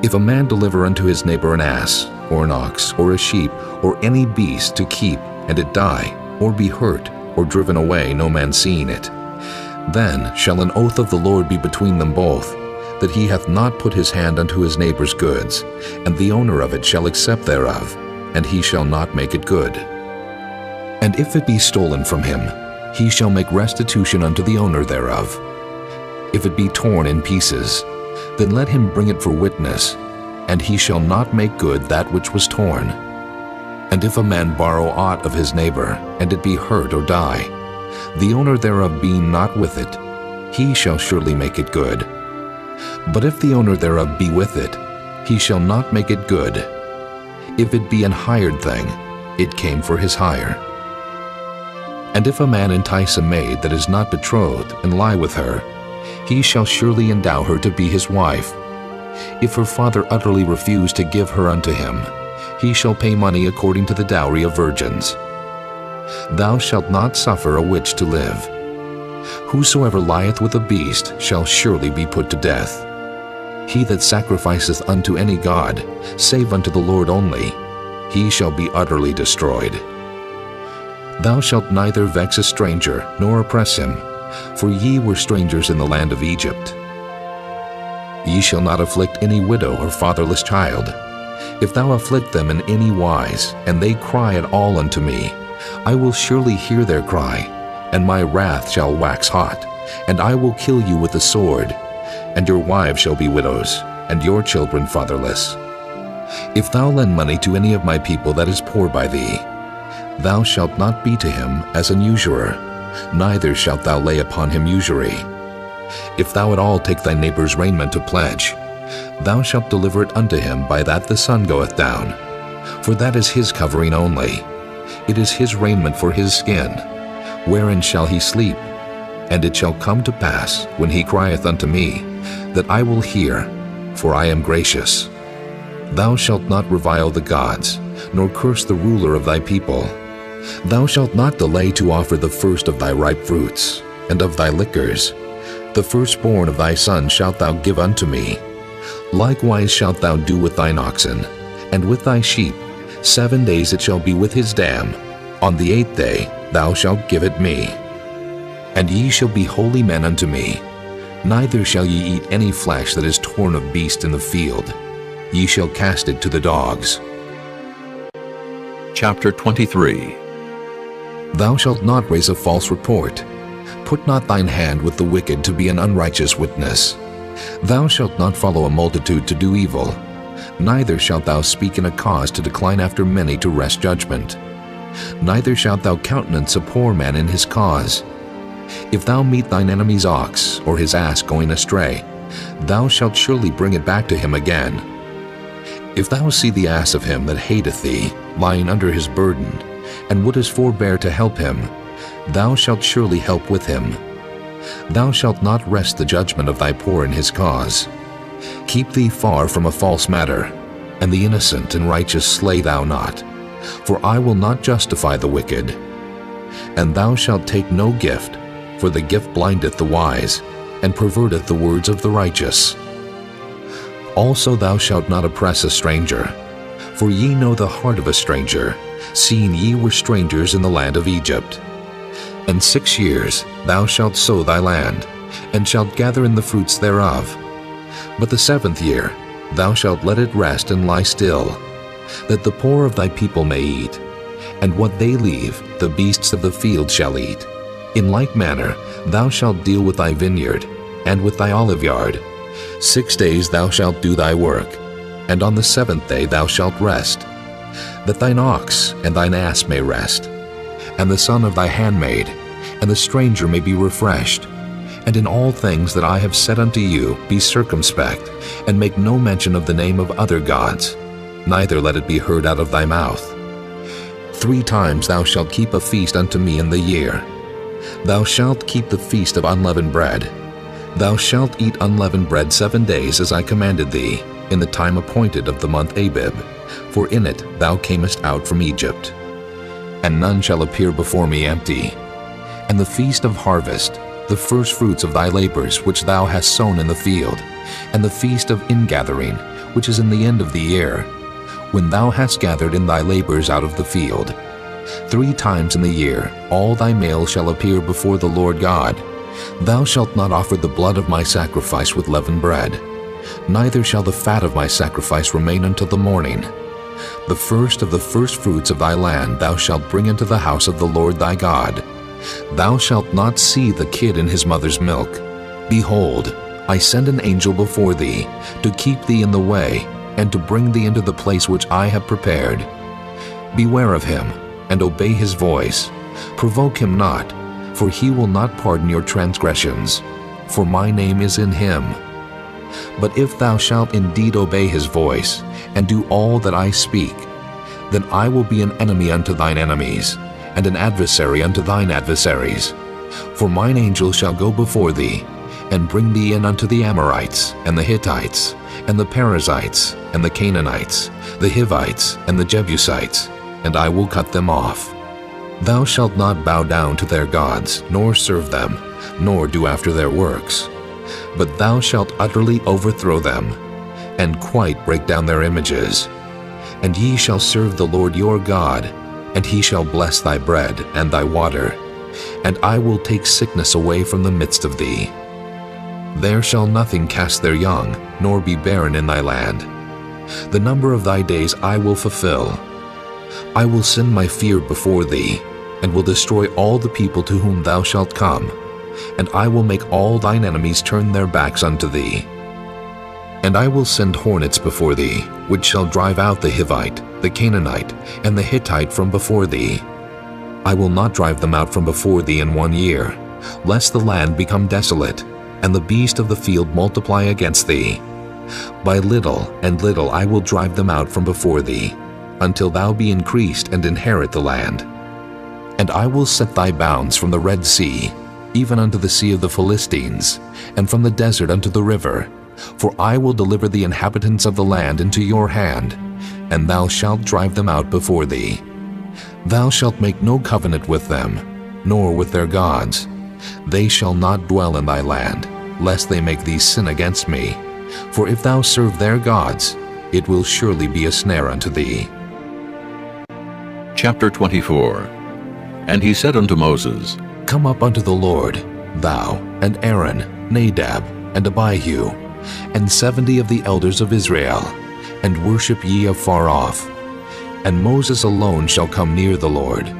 Speaker 10: If a man deliver unto his neighbor an ass, or an ox, or a sheep, or any beast to keep, and it die, or be hurt, or driven away, no man seeing it, then shall an oath of the Lord be between them both, that he hath not put his hand unto his neighbor's goods, and the owner of it shall accept thereof, and he shall not make it good. And if it be stolen from him, he shall make restitution unto the owner thereof. If it be torn in pieces, then let him bring it for witness, and he shall not make good that which was torn. And if a man borrow aught of his neighbor, and it be hurt or die, the owner thereof being not with it, he shall surely make it good. But if the owner thereof be with it, he shall not make it good. If it be an hired thing, it came for his hire. And if a man entice a maid that is not betrothed, and lie with her, he shall surely endow her to be his wife. If her father utterly refuse to give her unto him, he shall pay money according to the dowry of virgins. Thou shalt not suffer a witch to live. Whosoever lieth with a beast shall surely be put to death. He that sacrificeth unto any god, save unto the Lord only, he shall be utterly destroyed. Thou shalt neither vex a stranger, nor oppress him, for ye were strangers in the land of Egypt. Ye shall not afflict any widow or fatherless child. If thou afflict them in any wise, and they cry at all unto me, I will surely hear their cry, and my wrath shall wax hot, and I will kill you with the sword, and your wives shall be widows, and your children fatherless. If thou lend money to any of my people that is poor by thee, thou shalt not be to him as an usurer, neither shalt thou lay upon him usury. If thou at all take thy neighbor's raiment to pledge, thou shalt deliver it unto him by that the sun goeth down, for that is his covering only. It is his raiment for his skin. Wherein shall he sleep? And it shall come to pass, when he crieth unto me, that I will hear, for I am gracious. Thou shalt not revile the gods, nor curse the ruler of thy people. Thou shalt not delay to offer the first of thy ripe fruits, and of thy liquors. The firstborn of thy son shalt thou give unto me. Likewise shalt thou do with thine oxen, and with thy sheep. 7 days it shall be with his dam. On the 8th day thou shalt give it me. And ye shall be holy men unto me. Neither shall ye eat any flesh that is torn of beast in the field. Ye shall cast it to the dogs.
Speaker 1: Chapter 23.
Speaker 10: Thou shalt not raise a false report. Put not thine hand with the wicked to be an unrighteous witness. Thou shalt not follow a multitude to do evil, neither shalt thou speak in a cause to decline after many to wrest judgment. Neither shalt thou countenance a poor man in his cause. If thou meet thine enemy's ox or his ass going astray, thou shalt surely bring it back to him again. If thou see the ass of him that hateth thee lying under his burden, and wouldest forbear to help him, thou shalt surely help with him. Thou shalt not wrest the judgment of thy poor in his cause. Keep thee far from a false matter, and the innocent and righteous slay thou not, for I will not justify the wicked. And thou shalt take no gift, for the gift blindeth the wise, and perverteth the words of the righteous. Also thou shalt not oppress a stranger, for ye know the heart of a stranger, seeing ye were strangers in the land of Egypt. And 6 years thou shalt sow thy land, and shalt gather in the fruits thereof. But the 7th year thou shalt let it rest and lie still, that the poor of thy people may eat, and what they leave the beasts of the field shall eat. In like manner thou shalt deal with thy vineyard, and with thy oliveyard. 6 days thou shalt do thy work, and on the 7th day thou shalt rest, that thine ox and thine ass may rest, and the son of thy handmaid, and the stranger may be refreshed. And in all things that I have said unto you be circumspect, and make no mention of the name of other gods, neither let it be heard out of thy mouth. 3 times thou shalt keep a feast unto me in the year. Thou shalt keep the feast of unleavened bread. Thou shalt eat unleavened bread 7 days, as I commanded thee, in the time appointed of the month Abib, for in it thou camest out from Egypt. And none shall appear before me empty. And the feast of harvest, the first fruits of thy labors which thou hast sown in the field, and the feast of ingathering, which is in the end of the year, when thou hast gathered in thy labors out of the field. 3 times in the year all thy males shall appear before the Lord God. Thou shalt not offer the blood of my sacrifice with leavened bread, neither shall the fat of my sacrifice remain until the morning. The first of the first fruits of thy land thou shalt bring into the house of the Lord thy God. Thou shalt not see the kid in his mother's milk. Behold, I send an angel before thee, to keep thee in the way, and to bring thee into the place which I have prepared. Beware of him, and obey his voice. Provoke him not, for he will not pardon your transgressions, for my name is in him. But if thou shalt indeed obey his voice, and do all that I speak, then I will be an enemy unto thine enemies, and an adversary unto thine adversaries. For mine angel shall go before thee, and bring thee in unto the Amorites, and the Hittites, and the Perizzites, and the Canaanites, the Hivites, and the Jebusites, and I will cut them off. Thou shalt not bow down to their gods, nor serve them, nor do after their works. But thou shalt utterly overthrow them, and quite break down their images. And ye shall serve the Lord your God, and he shall bless thy bread and thy water, and I will take sickness away from the midst of thee. There shall nothing cast their young, nor be barren in thy land. The number of thy days I will fulfill. I will send my fear before thee, and will destroy all the people to whom thou shalt come, and I will make all thine enemies turn their backs unto thee. And I will send hornets before thee, which shall drive out the Hivite, the Canaanite, and the Hittite from before thee. I will not drive them out from before thee in 1 year, lest the land become desolate, and the beast of the field multiply against thee. By little and little I will drive them out from before thee, until thou be increased and inherit the land. And I will set thy bounds from the Red Sea, even unto the sea of the Philistines, and from the desert unto the river. For I will deliver the inhabitants of the land into your hand, and thou shalt drive them out before thee. Thou shalt make no covenant with them, nor with their gods. They shall not dwell in thy land, lest they make thee sin against me. For if thou serve their gods, it will surely be a snare unto thee.
Speaker 1: Chapter 24. And he said unto Moses,
Speaker 10: Come up unto the Lord, thou, and Aaron, Nadab, and Abihu, and 70 of the elders of Israel, and worship ye afar off. And Moses alone shall come near the Lord,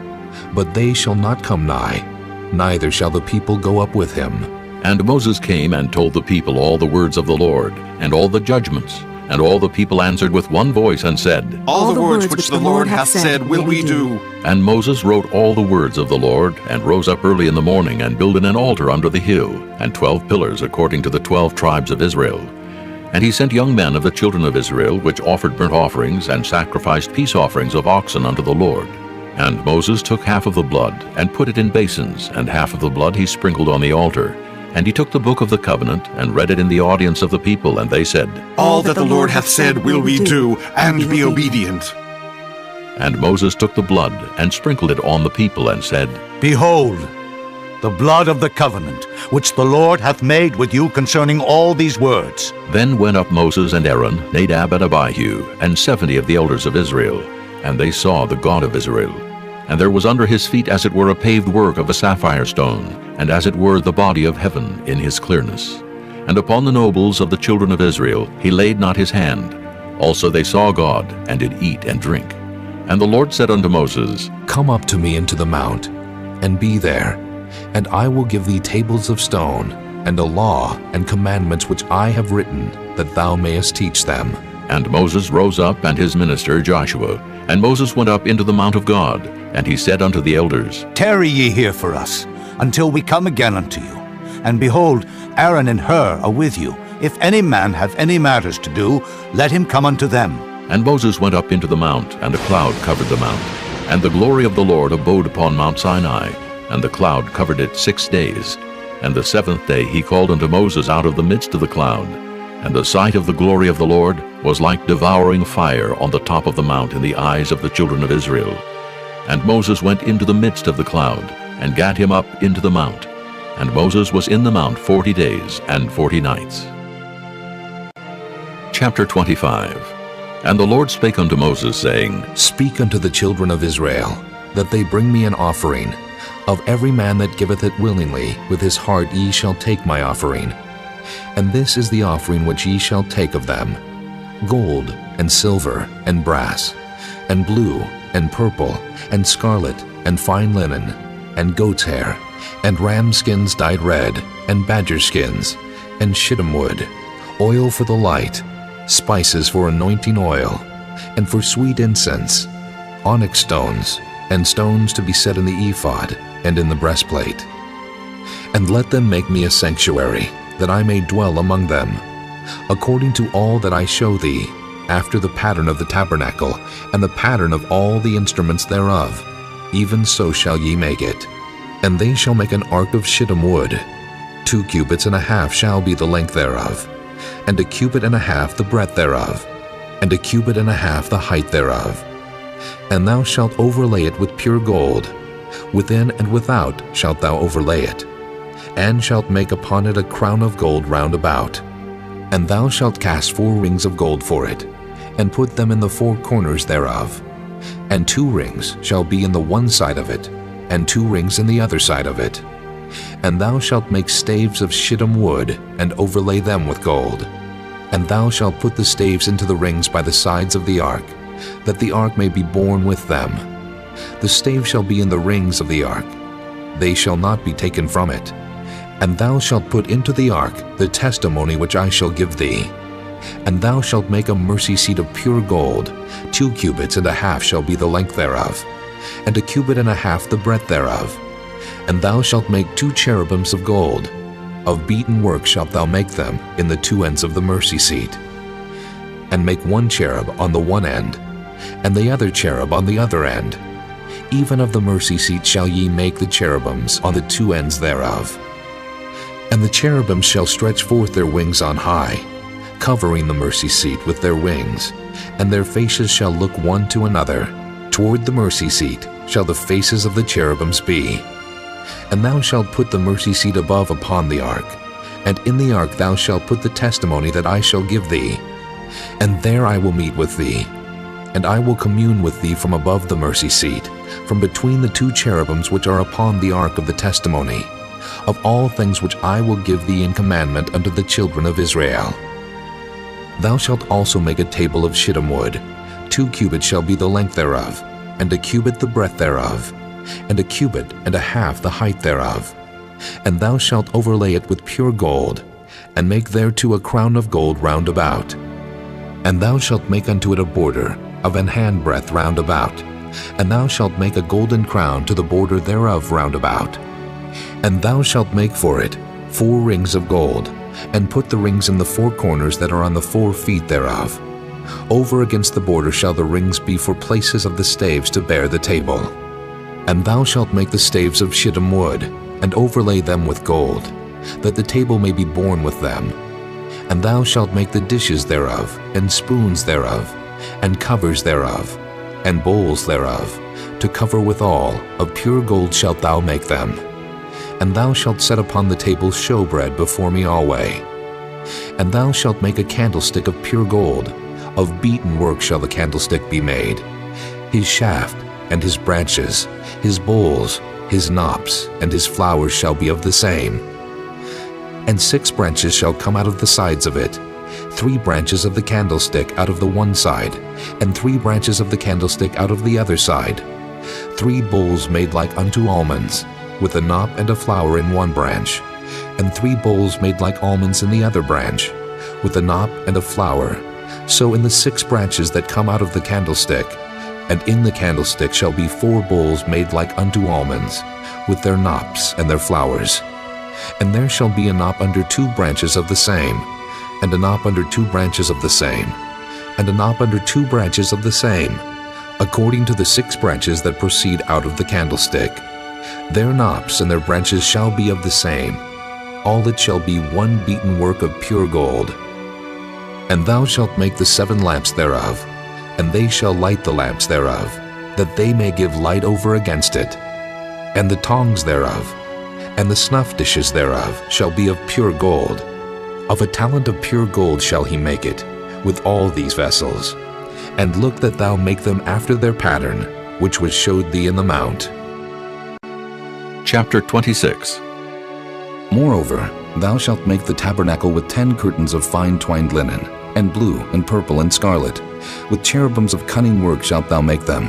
Speaker 10: but they shall not come nigh, neither shall the people go up with him.
Speaker 1: And Moses came and told the people all the words of the Lord, and all the judgments. And all the people answered with one voice and said,
Speaker 3: All the words which the Lord hath said will we do.
Speaker 1: And Moses wrote all the words of the Lord, and rose up early in the morning, and builded an altar under the hill, and 12 pillars according to the 12 tribes of Israel. And he sent young men of the children of Israel, which offered burnt offerings, and sacrificed peace offerings of oxen unto the Lord. And Moses took half of the blood, and put it in basins, and half of the blood he sprinkled on the altar. And he took the book of the covenant, and read it in the audience of the people, and they said,
Speaker 3: All that the Lord hath said will we do, and be obedient.
Speaker 1: And Moses took the blood, and sprinkled it on the people, and said,
Speaker 6: Behold, the blood of the covenant, which the Lord hath made with you concerning all these words.
Speaker 1: Then went up Moses and Aaron, Nadab and Abihu, and 70 of the elders of Israel, and they saw the God of Israel. And there was under his feet as it were a paved work of a sapphire stone, and as it were the body of heaven in his clearness. And upon the nobles of the children of Israel he laid not his hand. Also they saw God, and did eat and drink. And the Lord said unto Moses,
Speaker 10: Come up to me into the mount, and be there, and I will give thee tables of stone, and a law and commandments which I have written, that thou mayest teach them.
Speaker 1: And Moses rose up, and his minister Joshua. And Moses went up into the mount of God, and he said unto the elders,
Speaker 6: Tarry ye here for us, until we come again unto you. And behold, Aaron and Hur are with you. If any man have any matters to do, let him come unto them.
Speaker 1: And Moses went up into the mount, and a cloud covered the mount. And the glory of the Lord abode upon Mount Sinai, and the cloud covered it 6 days. And the 7th day he called unto Moses out of the midst of the cloud. And the sight of the glory of the Lord was like devouring fire on the top of the mount in the eyes of the children of Israel. And Moses went into the midst of the cloud, and gat him up into the mount. And Moses was in the mount 40 days and 40 nights. Chapter 25. And the Lord spake unto Moses, saying,
Speaker 10: Speak unto the children of Israel, that they bring me an offering. Of every man that giveth it willingly, with his heart ye shall take my offering. And this is the offering which ye shall take of them: gold, and silver, and brass, and blue, and purple, and scarlet, and fine linen, and goat's hair, and ram skins dyed red, and badger skins, and shittim wood, oil for the light, spices for anointing oil, and for sweet incense, onyx stones, and stones to be set in the ephod, and in the breastplate. And let them make me a sanctuary, that I may dwell among them, according to all that I show thee, after the pattern of the tabernacle, and the pattern of all the instruments thereof. Even so shall ye make it. And they shall make an ark of shittim wood. 2 cubits and a half shall be the length thereof, and 1 cubit and a half the breadth thereof, and 1 cubit and a half the height thereof. And thou shalt overlay it with pure gold. Within and without shalt thou overlay it, and shalt make upon it a crown of gold round about. And thou shalt cast 4 rings of gold for it, and put them in the 4 corners thereof. And 2 rings shall be in the one side of it, and 2 rings in the other side of it. And thou shalt make staves of shittim wood, and overlay them with gold. And thou shalt put the staves into the rings by the sides of the ark, that the ark may be borne with them. The staves shall be in the rings of the ark. They shall not be taken from it. And thou shalt put into the ark the testimony which I shall give thee. And thou shalt make a mercy seat of pure gold. 2 cubits and a half shall be the length thereof, and 1 cubit and a half the breadth thereof. And thou shalt make 2 cherubims of gold. Of beaten work shalt thou make them in the 2 ends of the mercy seat. And make 1 cherub on the one end, and the other cherub on the other end. Even of the mercy seat shall ye make the cherubims on the 2 ends thereof. And the cherubims shall stretch forth their wings on high, covering the mercy seat with their wings, and their faces shall look one to another. Toward the mercy seat shall the faces of the cherubims be. And thou shalt put the mercy seat above upon the ark, and in the ark thou shalt put the testimony that I shall give thee. And there I will meet with thee, and I will commune with thee from above the mercy seat, from between the 2 cherubims which are upon the ark of the testimony, of all things which I will give thee in commandment unto the children of Israel. Thou shalt also make a table of shittim wood. 2 cubits shall be the length thereof, and 1 cubit the breadth thereof, and 1 cubit and a half the height thereof. And thou shalt overlay it with pure gold, and make thereto a crown of gold round about. And thou shalt make unto it a border of an handbreadth round about, and thou shalt make a golden crown to the border thereof round about. And thou shalt make for it 4 rings of gold, and put the rings in the 4 corners that are on the 4 feet thereof. Over against the border shall the rings be for places of the staves to bear the table. And thou shalt make the staves of shittim wood, and overlay them with gold, that the table may be borne with them. And thou shalt make the dishes thereof, and spoons thereof, and covers thereof, and bowls thereof, to cover withal, of pure gold shalt thou make them. And thou shalt set upon the table showbread before me alway. And thou shalt make a candlestick of pure gold, of beaten work shall the candlestick be made. His shaft, and his branches, his bowls, his knops, and his flowers shall be of the same. And 6 branches shall come out of the sides of it, 3 branches of the candlestick out of the one side, and 3 branches of the candlestick out of the other side. 3 bowls made like unto almonds, with a knop and a flower in one branch, and 3 bowls made like almonds in the other branch, with a knop and a flower. So in the 6 branches that come out of the candlestick, and in the candlestick shall be 4 bowls made like unto almonds, with their knops and their flowers. And there shall be a knop under 2 branches of the same, and a knop under 2 branches of the same, and a knop under 2 branches of the same, according to the 6 branches that proceed out of the candlestick. Their knops and their branches shall be of the same. All it shall be one beaten work of pure gold. And thou shalt make the 7 lamps thereof, and they shall light the lamps thereof, that they may give light over against it. And the tongs thereof, and the snuff dishes thereof, shall be of pure gold. Of a talent of pure gold shall he make it, with all these vessels. And look that thou make them after their pattern, which was showed thee in the mount.
Speaker 1: Chapter 26.
Speaker 10: Moreover, thou shalt make the tabernacle with 10 curtains of fine twined linen, and blue, and purple, and scarlet. With cherubims of cunning work shalt thou make them.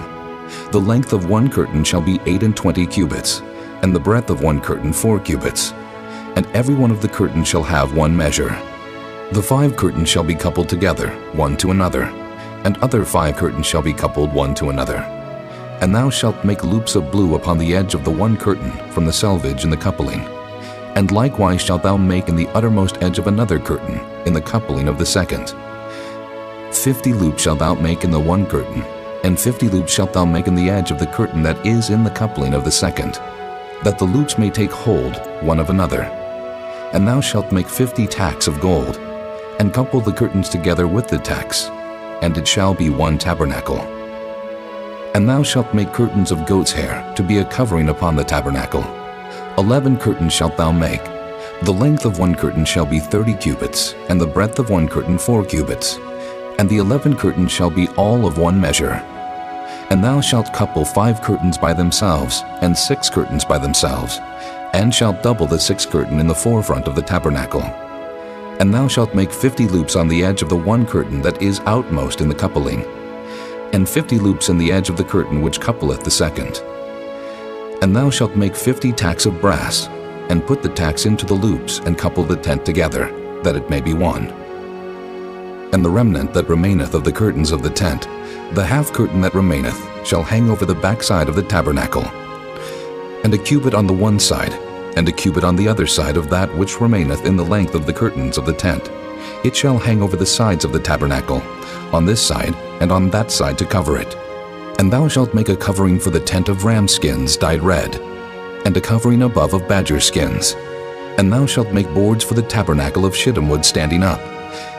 Speaker 10: The length of one curtain shall be 28 cubits, and the breadth of one curtain 4 cubits. And every one of the curtains shall have one measure. The 5 curtains shall be coupled together, one to another, and other 5 curtains shall be coupled one to another. And thou shalt make loops of blue upon the edge of the one curtain from the selvage in the coupling. And likewise shalt thou make in the uttermost edge of another curtain, in the coupling of the second. 50 loops shalt thou make in the one curtain, and 50 loops shalt thou make in the edge of the curtain that is in the coupling of the second, that the loops may take hold one of another. And thou shalt make 50 tacks of gold, and couple the curtains together with the tacks, and it shall be one tabernacle. And thou shalt make curtains of goat's hair to be a covering upon the tabernacle. 11 curtains shalt thou make. The length of one curtain shall be 30 cubits, and the breadth of one curtain 4 cubits. And the 11 curtains shall be all of one measure. And thou shalt couple 5 curtains by themselves, and 6 curtains by themselves, and shalt double the 6th curtain in the forefront of the tabernacle. And thou shalt make 50 loops on the edge of the one curtain that is outmost in the coupling, and 50 loops in the edge of the curtain which coupleth the second. And thou shalt make 50 tacks of brass, and put the tacks into the loops, and couple the tent together, that it may be one. And the remnant that remaineth of the curtains of the tent, the half curtain that remaineth, shall hang over the backside of the tabernacle. And a cubit on the one side, and a cubit on the other side of that which remaineth in the length of the curtains of the tent. It shall hang over the sides of the tabernacle, on this side and on that side to cover it. And thou shalt make a covering for the tent of ram skins dyed red, and a covering above of badger skins. And thou shalt make boards for the tabernacle of shittim wood standing up.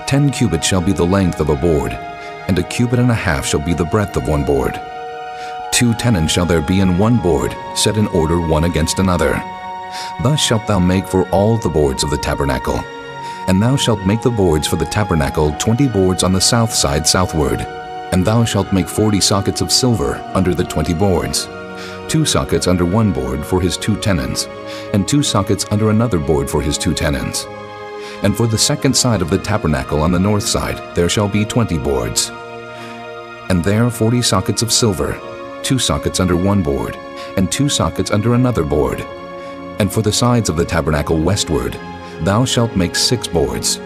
Speaker 10: 10 cubits shall be the length of a board, and a cubit and a half shall be the breadth of one board. 2 tenons shall there be in one board, set in order one against another. Thus shalt thou make for all the boards of the tabernacle. And thou shalt make the boards for the tabernacle 20 boards on the south side southward. And thou shalt make 40 sockets of silver under the 20 boards, 2 sockets under one board for his 2 tenons, and 2 sockets under another board for his 2 tenons. And for the second side of the tabernacle on the north side there shall be 20 boards. And there 40 sockets of silver, 2 sockets under one board, and 2 sockets under another board. And for the sides of the tabernacle westward, thou shalt make 6 boards.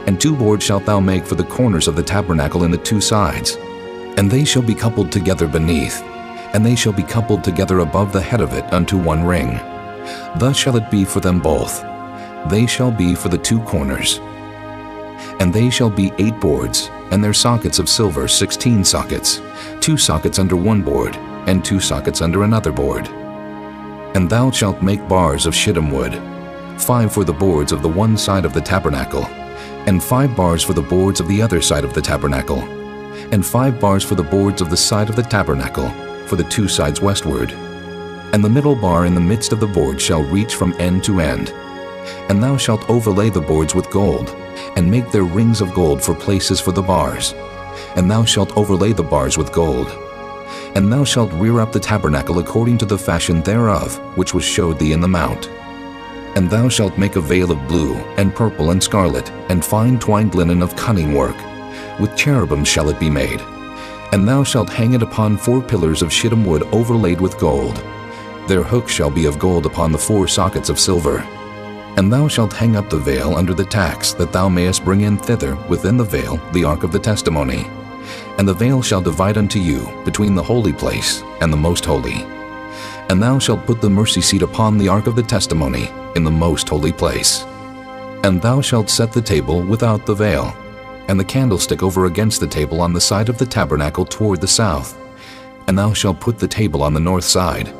Speaker 10: And 2 boards shalt thou make for the corners of the tabernacle in the 2 sides. And they shall be coupled together beneath, and they shall be coupled together above the head of it unto 1 ring. Thus shall it be for them both. They shall be for the 2 corners. And they shall be 8 boards, and their sockets of silver 16 sockets, 2 sockets under 1 board, and 2 sockets under another board. And thou shalt make bars of shittim wood, 5 for the boards of the one side of the tabernacle, and 5 bars for the boards of the other side of the tabernacle, and 5 bars for the boards of the side of the tabernacle, for the 2 sides westward. And the middle bar in the midst of the board shall reach from end to end. And thou shalt overlay the boards with gold, and make their rings of gold for places for the bars. And thou shalt overlay the bars with gold. And thou shalt rear up the tabernacle according to the fashion thereof, which was showed thee in the mount. And thou shalt make a veil of blue, and purple, and scarlet, and fine twined linen of cunning work. With cherubims shall it be made. And thou shalt hang it upon 4 pillars of shittim wood overlaid with gold. Their hooks shall be of gold upon the 4 sockets of silver. And thou shalt hang up the veil under the tacks, that thou mayest bring in thither within the veil the ark of the testimony. And the veil shall divide unto you between the holy place and the most holy. And thou shalt put the mercy seat upon the ark of the testimony in the most holy place. And thou shalt set the table without the veil, and the candlestick over against the table on the side of the tabernacle toward the south. And thou shalt put the table on the north side.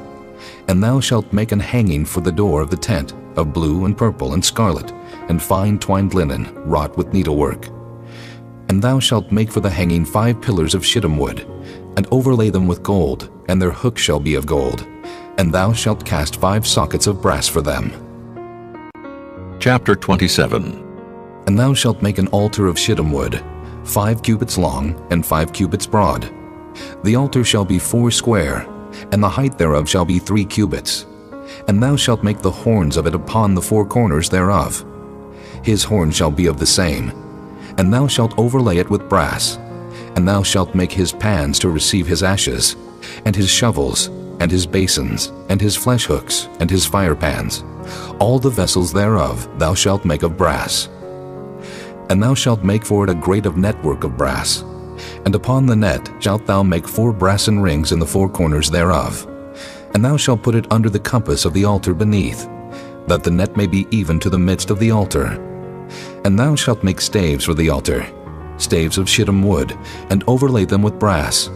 Speaker 10: And thou shalt make an hanging for the door of the tent of blue and purple and scarlet, and fine twined linen wrought with needlework. And thou shalt make for the hanging 5 pillars of shittim wood, and overlay them with gold, and their hooks shall be of gold. And thou shalt cast 5 sockets of brass for them.
Speaker 1: Chapter 27.
Speaker 10: And thou shalt make an altar of shittim wood, 5 cubits long, and 5 cubits broad. The altar shall be 4 square, and the height thereof shall be 3 cubits. And thou shalt make the horns of it upon the 4 corners thereof. His horn shall be of the same. And thou shalt overlay it with brass. And thou shalt make his pans to receive his ashes, and his shovels, and his basins, and his flesh hooks, and his fire pans. All the vessels thereof thou shalt make of brass. And thou shalt make for it a grate of network of brass. And upon the net shalt thou make 4 brassen rings in the 4 corners thereof. And thou shalt put it under the compass of the altar beneath, that the net may be even to the midst of the altar. And thou shalt make staves for the altar, staves of shittim wood, and overlay them with brass.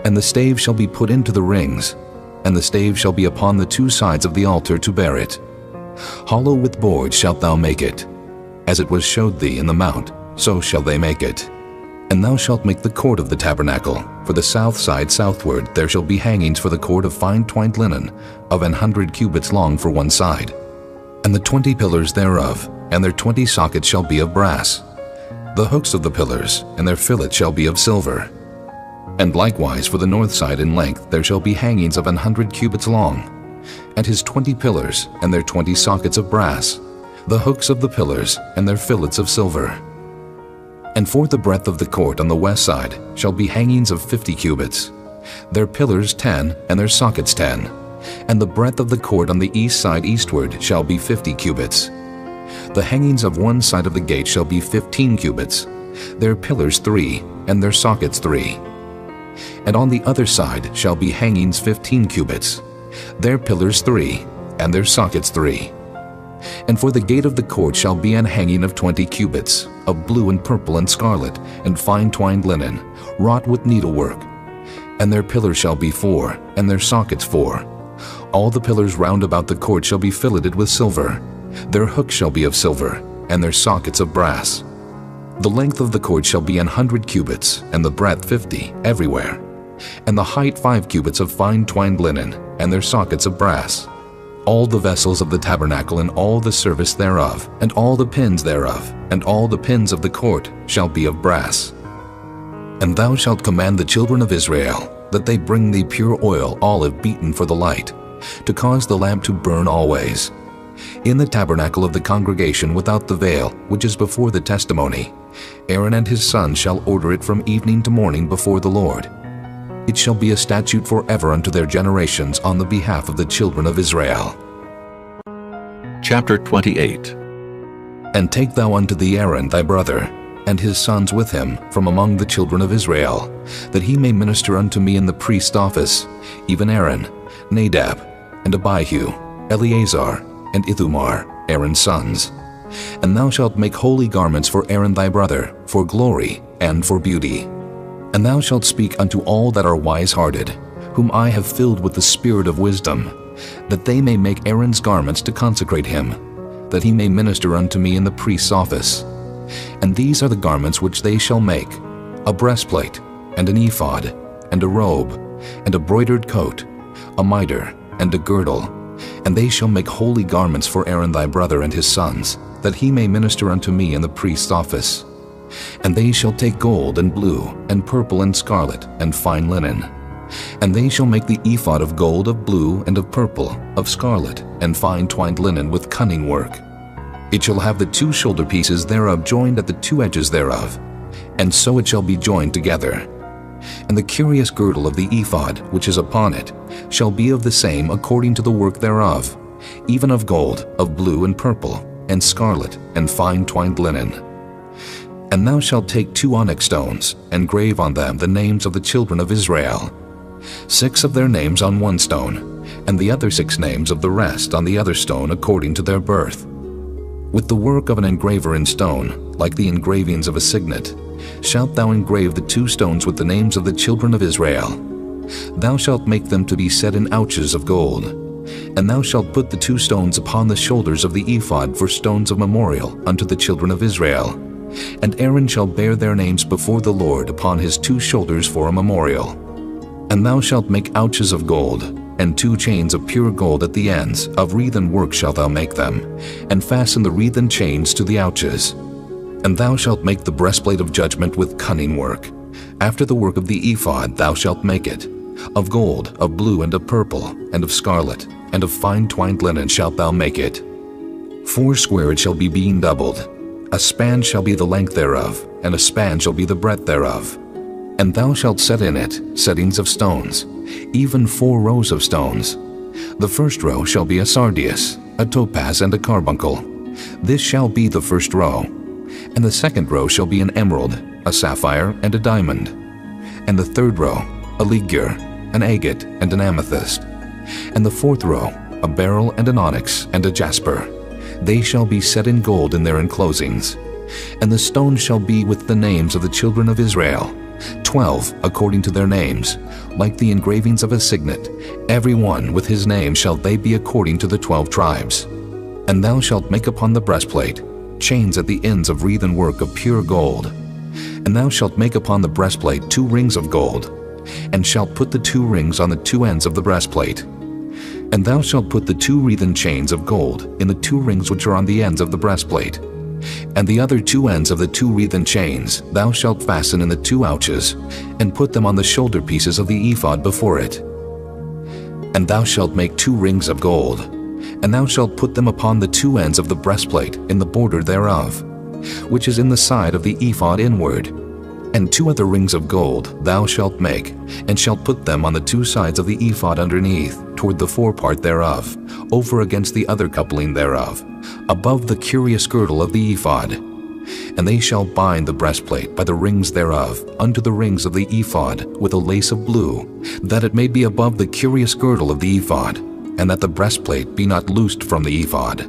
Speaker 10: And the staves shall be put into the rings, and the staves shall be upon the 2 sides of the altar to bear it. Hollow with boards shalt thou make it. As it was showed thee in the mount, so shall they make it. And thou shalt make the court of the tabernacle. For the south side southward there shall be hangings for the court of fine twined linen, of 100 cubits long for one side. And the 20 pillars thereof, and their 20 sockets shall be of brass. The hooks of the pillars, and their fillets shall be of silver. And likewise for the north side in length there shall be hangings of 100 cubits long, and his 20 pillars, and their 20 sockets of brass, the hooks of the pillars, and their fillets of silver. And for the breadth of the court on the west side shall be hangings of 50 cubits, their pillars 10, and their sockets 10. And the breadth of the court on the east side eastward shall be 50 cubits. The hangings of one side of the gate shall be 15 cubits, their pillars 3, and their sockets 3. And on the other side shall be hangings 15 cubits, their pillars 3, and their sockets 3. And for the gate of the court shall be an hanging of 20 cubits, of blue and purple and scarlet, and fine twined linen, wrought with needlework. And their pillars shall be 4, and their sockets 4. All the pillars round about the court shall be filleted with silver. Their hooks shall be of silver, and their sockets of brass. The length of the court shall be 100 cubits, and the breadth 50, everywhere. And the height 5 cubits of fine twined linen, and their sockets of brass. All the vessels of the tabernacle and all the service thereof, and all the pins thereof, and all the pins of the court shall be of brass. And thou shalt command the children of Israel that they bring thee pure oil, olive beaten for the light, to cause the lamp to burn always. In the tabernacle of the congregation without the veil, which is before the testimony, Aaron and his sons shall order it from evening to morning before the Lord. It shall be a statute forever unto their generations on the behalf of the children of Israel.
Speaker 1: Chapter 28.
Speaker 10: And take thou unto thee Aaron thy brother, and his sons with him from among the children of Israel, that he may minister unto me in the priest's office, even Aaron, Nadab, and Abihu, Eleazar, and Ithamar, Aaron's sons. And thou shalt make holy garments for Aaron thy brother, for glory and for beauty. And thou shalt speak unto all that are wise-hearted, whom I have filled with the spirit of wisdom, that they may make Aaron's garments to consecrate him, that he may minister unto me in the priest's office. And these are the garments which they shall make: a breastplate, and an ephod, and a robe, and a broidered coat, a mitre, and a girdle. And they shall make holy garments for Aaron thy brother and his sons, that he may minister unto me in the priest's office. And they shall take gold, and blue, and purple, and scarlet, and fine linen. And they shall make the ephod of gold, of blue, and of purple, of scarlet, and fine twined linen with cunning work. It shall have the 2 shoulder pieces thereof joined at the 2 edges thereof, and so it shall be joined together. And the curious girdle of the ephod which is upon it shall be of the same according to the work thereof, even of gold, of blue, and purple, and scarlet, and fine twined linen. And thou shalt take 2 onyx stones, and grave on them the names of the children of Israel, 6 of their names on one stone, and the other 6 names of the rest on the other stone according to their birth. With the work of an engraver in stone, like the engravings of a signet, shalt thou engrave the 2 stones with the names of the children of Israel. Thou shalt make them to be set in ouches of gold. And thou shalt put the 2 stones upon the shoulders of the ephod for stones of memorial unto the children of Israel. And Aaron shall bear their names before the Lord upon his 2 shoulders for a memorial. And thou shalt make ouches of gold, and 2 chains of pure gold at the ends, of wreathen work shalt thou make them, and fasten the wreathen chains to the ouches. And thou shalt make the breastplate of judgment with cunning work. After the work of the ephod thou shalt make it. Of gold, of blue, and of purple, and of scarlet, and of fine twined linen shalt thou make it. 4 square it shall be being doubled. A span shall be the length thereof, and a span shall be the breadth thereof. And thou shalt set in it settings of stones, even 4 rows of stones. The first row shall be a sardius, a topaz, and a carbuncle. This shall be the first row. And the second row shall be an emerald, a sapphire, and a diamond. And the third row, a ligure, an agate, and an amethyst. And the fourth row, a beryl, and an onyx, and a jasper. They shall be set in gold in their enclosings. And the stones shall be with the names of the children of Israel, 12 according to their names, like the engravings of a signet. Every one with his name shall they be according to the 12 tribes. And thou shalt make upon the breastplate chains at the ends of wreathen work of pure gold. And thou shalt make upon the breastplate 2 rings of gold, and shalt put the 2 rings on the 2 ends of the breastplate. And thou shalt put the 2 wreathen chains of gold in the 2 rings which are on the ends of the breastplate. And the other 2 ends of the 2 wreathen chains thou shalt fasten in the 2 ouches, and put them on the shoulder pieces of the ephod before it. And thou shalt make 2 rings of gold, and thou shalt put them upon the 2 ends of the breastplate in the border thereof, which is in the side of the ephod inward. And 2 other rings of gold thou shalt make, and shalt put them on the 2 sides of the ephod underneath, toward the forepart thereof, over against the other coupling thereof, above the curious girdle of the ephod. And they shall bind the breastplate by the rings thereof unto the rings of the ephod with a lace of blue, that it may be above the curious girdle of the ephod, and that the breastplate be not loosed from the ephod.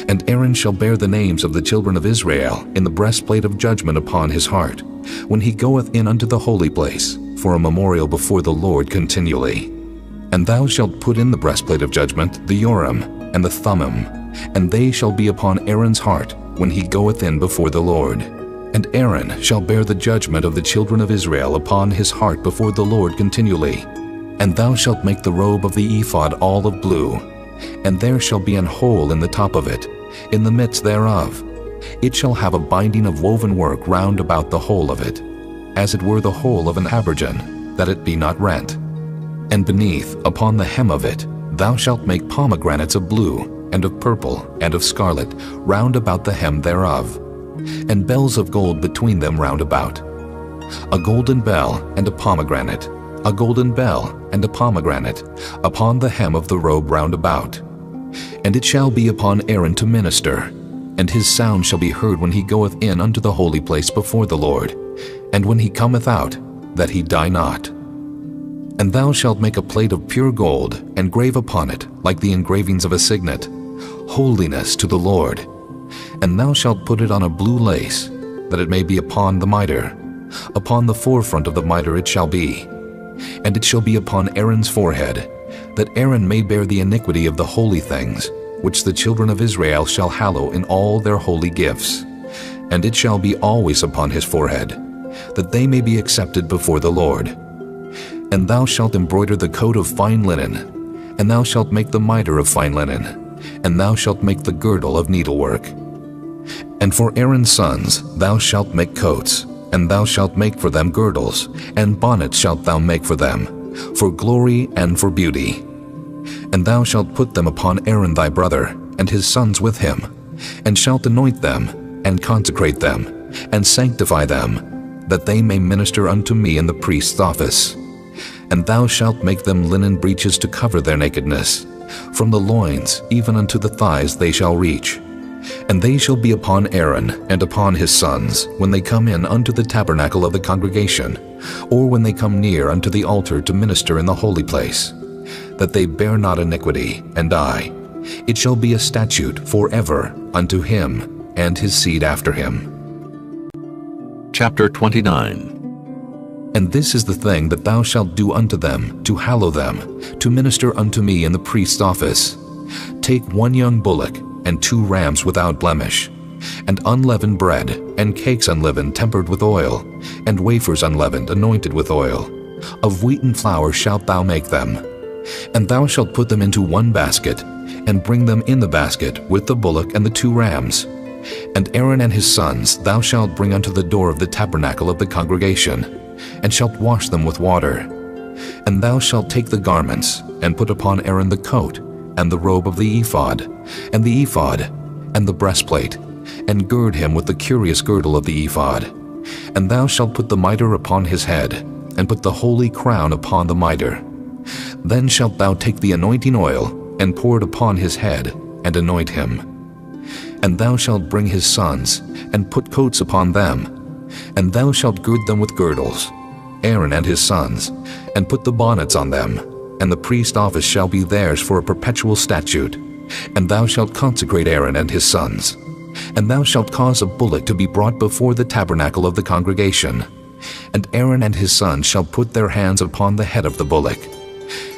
Speaker 10: And Aaron shall bear the names of the children of Israel in the breastplate of judgment upon his heart, when he goeth in unto the holy place, for a memorial before the Lord continually. And thou shalt put in the breastplate of judgment the Urim and the Thummim, and they shall be upon Aaron's heart when he goeth in before the Lord. And Aaron shall bear the judgment of the children of Israel upon his heart before the Lord continually. And thou shalt make the robe of the ephod all of blue, and there shall be an hole in the top of it, in the midst thereof. It shall have a binding of woven work round about the whole of it, as it were the hole of an habergeon, that it be not rent. And beneath, upon the hem of it, thou shalt make pomegranates of blue, and of purple, and of scarlet, round about the hem thereof, and bells of gold between them round about. A golden bell and a pomegranate, a golden bell and a pomegranate, upon the hem of the robe round about. And it shall be upon Aaron to minister, and his sound shall be heard when he goeth in unto the holy place before the Lord, and when he cometh out, that he die not. And thou shalt make a plate of pure gold, and grave upon it, like the engravings of a signet, Holiness to the Lord. And thou shalt put it on a blue lace, that it may be upon the mitre. Upon the forefront of the mitre it shall be. And it shall be upon Aaron's forehead, that Aaron may bear the iniquity of the holy things, which the children of Israel shall hallow in all their holy gifts. And it shall be always upon his forehead, that they may be accepted before the Lord. And thou shalt embroider the coat of fine linen, and thou shalt make the mitre of fine linen, and thou shalt make the girdle of needlework. And for Aaron's sons thou shalt make coats, and thou shalt make for them girdles, and bonnets shalt thou make for them, for glory and for beauty. And thou shalt put them upon Aaron thy brother, and his sons with him, and shalt anoint them, and consecrate them, and sanctify them, that they may minister unto me in the priest's office. And thou shalt make them linen breeches to cover their nakedness. From the loins even unto the thighs they shall reach. And they shall be upon Aaron and upon his sons, when they come in unto the tabernacle of the congregation, or when they come near unto the altar to minister in the holy place, that they bear not iniquity, and die. It shall be a statute forever unto him and his seed after him.
Speaker 1: Chapter 29.
Speaker 10: And this is the thing that thou shalt do unto them, to hallow them, to minister unto me in the priest's office. Take 1 young bullock, and 2 rams without blemish, and unleavened bread, and cakes unleavened tempered with oil, and wafers unleavened anointed with oil. Of wheaten flour shalt thou make them. And thou shalt put them into 1 basket, and bring them in the basket with the bullock and the 2 rams. And Aaron and his sons thou shalt bring unto the door of the tabernacle of the congregation, and shalt wash them with water. And thou shalt take the garments, and put upon Aaron the coat, and the robe of the ephod, and the ephod, and the breastplate, and gird him with the curious girdle of the ephod. And thou shalt put the mitre upon his head, and put the holy crown upon the mitre. Then shalt thou take the anointing oil, and pour it upon his head, and anoint him. And thou shalt bring his sons, and put coats upon them, and thou shalt gird them with girdles, Aaron and his sons, and put the bonnets on them, and the priest's office shall be theirs for a perpetual statute. And thou shalt consecrate Aaron and his sons. And thou shalt cause a bullock to be brought before the tabernacle of the congregation. And Aaron and his sons shall put their hands upon the head of the bullock.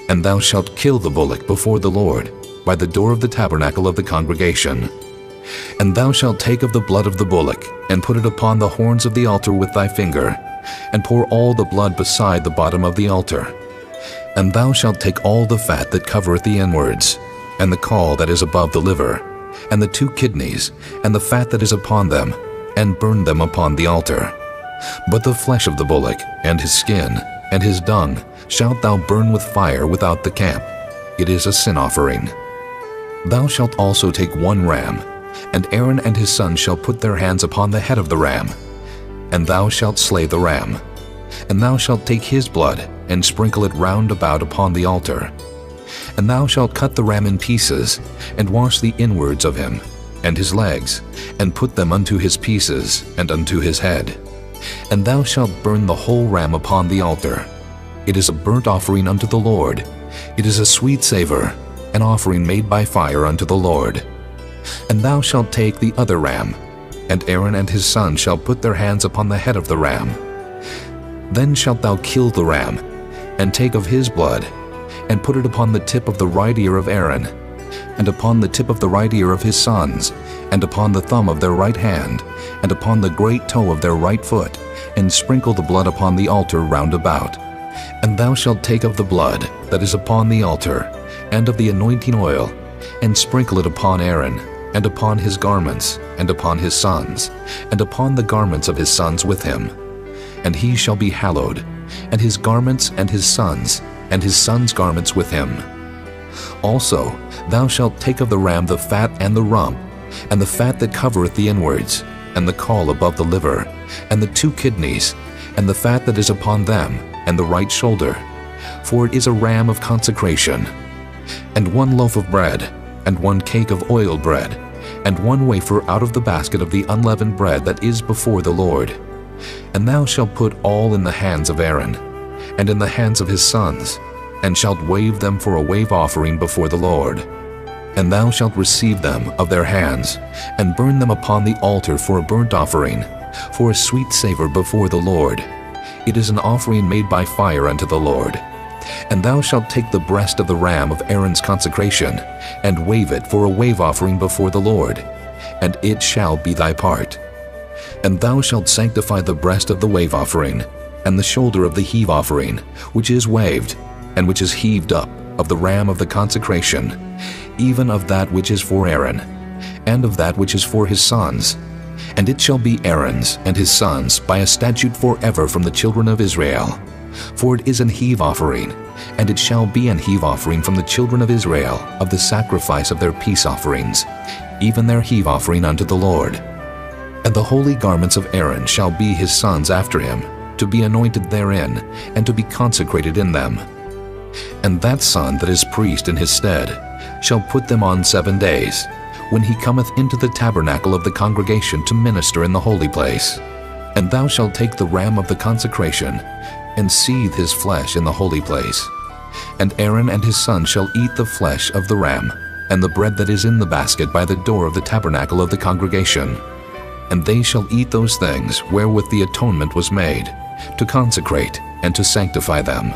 Speaker 10: And thou shalt kill the bullock before the Lord, by the door of the tabernacle of the congregation. And thou shalt take of the blood of the bullock, and put it upon the horns of the altar with thy finger, and pour all the blood beside the bottom of the altar. And thou shalt take all the fat that covereth the inwards, and the caul that is above the liver, and the 2 kidneys, and the fat that is upon them, and burn them upon the altar. But the flesh of the bullock, and his skin, and his dung, shalt thou burn with fire without the camp. It is a sin offering. Thou shalt also take 1 ram, and Aaron and his sons shall put their hands upon the head of the ram. And thou shalt slay the ram. And thou shalt take his blood, and sprinkle it round about upon the altar. And thou shalt cut the ram in pieces, and wash the inwards of him, and his legs, and put them unto his pieces, and unto his head. And thou shalt burn the whole ram upon the altar. It is a burnt offering unto the Lord. It is a sweet savor, an offering made by fire unto the Lord. And thou shalt take the other ram, and Aaron and his sons shall put their hands upon the head of the ram. Then shalt thou kill the ram, and take of his blood, and put it upon the tip of the right ear of Aaron, and upon the tip of the right ear of his sons, and upon the thumb of their right hand, and upon the great toe of their right foot, and sprinkle the blood upon the altar round about. And thou shalt take of the blood that is upon the altar, and of the anointing oil, and sprinkle it upon Aaron, and upon his garments, and upon his sons, and upon the garments of his sons with him. And he shall be hallowed, and his garments and his sons' garments with him. Also thou shalt take of the ram the fat and the rump, and the fat that covereth the inwards, and the caul above the liver, and the 2 kidneys, and the fat that is upon them, and the right shoulder, for it is a ram of consecration. And 1 loaf of bread, and 1 cake of oiled bread, and 1 wafer out of the basket of the unleavened bread that is before the Lord. And thou shalt put all in the hands of Aaron, and in the hands of his sons, and shalt wave them for a wave offering before the Lord. And thou shalt receive them of their hands, and burn them upon the altar for a burnt offering, for a sweet savor before the Lord. It is an offering made by fire unto the Lord. And thou shalt take the breast of the ram of Aaron's consecration, and wave it for a wave offering before the Lord, and it shall be thy part. And thou shalt sanctify the breast of the wave offering, and the shoulder of the heave offering, which is waved, and which is heaved up, of the ram of the consecration, even of that which is for Aaron, and of that which is for his sons. And it shall be Aaron's and his sons by a statute forever from the children of Israel. For it is an heave offering, and it shall be an heave offering from the children of Israel of the sacrifice of their peace offerings, even their heave offering unto the Lord. And the holy garments of Aaron shall be his sons after him, to be anointed therein, and to be consecrated in them. And that son that is priest in his stead shall put them on 7 days, when he cometh into the tabernacle of the congregation to minister in the holy place. And thou shalt take the ram of the consecration, and seethe his flesh in the holy place. And Aaron and his sons shall eat the flesh of the ram, and the bread that is in the basket by the door of the tabernacle of the congregation. And they shall eat those things wherewith the atonement was made, to consecrate and to sanctify them.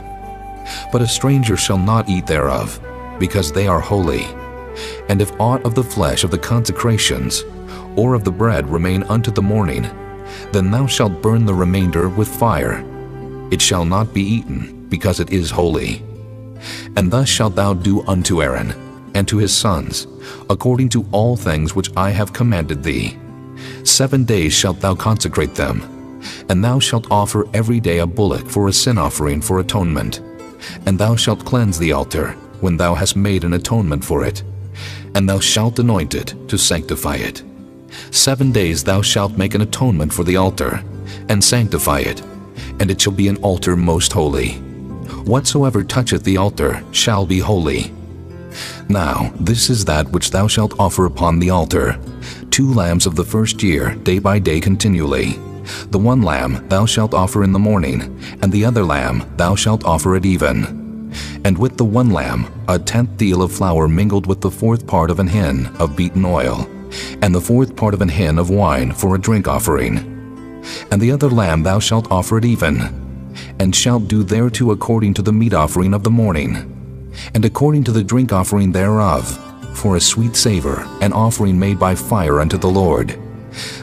Speaker 10: But a stranger shall not eat thereof, because they are holy. And if aught of the flesh of the consecrations, or of the bread remain unto the morning, then thou shalt burn the remainder with fire. It shall not be eaten, because it is holy. And thus shalt thou do unto Aaron, and to his sons, according to all things which I have commanded thee. 7 days shalt thou consecrate them, and thou shalt offer every day a bullock for a sin offering for atonement. And thou shalt cleanse the altar, when thou hast made an atonement for it, and thou shalt anoint it to sanctify it. 7 days thou shalt make an atonement for the altar, and sanctify it, and it shall be an altar most holy. Whatsoever toucheth the altar shall be holy. Now this is that which thou shalt offer upon the altar: 2 lambs of the first year, day by day continually. The 1 lamb thou shalt offer in the morning, and the other lamb thou shalt offer at even. And with the 1 lamb 1/10 deal of flour mingled with the 4th part of an hin of beaten oil, and the 4th part of an hin of wine for a drink offering. And the other lamb thou shalt offer at even, and shalt do thereto according to the meat offering of the morning, and according to the drink offering thereof, for a sweet savor, an offering made by fire unto the Lord.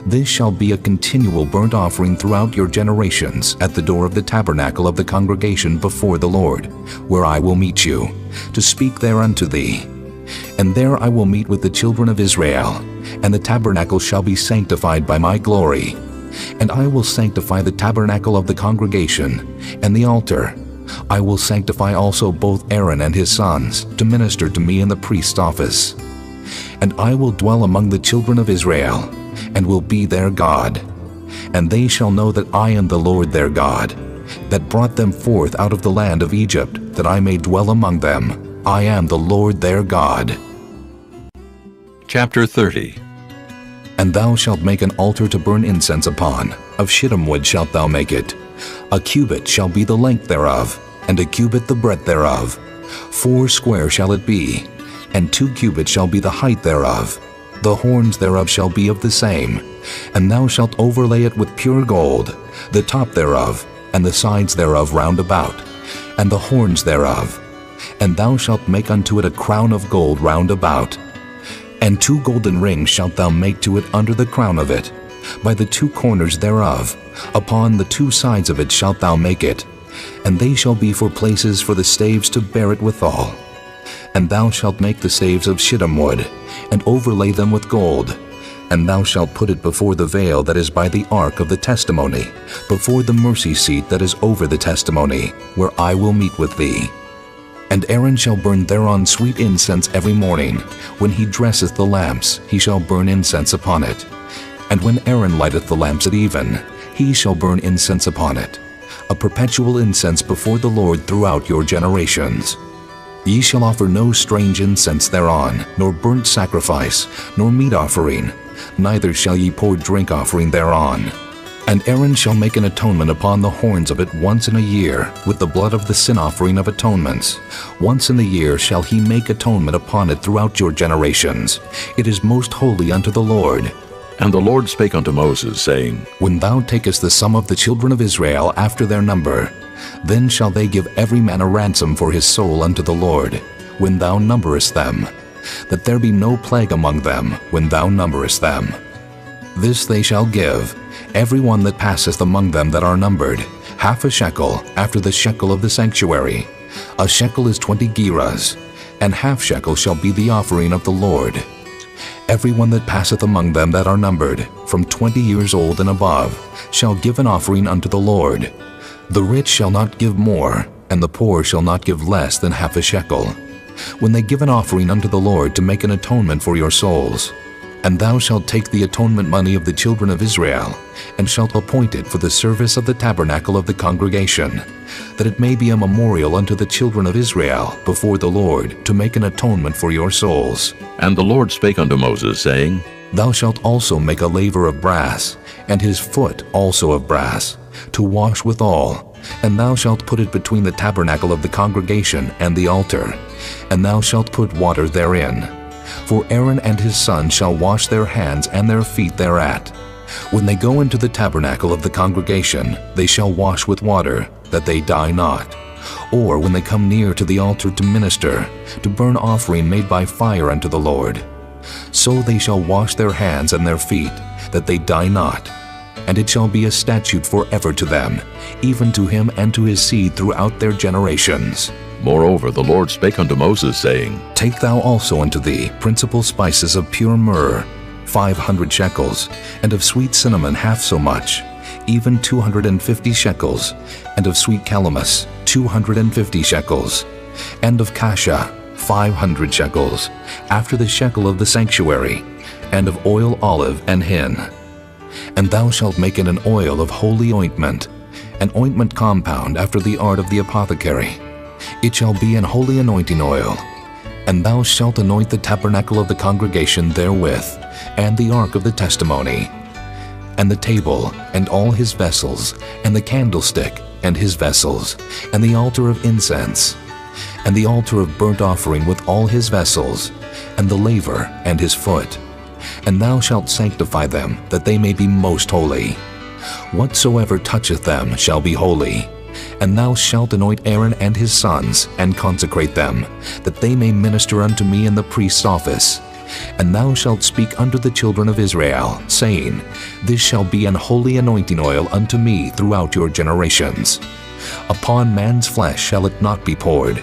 Speaker 10: This shall be a continual burnt offering throughout your generations at the door of the tabernacle of the congregation before the Lord, where I will meet you, to speak there unto thee. And there I will meet with the children of Israel, and the tabernacle shall be sanctified by my glory. And I will sanctify the tabernacle of the congregation, and the altar. I will sanctify also both Aaron and his sons, to minister to me in the priest's office. And I will dwell among the children of Israel, and will be their God. And they shall know that I am the Lord their God, that brought them forth out of the land of Egypt, that I may dwell among them. I am the Lord their God.
Speaker 1: Chapter 30.
Speaker 10: And thou shalt make an altar to burn incense upon. Of shittim wood shalt thou make it. A cubit shall be the length thereof, and a cubit the breadth thereof. 4 square shall it be, and 2 cubits shall be the height thereof. The horns thereof shall be of the same. And thou shalt overlay it with pure gold, the top thereof, and the sides thereof round about, and the horns thereof. And thou shalt make unto it a crown of gold round about. And 2 golden rings shalt thou make to it under the crown of it, by the 2 corners thereof. Upon the 2 sides of it shalt thou make it, and they shall be for places for the staves to bear it withal. And thou shalt make the staves of shittim wood, and overlay them with gold. And thou shalt put it before the veil that is by the ark of the testimony, before the mercy seat that is over the testimony, where I will meet with thee. And Aaron shall burn thereon sweet incense every morning. When he dresseth the lamps, he shall burn incense upon it. And when Aaron lighteth the lamps at even, he shall burn incense upon it, a perpetual incense before the Lord throughout your generations. Ye shall offer no strange incense thereon, nor burnt sacrifice, nor meat offering, neither shall ye pour drink offering thereon. And Aaron shall make an atonement upon the horns of it once in a year, with the blood of the sin offering of atonements. Once in the year shall he make atonement upon it throughout your generations. It is most holy unto the Lord.
Speaker 1: And the Lord spake unto Moses, saying,
Speaker 10: When thou takest the sum of the children of Israel after their number, then shall they give every man a ransom for his soul unto the Lord, when thou numberest them, that there be no plague among them when thou numberest them. This they shall give, every one that passeth among them that are numbered, half a shekel after the shekel of the sanctuary. A shekel is 20 gerahs, and half shekel shall be the offering of the Lord. Every one that passeth among them that are numbered, from 20 years old and above, shall give an offering unto the Lord. The rich shall not give more, and the poor shall not give less than half a shekel, when they give an offering unto the Lord to make an atonement for your souls. And thou shalt take the atonement money of the children of Israel, and shalt appoint it for the service of the tabernacle of the congregation, that it may be a memorial unto the children of Israel before the Lord, to make an atonement for your souls.
Speaker 1: And the Lord spake unto Moses, saying,
Speaker 10: Thou shalt also make a laver of brass, and his foot also of brass, to wash withal, and thou shalt put it between the tabernacle of the congregation and the altar, and thou shalt put water therein. For Aaron and his sons shall wash their hands and their feet thereat. When they go into the tabernacle of the congregation, they shall wash with water, that they die not. Or when they come near to the altar to minister, to burn offering made by fire unto the Lord. So they shall wash their hands and their feet, that they die not. And it shall be a statute forever to them, even to him and to his seed throughout their generations.
Speaker 1: Moreover, the Lord spake unto Moses, saying,
Speaker 10: Take thou also unto thee principal spices of pure myrrh, 500 shekels, and of sweet cinnamon half so much, even 250 shekels, and of sweet calamus 250 shekels, and of cassia 500 shekels, after the shekel of the sanctuary, and of oil olive and hin. And thou shalt make it an oil of holy ointment, an ointment compound after the art of the apothecary. It shall be an holy anointing oil. And thou shalt anoint the tabernacle of the congregation therewith, and the ark of the testimony, and the table, and all his vessels, and the candlestick, and his vessels, and the altar of incense, and the altar of burnt offering with all his vessels, and the laver, and his foot. And thou shalt sanctify them, that they may be most holy. Whatsoever toucheth them shall be holy. And thou shalt anoint Aaron and his sons, and consecrate them, that they may minister unto me in the priest's office. And thou shalt speak unto the children of Israel, saying, This shall be an holy anointing oil unto me throughout your generations. Upon man's flesh shall it not be poured,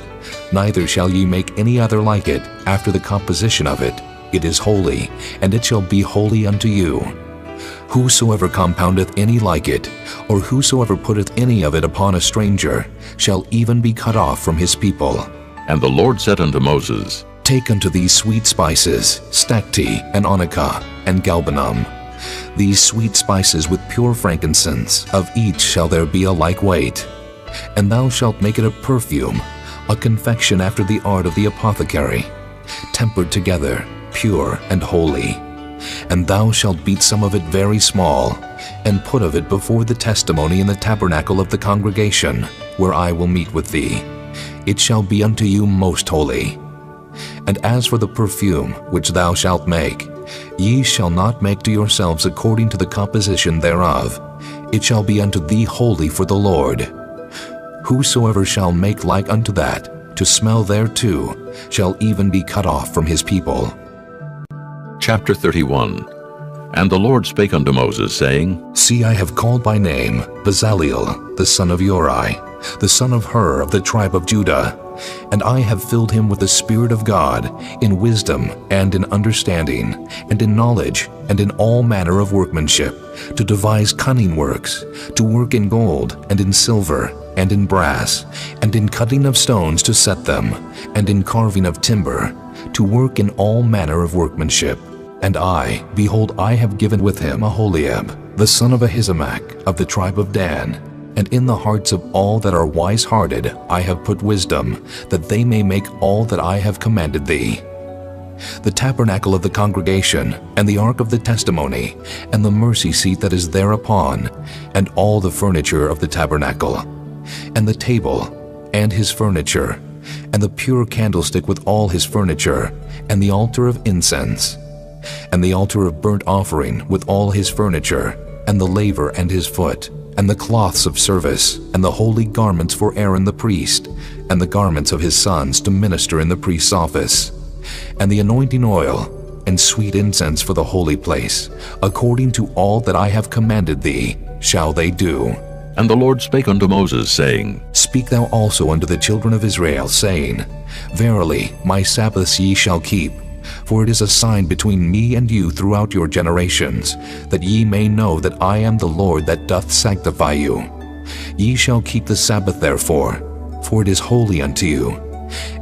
Speaker 10: neither shall ye make any other like it after the composition of it. It is holy, and it shall be holy unto you. Whosoever compoundeth any like it, or whosoever putteth any of it upon a stranger, shall even be cut off from his people.
Speaker 1: And the Lord said unto Moses,
Speaker 10: Take unto thee sweet spices, stacte, and onycha, and galbanum. These sweet spices with pure frankincense, of each shall there be a like weight. And thou shalt make it a perfume, a confection after the art of the apothecary, tempered together, pure and holy. And thou shalt beat some of it very small, and put of it before the testimony in the tabernacle of the congregation, where I will meet with thee. It shall be unto you most holy. And as for the perfume which thou shalt make, ye shall not make to yourselves according to the composition thereof. It shall be unto thee holy for the Lord. Whosoever shall make like unto that, to smell thereto, shall even be cut off from his people.
Speaker 1: Chapter 31. And the Lord spake unto Moses, saying,
Speaker 10: See, I have called by name Bezaleel, the son of Uri, the son of Hur of the tribe of Judah, and I have filled him with the Spirit of God, in wisdom, and in understanding, and in knowledge, and in all manner of workmanship, to devise cunning works, to work in gold, and in silver, and in brass, and in cutting of stones to set them, and in carving of timber, to work in all manner of workmanship. And I, behold, I have given with him Aholiab, the son of Ahisamach, of the tribe of Dan, And in the hearts of all that are wise-hearted I have put wisdom, that they may make all that I have commanded thee. The tabernacle of the congregation, and the ark of the testimony, and the mercy seat that is thereupon, and all the furniture of the tabernacle, and the table, and his furniture, and the pure candlestick with all his furniture, and the altar of incense, and the altar of burnt offering with all his furniture, and the laver and his foot, and the cloths of service, and the holy garments for Aaron the priest, and the garments of his sons to minister in the priest's office, and the anointing oil, and sweet incense for the holy place, according to all that I have commanded thee, shall they do.
Speaker 1: And the Lord spake unto Moses, saying,
Speaker 10: Speak thou also unto the children of Israel, saying, Verily, my Sabbaths ye shall keep, for it is a sign between me and you throughout your generations, that ye may know that I am the Lord that doth sanctify you. Ye shall keep the Sabbath therefore, for it is holy unto you.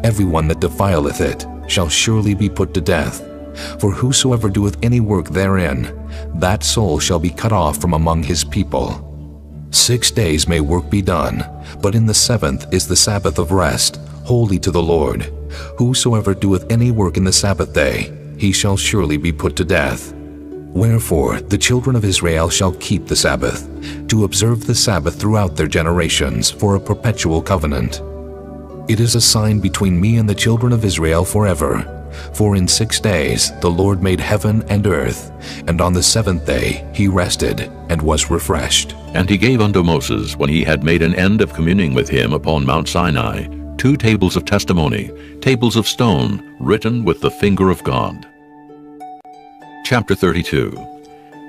Speaker 10: Every one that defileth it shall surely be put to death. For whosoever doeth any work therein, that soul shall be cut off from among his people. 6 days may work be done, but in the 7th is the Sabbath of rest, holy to the Lord. Whosoever doeth any work in the Sabbath day, he shall surely be put to death. Wherefore the children of Israel shall keep the Sabbath, to observe the Sabbath throughout their generations for a perpetual covenant. It is a sign between me and the children of Israel forever. For in 6 days the Lord made heaven and earth, and on the 7th day he rested and was refreshed.
Speaker 1: And he gave unto Moses, when he had made an end of communing with him upon Mount Sinai, 2 tables of testimony, tables of stone, written with the finger of God. Chapter 32.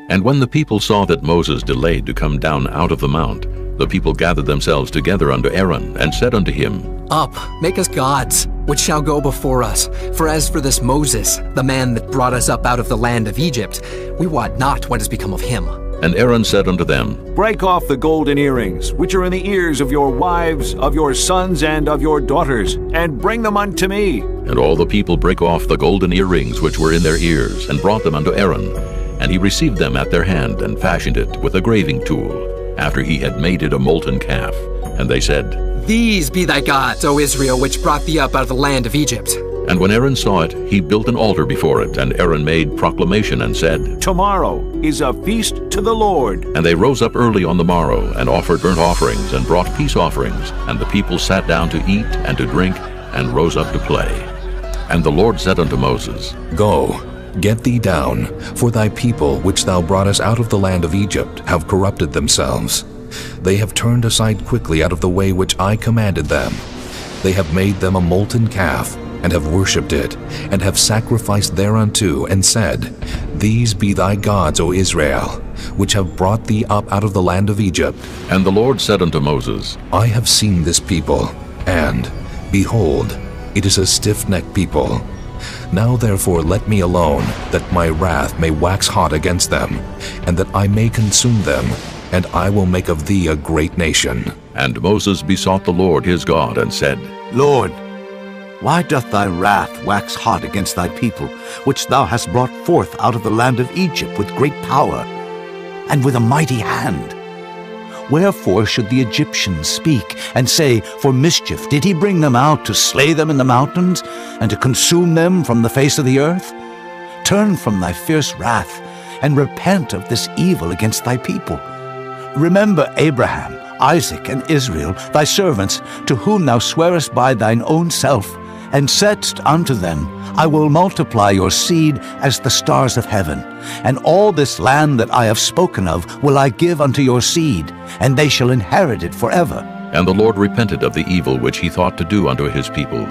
Speaker 1: And when the people saw that Moses delayed to come down out of the mount, the people gathered themselves together unto Aaron, and said unto him,
Speaker 7: Up, make us gods, which shall go before us. For as for this Moses, the man that brought us up out of the land of Egypt, we wot not what has become of him.
Speaker 1: And Aaron said unto them,
Speaker 12: Break off the golden earrings, which are in the ears of your wives, of your sons, and of your daughters, and bring them unto me.
Speaker 1: And all the people brake off the golden earrings which were in their ears, and brought them unto Aaron. And he received them at their hand, and fashioned it with a graving tool, after he had made it a molten calf. And they said,
Speaker 7: These be thy gods, O Israel, which brought thee up out of the land of Egypt.
Speaker 1: And when Aaron saw it, he built an altar before it, and Aaron made proclamation and said,
Speaker 12: Tomorrow is a feast to the Lord.
Speaker 1: And they rose up early on the morrow, and offered burnt offerings, and brought peace offerings. And the people sat down to eat and to drink, and rose up to play. And the Lord said unto Moses,
Speaker 10: Go, get thee down, for thy people which thou broughtest out of the land of Egypt have corrupted themselves. They have turned aside quickly out of the way which I commanded them. They have made them a molten calf, and have worshipped it, and have sacrificed thereunto, and said, These be thy gods, O Israel, which have brought thee up out of the land of Egypt.
Speaker 1: And the Lord said unto Moses,
Speaker 10: I have seen this people, and, behold, it is a stiff-necked people. Now therefore let me alone, that my wrath may wax hot against them, and that I may consume them, and I will make of thee a great nation.
Speaker 1: And Moses besought the Lord his God, and said,
Speaker 6: Lord, why doth thy wrath wax hot against thy people, which thou hast brought forth out of the land of Egypt with great power, and with a mighty hand? Wherefore should the Egyptians speak, and say, For mischief did he bring them out to slay them in the mountains, and to consume them from the face of the earth? Turn from thy fierce wrath, and repent of this evil against thy people. Remember Abraham, Isaac, and Israel, thy servants, to whom thou swearest by thine own self, and saidst unto them, I will multiply your seed as the stars of heaven, and all this land that I have spoken of will I give unto your seed, and they shall inherit it forever.
Speaker 1: And the Lord repented of the evil which he thought to do unto his people.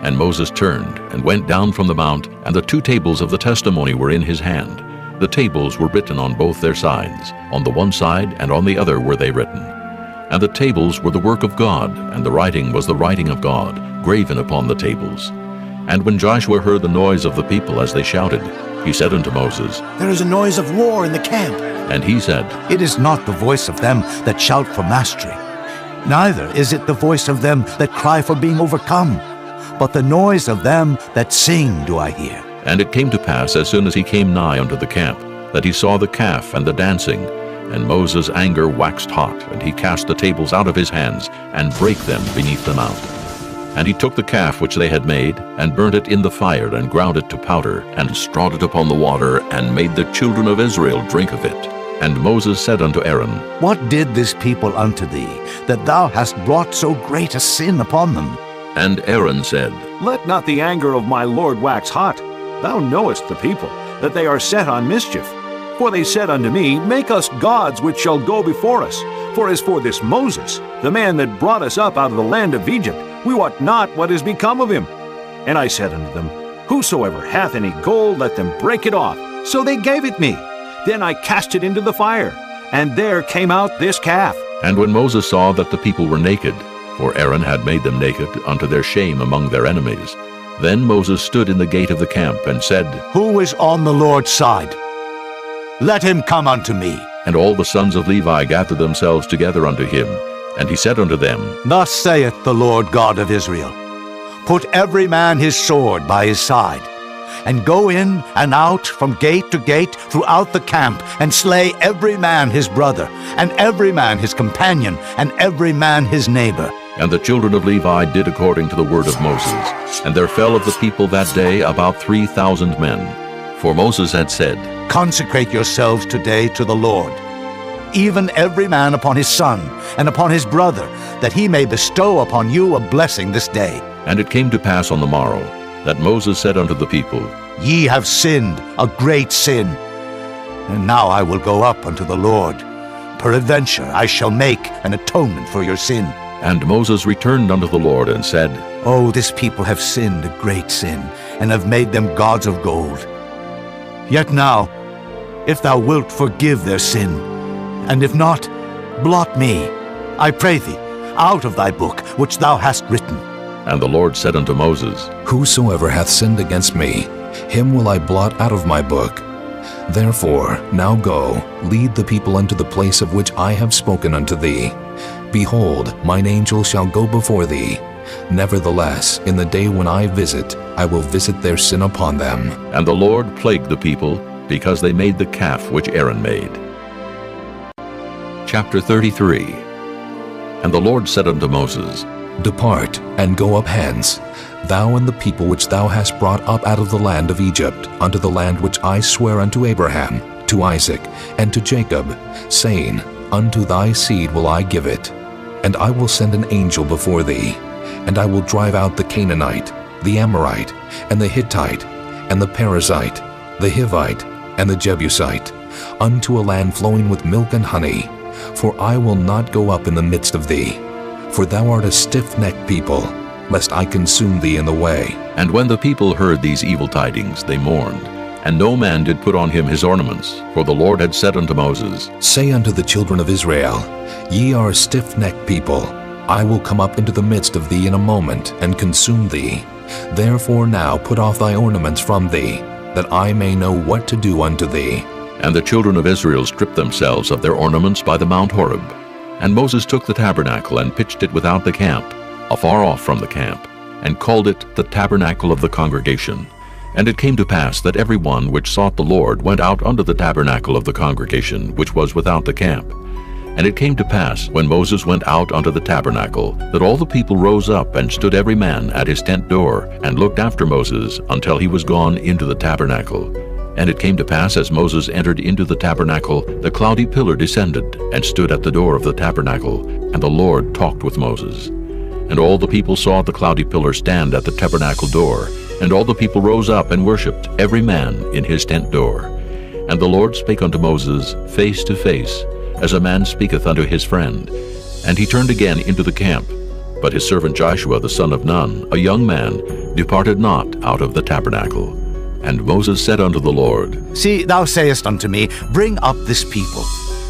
Speaker 1: And Moses turned, and went down from the mount, and the 2 tables of the testimony were in his hand. The tables were written on both their sides, on the one side and on the other were they written. And the tables were the work of God, and the writing was the writing of God, graven upon the tables. And when Joshua heard the noise of the people as they shouted, he said unto Moses,
Speaker 21: There is a noise of war in the camp.
Speaker 1: And he said,
Speaker 6: It is not the voice of them that shout for mastery, neither is it the voice of them that cry for being overcome, but the noise of them that sing do I hear.
Speaker 1: And it came to pass, as soon as he came nigh unto the camp, that he saw the calf and the dancing. And Moses' anger waxed hot, and he cast the tables out of his hands, and brake them beneath the mount. And he took the calf which they had made, and burnt it in the fire, and ground it to powder, and strawed it upon the water, and made the children of Israel drink of it. And Moses said unto Aaron,
Speaker 6: What did this people unto thee, that thou hast brought so great a sin upon them?
Speaker 1: And Aaron said,
Speaker 12: Let not the anger of my Lord wax hot. Thou knowest the people, that they are set on mischief. For they said unto me, Make us gods which shall go before us. For as for this Moses, the man that brought us up out of the land of Egypt, we wot not what is become of him. And I said unto them, Whosoever hath any gold, let them break it off. So they gave it me. Then I cast it into the fire, and there came out this calf.
Speaker 1: And when Moses saw that the people were naked, for Aaron had made them naked unto their shame among their enemies, then Moses stood in the gate of the camp, and said,
Speaker 6: Who is on the Lord's side? Let him come unto me.
Speaker 1: And all the sons of Levi gathered themselves together unto him. And he said unto them,
Speaker 6: Thus saith the Lord God of Israel, Put every man his sword by his side, and go in and out from gate to gate throughout the camp, and slay every man his brother, and every man his companion, and every man his neighbor.
Speaker 1: And the children of Levi did according to the word of Moses. And there fell of the people that day about 3,000 men. For Moses had said,
Speaker 6: Consecrate yourselves today to the Lord, even every man upon his son, and upon his brother, that he may bestow upon you a blessing this day.
Speaker 1: And it came to pass on the morrow, that Moses said unto the people,
Speaker 6: Ye have sinned a great sin. And now I will go up unto the Lord. Peradventure I shall make an atonement for your sin.
Speaker 1: And Moses returned unto the Lord, and said,
Speaker 6: Oh, this people have sinned a great sin, and have made them gods of gold. Yet now, if thou wilt forgive their sin, and if not, blot me, I pray thee, out of thy book which thou hast written.
Speaker 1: And the Lord said unto Moses,
Speaker 10: Whosoever hath sinned against me, him will I blot out of my book. Therefore now go, lead the people unto the place of which I have spoken unto thee. Behold, mine angel shall go before thee. Nevertheless, in the day when I visit, I will visit their sin upon them.
Speaker 1: And the Lord plagued the people, because they made the calf which Aaron made. Chapter 33. And the Lord said unto Moses,
Speaker 10: Depart, and go up hence, thou and the people which thou hast brought up out of the land of Egypt, unto the land which I swear unto Abraham, to Isaac, and to Jacob, saying, Unto thy seed will I give it. And I will send an angel before thee, and I will drive out the Canaanite, the Amorite, and the Hittite, and the Perizzite, the Hivite, and the Jebusite, unto a land flowing with milk and honey. For I will not go up in the midst of thee, for thou art a stiff-necked people, lest I consume thee in the way.
Speaker 1: And when the people heard these evil tidings, they mourned, and no man did put on him his ornaments. For the Lord had said unto Moses,
Speaker 10: Say unto the children of Israel, Ye are a stiff-necked people. I will come up into the midst of thee in a moment, and consume thee. Therefore now put off thy ornaments from thee, that I may know what to do unto thee.
Speaker 1: And the children of Israel stripped themselves of their ornaments by the Mount Horeb. And Moses took the tabernacle, and pitched it without the camp, afar off from the camp, and called it the tabernacle of the congregation. And it came to pass that every one which sought the Lord went out unto the tabernacle of the congregation, which was without the camp. And it came to pass, when Moses went out unto the tabernacle, that all the people rose up, and stood every man at his tent door, and looked after Moses until he was gone into the tabernacle. And it came to pass, as Moses entered into the tabernacle, the cloudy pillar descended, and stood at the door of the tabernacle, and the Lord talked with Moses. And all the people saw the cloudy pillar stand at the tabernacle door, and all the people rose up and worshipped, every man in his tent door. And the Lord spake unto Moses face to face, as a man speaketh unto his friend. And he turned again into the camp. But his servant Joshua the son of Nun, a young man, departed not out of the tabernacle. And Moses said unto the Lord,
Speaker 6: See, thou sayest unto me, Bring up this people.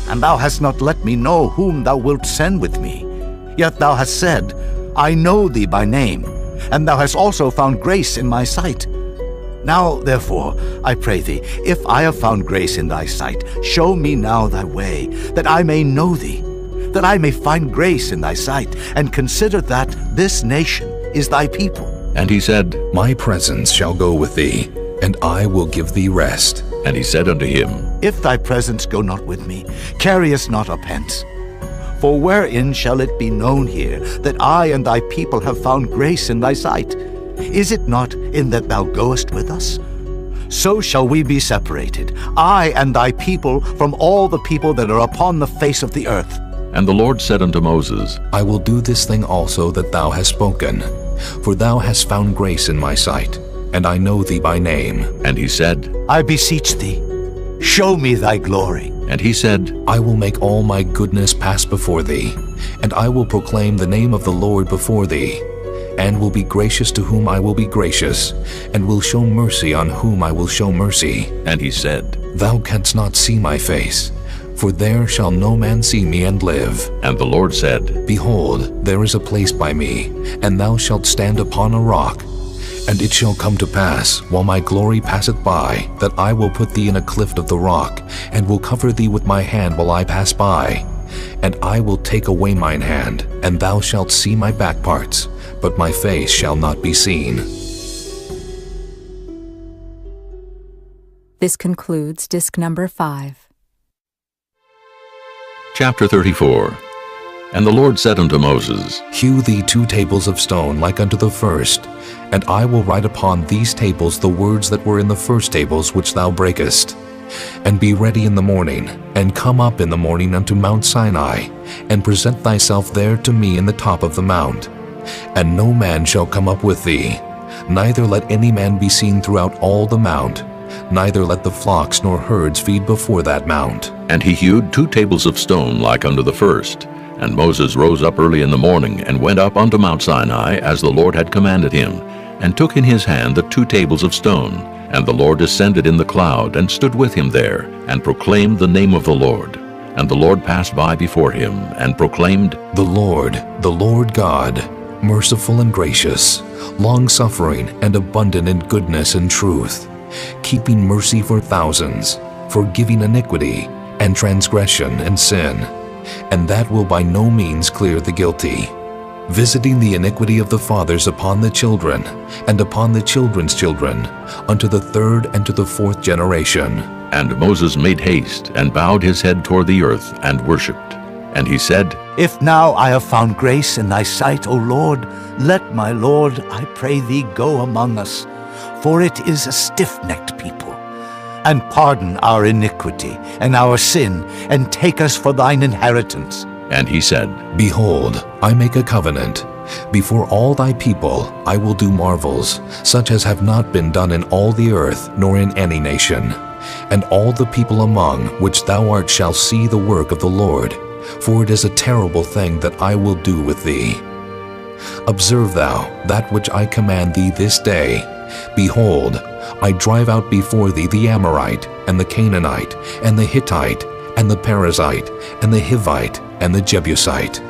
Speaker 6: And thou hast not let me know whom thou wilt send with me. Yet thou hast said, I know thee by name, and thou hast also found grace in my sight. Now, therefore, I pray thee, if I have found grace in thy sight, show me now thy way, that I may know thee, that I may find grace in thy sight, and consider that this nation is thy people.
Speaker 1: And he said,
Speaker 10: My presence shall go with thee, and I will give thee rest.
Speaker 1: And he said unto him,
Speaker 6: If thy presence go not with me, carry us not up hence. For wherein shall it be known here that I and thy people have found grace in thy sight? Is it not in that thou goest with us? So shall we be separated, I and thy people, from all the people that are upon the face of the earth.
Speaker 1: And the Lord said unto Moses,
Speaker 10: I will do this thing also that thou hast spoken, for thou hast found grace in my sight, and I know thee by name.
Speaker 1: And he said,
Speaker 6: I beseech thee, show me thy glory.
Speaker 1: And he said,
Speaker 10: I will make all my goodness pass before thee, and I will proclaim the name of the Lord before thee, and will be gracious to whom I will be gracious, and will show mercy on whom I will show mercy.
Speaker 1: And he said,
Speaker 10: Thou canst not see my face, for there shall no man see me and live.
Speaker 1: And the Lord said,
Speaker 10: Behold, there is a place by me, and thou shalt stand upon a rock. And it shall come to pass, while my glory passeth by, that I will put thee in a cleft of the rock, and will cover thee with my hand while I pass by. And I will take away mine hand, and thou shalt see my back parts, but my face shall not be seen.
Speaker 2: This concludes disc number 5.
Speaker 1: Chapter 34. And the Lord said unto Moses,
Speaker 10: Hew thee 2 tables of stone like unto the first, and I will write upon these tables the words that were in the first tables which thou breakest. And be ready in the morning, and come up in the morning unto Mount Sinai, and present thyself there to me in the top of the mount. And no man shall come up with thee, neither let any man be seen throughout all the mount, neither let the flocks nor herds feed before that mount.
Speaker 1: And he hewed 2 tables of stone like unto the first. And Moses rose up early in the morning, and went up unto Mount Sinai, as the Lord had commanded him, and took in his hand the 2 tables of stone. And the Lord descended in the cloud, and stood with him there, and proclaimed the name of the Lord. And the Lord passed by before him, and proclaimed,
Speaker 10: The Lord God, merciful and gracious, long-suffering and abundant in goodness and truth, keeping mercy for thousands, forgiving iniquity and transgression and sin, and that will by no means clear the guilty, visiting the iniquity of the fathers upon the children, and upon the children's children, unto the 3rd and to the 4th generation.
Speaker 1: And Moses made haste, and bowed his head toward the earth, and worshipped. And he said,
Speaker 6: If now I have found grace in thy sight, O Lord, let my Lord, I pray thee, go among us, for it is a stiff-necked people. And pardon our iniquity and our sin, and take us for thine inheritance.
Speaker 1: And he said,
Speaker 10: Behold, I make a covenant. Before all thy people I will do marvels, such as have not been done in all the earth, nor in any nation. And all the people among which thou art shall see the work of the Lord, for it is a terrible thing that I will do with thee. Observe thou that which I command thee this day. Behold, I drive out before thee the Amorite, and the Canaanite, and the Hittite, and the Perizzite, and the Hivite, and the Jebusite.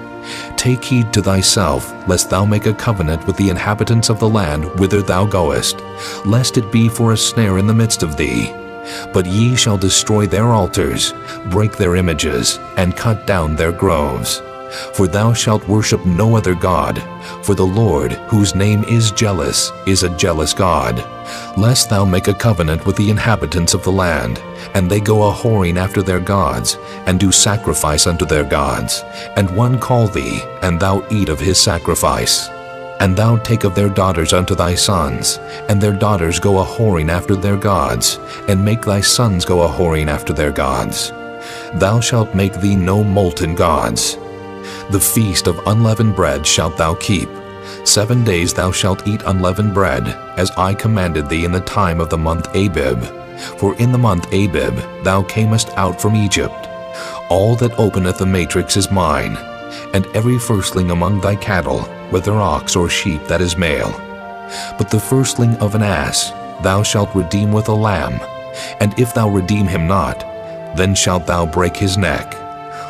Speaker 10: Take heed to thyself, lest thou make a covenant with the inhabitants of the land whither thou goest, lest it be for a snare in the midst of thee. But ye shall destroy their altars, break their images, and cut down their groves. For thou shalt worship no other God, for the Lord, whose name is jealous, is a jealous God, lest thou make a covenant with the inhabitants of the land, and they go a-whoring after their gods, and do sacrifice unto their gods, and one call thee, and thou eat of his sacrifice. And thou take of their daughters unto thy sons, and their daughters go a-whoring after their gods, and make thy sons go a-whoring after their gods. Thou shalt make thee no molten gods. The feast of unleavened bread shalt thou keep. 7 days thou shalt eat unleavened bread, as I commanded thee in the time of the month Abib. For in the month Abib thou camest out from Egypt. All that openeth the matrix is mine, and every firstling among thy cattle, whether ox or sheep that is male. But the firstling of an ass thou shalt redeem with a lamb, and if thou redeem him not, then shalt thou break his neck.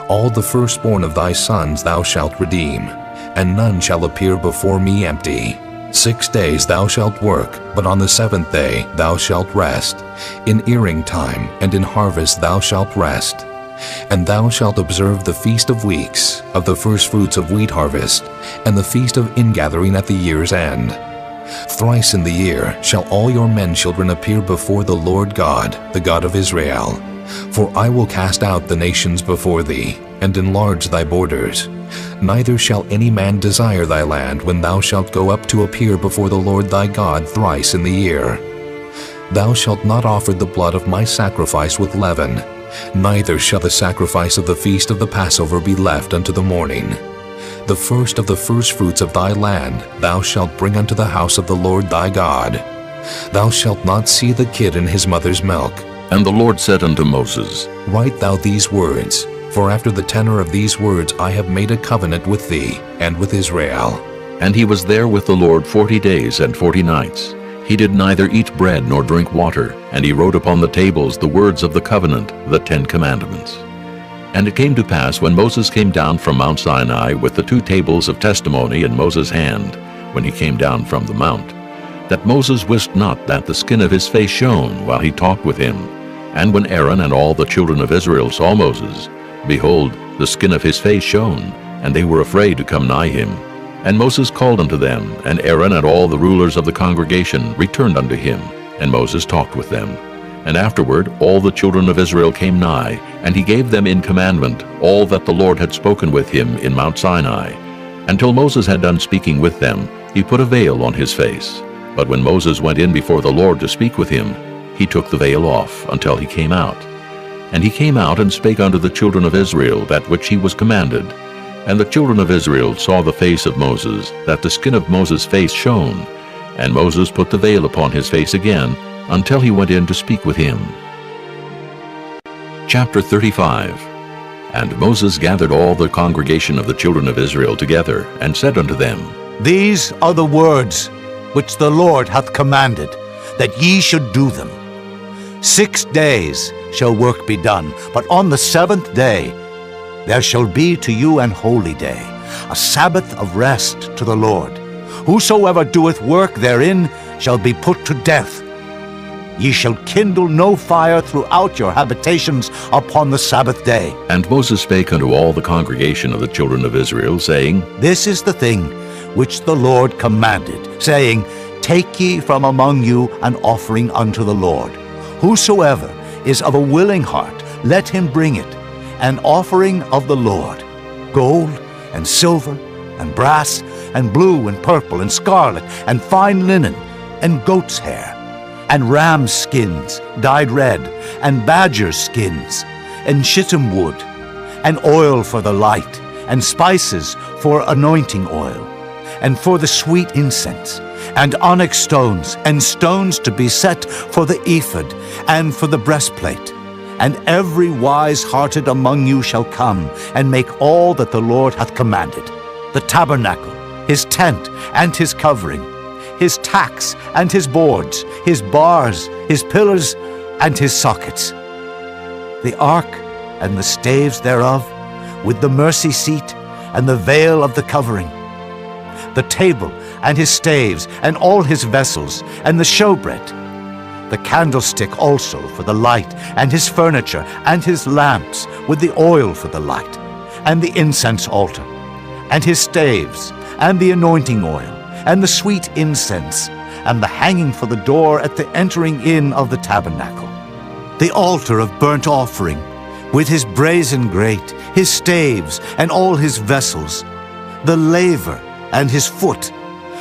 Speaker 10: All the firstborn of thy sons thou shalt redeem, and none shall appear before me empty. 6 days thou shalt work, but on the 7th day thou shalt rest. In earing time and in harvest thou shalt rest. And thou shalt observe the feast of weeks, of the firstfruits of wheat harvest, and the feast of ingathering at the year's end. Thrice in the year shall all your men children appear before the Lord God, the God of Israel. For I will cast out the nations before thee, and enlarge thy borders. Neither shall any man desire thy land when thou shalt go up to appear before the Lord thy God thrice in the year. Thou shalt not offer the blood of my sacrifice with leaven, neither shall the sacrifice of the feast of the Passover be left unto the morning. The first of the firstfruits of thy land thou shalt bring unto the house of the Lord thy God. Thou shalt not see the kid in his mother's milk.
Speaker 1: And the Lord said unto Moses,
Speaker 10: Write thou these words, for after the tenor of these words I have made a covenant with thee and with Israel.
Speaker 1: And he was there with the Lord 40 days and 40 nights. He did neither eat bread nor drink water, and he wrote upon the tables the words of the covenant, the 10 commandments. And it came to pass, when Moses came down from Mount Sinai with the 2 tables of testimony in Moses' hand, when he came down from the mount, that Moses wist not that the skin of his face shone while he talked with him. And when Aaron and all the children of Israel saw Moses, behold, the skin of his face shone, and they were afraid to come nigh him. And Moses called unto them, and Aaron and all the rulers of the congregation returned unto him, and Moses talked with them. And afterward all the children of Israel came nigh, and he gave them in commandment all that the Lord had spoken with him in Mount Sinai. Until Moses had done speaking with them, he put a veil on his face. But when Moses went in before the Lord to speak with him, he took the veil off until he came out. And he came out and spake unto the children of Israel that which he was commanded. And the children of Israel saw the face of Moses, that the skin of Moses' face shone. And Moses put the veil upon his face again, until he went in to speak with him. Chapter 35. And Moses gathered all the congregation of the children of Israel together, and said unto them,
Speaker 6: These are the words which the Lord hath commanded, that ye should do them. 6 days shall work be done, but on the 7th day there shall be to you an holy day, a Sabbath of rest to the Lord. Whosoever doeth work therein shall be put to death. Ye shall kindle no fire throughout your habitations upon the Sabbath day.
Speaker 1: And Moses spake unto all the congregation of the children of Israel, saying,
Speaker 6: This is the thing which the Lord commanded, saying, Take ye from among you an offering unto the Lord. Whosoever is of a willing heart, let him bring it, an offering of the Lord, gold and silver and brass and blue and purple and scarlet and fine linen and goat's hair and ram's skins dyed red and badger's skins and shittim wood and oil for the light and spices for anointing oil and for the sweet incense and onyx stones and stones to be set for the ephod and for the breastplate. And every wise-hearted among you shall come and make all that the Lord hath commanded: the tabernacle, his tent, and his covering, his tacks, and his boards, his bars, his pillars, and his sockets, the ark, and the staves thereof, with the mercy seat, and the veil of the covering, the table, and his staves, and all his vessels, and the showbread, the candlestick also for the light, and his furniture, and his lamps, with the oil for the light, and the incense altar, and his staves, and the anointing oil, and the sweet incense, and the hanging for the door at the entering in of the tabernacle, the altar of burnt offering, with his brazen grate, his staves, and all his vessels, the laver, and his foot,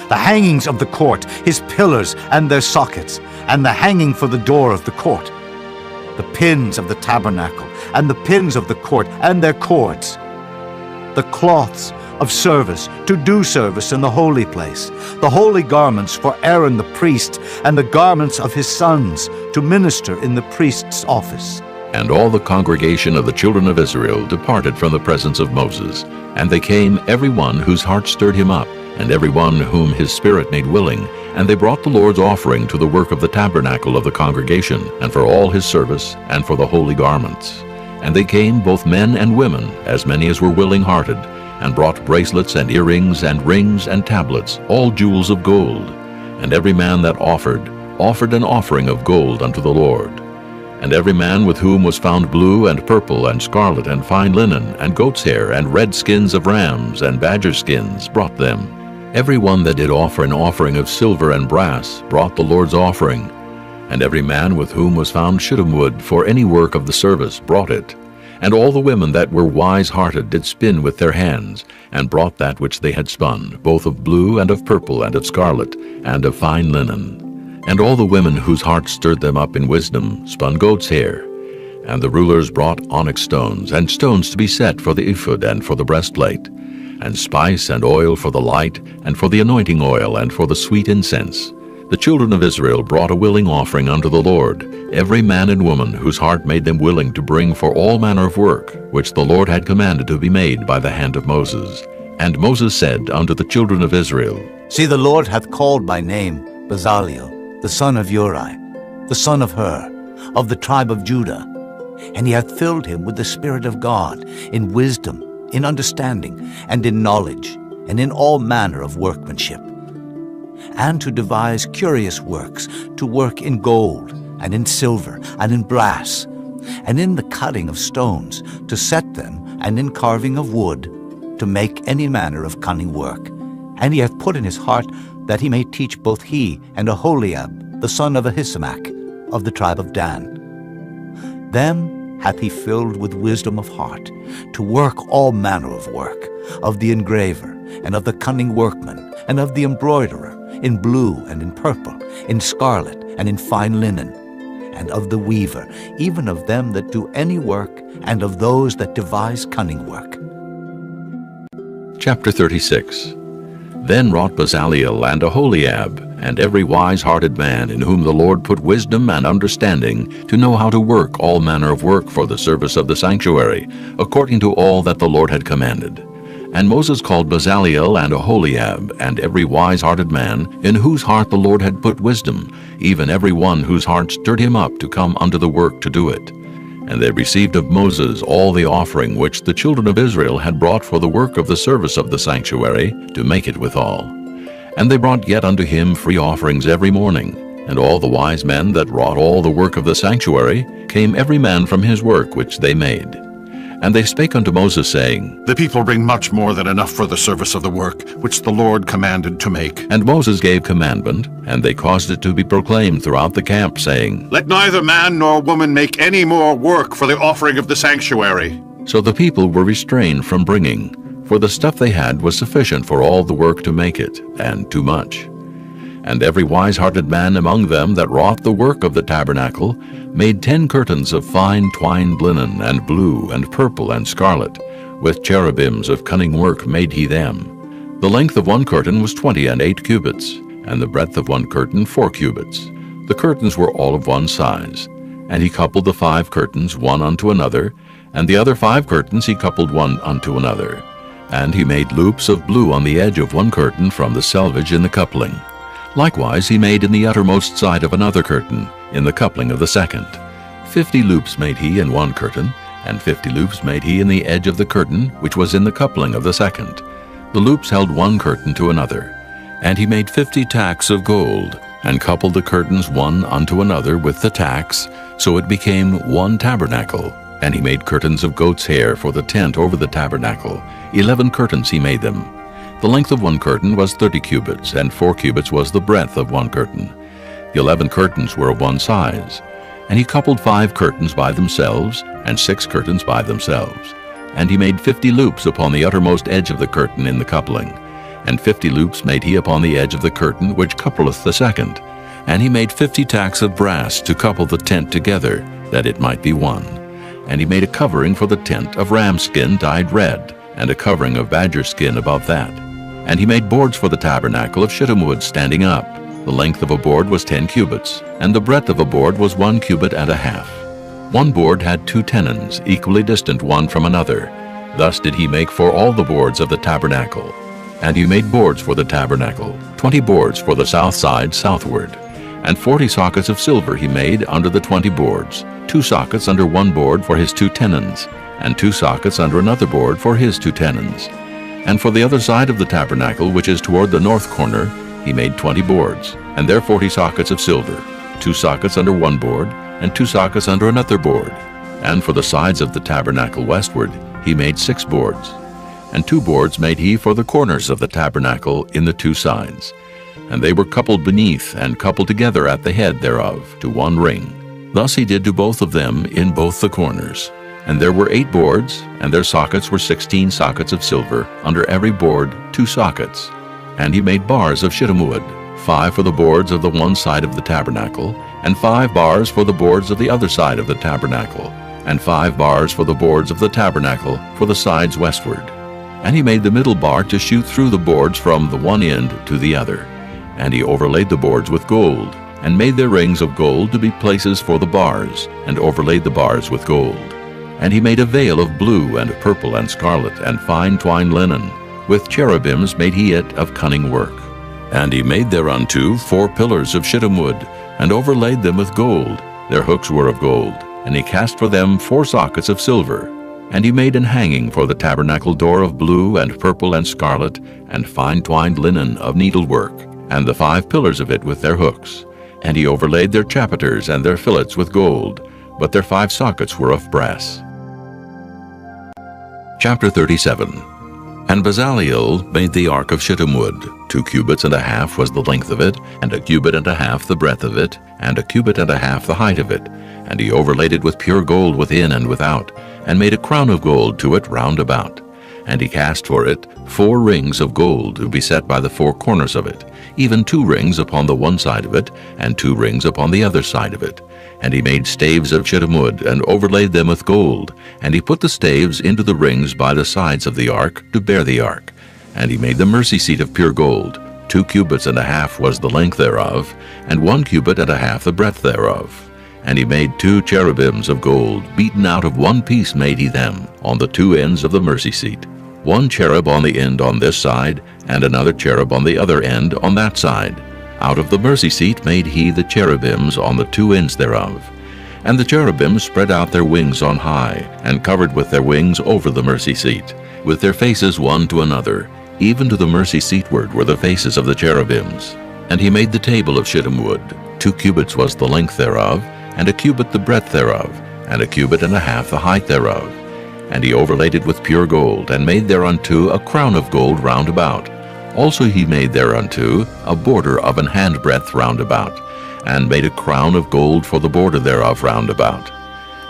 Speaker 6: the hangings of the court, his pillars, and their sockets, and the hanging for the door of the court, the pins of the tabernacle, and the pins of the court, and their cords, the cloths of service, to do service in the holy place, the holy garments for Aaron the priest, and the garments of his sons, to minister in the priest's office.
Speaker 1: And all the congregation of the children of Israel departed from the presence of Moses. And they came, every one whose heart stirred him up, and every one whom his spirit made willing. And they brought the Lord's offering to the work of the tabernacle of the congregation, and for all his service, and for the holy garments. And they came, both men and women, as many as were willing-hearted, and brought bracelets and earrings and rings and tablets, all jewels of gold. And every man that offered an offering of gold unto the Lord. And every man with whom was found blue and purple and scarlet and fine linen and goat's hair and red skins of rams and badger skins brought them. Every one that did offer an offering of silver and brass brought the Lord's offering, and every man with whom was found shittim wood for any work of the service brought it. And all the women that were wise-hearted did spin with their hands, and brought that which they had spun, both of blue and of purple and of scarlet and of fine linen. And all the women whose hearts stirred them up in wisdom spun goat's hair. And the rulers brought onyx stones, and stones to be set for the ephod and for the breastplate, and spice and oil for the light, and for the anointing oil, and for the sweet incense. The children of Israel brought a willing offering unto the Lord, every man and woman whose heart made them willing to bring for all manner of work, which the Lord had commanded to be made by the hand of Moses. And Moses said unto the children of Israel,
Speaker 6: See, the Lord hath called by name Bezaleel, the son of Uri, the son of Hur, of the tribe of Judah. And he hath filled him with the Spirit of God, in wisdom, in understanding, and in knowledge, and in all manner of workmanship, and to devise curious works, to work in gold, and in silver, and in brass, and in the cutting of stones, to set them, and in carving of wood, to make any manner of cunning work. And he hath put in his heart that he may teach both he and Aholiab, the son of Ahisamach, of the tribe of Dan. Them hath he filled with wisdom of heart, to work all manner of work, of the engraver, and of the cunning workman, and of the embroiderer, in blue and in purple, in scarlet and in fine linen, and of the weaver, even of them that do any work, and of those that devise cunning work.
Speaker 1: Chapter 36. Then wrought Bezaleel and Aholiab, and every wise-hearted man in whom the Lord put wisdom and understanding, to know how to work all manner of work for the service of the sanctuary, according to all that the Lord had commanded. And Moses called Bezaleel and Aholiab, and every wise-hearted man, in whose heart the Lord had put wisdom, even every one whose heart stirred him up to come unto the work to do it. And they received of Moses all the offering which the children of Israel had brought for the work of the service of the sanctuary, to make it withal. And they brought yet unto him free offerings every morning. And all the wise men that wrought all the work of the sanctuary came every man from his work which they made. And they spake unto Moses, saying,
Speaker 14: The people bring much more than enough for the service of the work, which the Lord commanded to make.
Speaker 1: And Moses gave commandment, and they caused it to be proclaimed throughout the camp, saying,
Speaker 14: Let neither man nor woman make any more work for the offering of the sanctuary.
Speaker 1: So the people were restrained from bringing, for the stuff they had was sufficient for all the work to make it, and too much. And every wise-hearted man among them that wrought the work of the tabernacle made 10 curtains of fine twined linen, and blue, and purple, and scarlet. With cherubims of cunning work made he them. The length of one curtain was 28 cubits, and the breadth of one curtain 4 cubits. The curtains were all of one size. And he coupled the 5 curtains one unto another, and the other 5 curtains he coupled one unto another. And he made loops of blue on the edge of one curtain from the selvage in the coupling. Likewise he made in the uttermost side of another curtain, in the coupling of the second. 50 loops made he in one curtain, and 50 loops made he in the edge of the curtain, which was in the coupling of the second. The loops held one curtain to another. And he made 50 tacks of gold, and coupled the curtains one unto another with the tacks, so it became one tabernacle. And he made curtains of goat's hair for the tent over the tabernacle. 11 curtains he made them. The length of one curtain was 30 cubits, and 4 cubits was the breadth of one curtain. The 11 curtains were of one size. And he coupled 5 curtains by themselves, and 6 curtains by themselves. And he made 50 loops upon the uttermost edge of the curtain in the coupling. And 50 loops made he upon the edge of the curtain which coupleth the second. And he made 50 tacks of brass to couple the tent together, that it might be one. And he made a covering for the tent of ram skin dyed red, and a covering of badger skin above that. And he made boards for the tabernacle of shittim wood standing up. The length of a board was 10 cubits, and the breadth of a board was 1 cubit and a half. One board had 2 tenons, equally distant one from another. Thus did he make for all the boards of the tabernacle. And he made boards for the tabernacle, 20 boards for the south side southward. And 40 sockets of silver he made under the 20 boards, 2 sockets under one board for his 2 tenons, and 2 sockets under another board for his 2 tenons. And for the other side of the tabernacle, which is toward the north corner, he made 20 boards, and there 40 sockets of silver, 2 sockets under one board, and 2 sockets under another board. And for the sides of the tabernacle westward, he made 6 boards. And 2 boards made he for the corners of the tabernacle in the 2 sides. And they were coupled beneath, and coupled together at the head thereof, to 1 ring. Thus he did to both of them in both the corners. And there were 8 boards, and their sockets were 16 sockets of silver, under every board 2 sockets. And he made bars of shittim wood, 5 for the boards of the one side of the tabernacle, and 5 bars for the boards of the other side of the tabernacle, and 5 bars for the boards of the tabernacle for the sides westward. And he made the middle bar to shoot through the boards from the one end to the other. And he overlaid the boards with gold, and made their rings of gold to be places for the bars, and overlaid the bars with gold. And he made a veil of blue and purple and scarlet and fine twined linen. With cherubims made he it of cunning work. And he made thereunto 4 pillars of shittim wood, and overlaid them with gold. Their hooks were of gold. And he cast for them 4 sockets of silver. And he made an hanging for the tabernacle door of blue and purple and scarlet, and fine twined linen of needlework, and the 5 pillars of it with their hooks. And he overlaid their chapiters and their fillets with gold, but their 5 sockets were of brass. Chapter 37. And Bezaleel made the ark of shittim wood. 2 cubits and a half was the length of it, and 1 cubit and a half the breadth of it, and 1 cubit and a half the height of it. And he overlaid it with pure gold within and without, and made a crown of gold to it round about. And he cast for it 4 rings of gold to be set by the 4 corners of it, even 2 rings upon the one side of it, and 2 rings upon the other side of it. And he made staves of shittim wood, and overlaid them with gold. And he put the staves into the rings by the sides of the ark, to bear the ark. And he made the mercy seat of pure gold. 2 cubits and a half was the length thereof, and 1 cubit and a half the breadth thereof. And he made 2 cherubims of gold, beaten out of 1 piece made he them, on the 2 ends of the mercy seat. 1 cherub on the end on this side, and another cherub on the other end on that side. Out of the mercy seat made he the cherubims on the 2 ends thereof. And the cherubims spread out their wings on high, and covered with their wings over the mercy seat, with their faces one to another. Even to the mercy seatward were the faces of the cherubims. And he made the table of shittim wood. 2 cubits was the length thereof, and 1 cubit the breadth thereof, and 1 cubit and a half the height thereof. And he overlaid it with pure gold, and made thereunto a crown of gold round about. Also he made thereunto a border of an handbreadth round about, and made a crown of gold for the border thereof round about.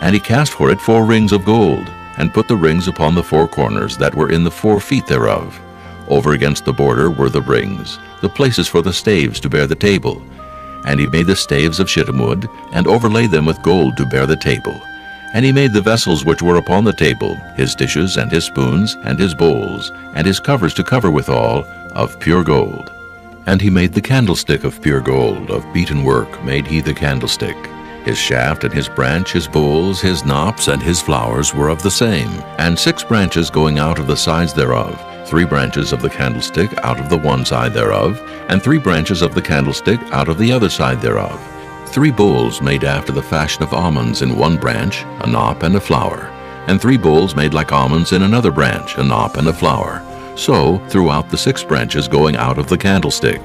Speaker 1: And he cast for it 4 rings of gold, and put the rings upon the 4 corners that were in the 4 feet thereof. Over against the border were the rings, the places for the staves to bear the table. And he made the staves of shittim wood, and overlaid them with gold to bear the table. And he made the vessels which were upon the table, his dishes and his spoons and his bowls, and his covers to cover withal, of pure gold. And he made the candlestick of pure gold, of beaten work made he the candlestick. His shaft and his branch, his bowls, his knops, and his flowers were of the same, and 6 branches going out of the sides thereof, 3 branches of the candlestick out of the one side thereof, and 3 branches of the candlestick out of the other side thereof. 3 bowls made after the fashion of almonds in one branch, a knop and a flower, and 3 bowls made like almonds in another branch, a knop and a flower. So throughout the 6 branches going out of the candlestick.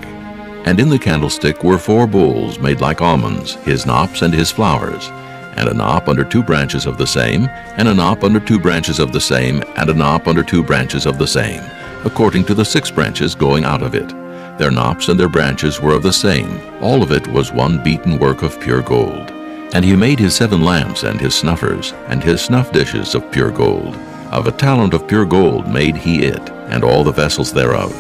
Speaker 1: And in the candlestick were 4 bowls made like almonds, his knops and his flowers, and a knop under 2 branches of the same, and a knop under 2 branches of the same, and a knop under 2 branches of the same, according to the 6 branches going out of it. Their knops and their branches were of the same. All of it was one beaten work of pure gold. And he made his 7 lamps and his snuffers, and his snuff dishes of pure gold. Of a talent of pure gold made he it, and all the vessels thereof.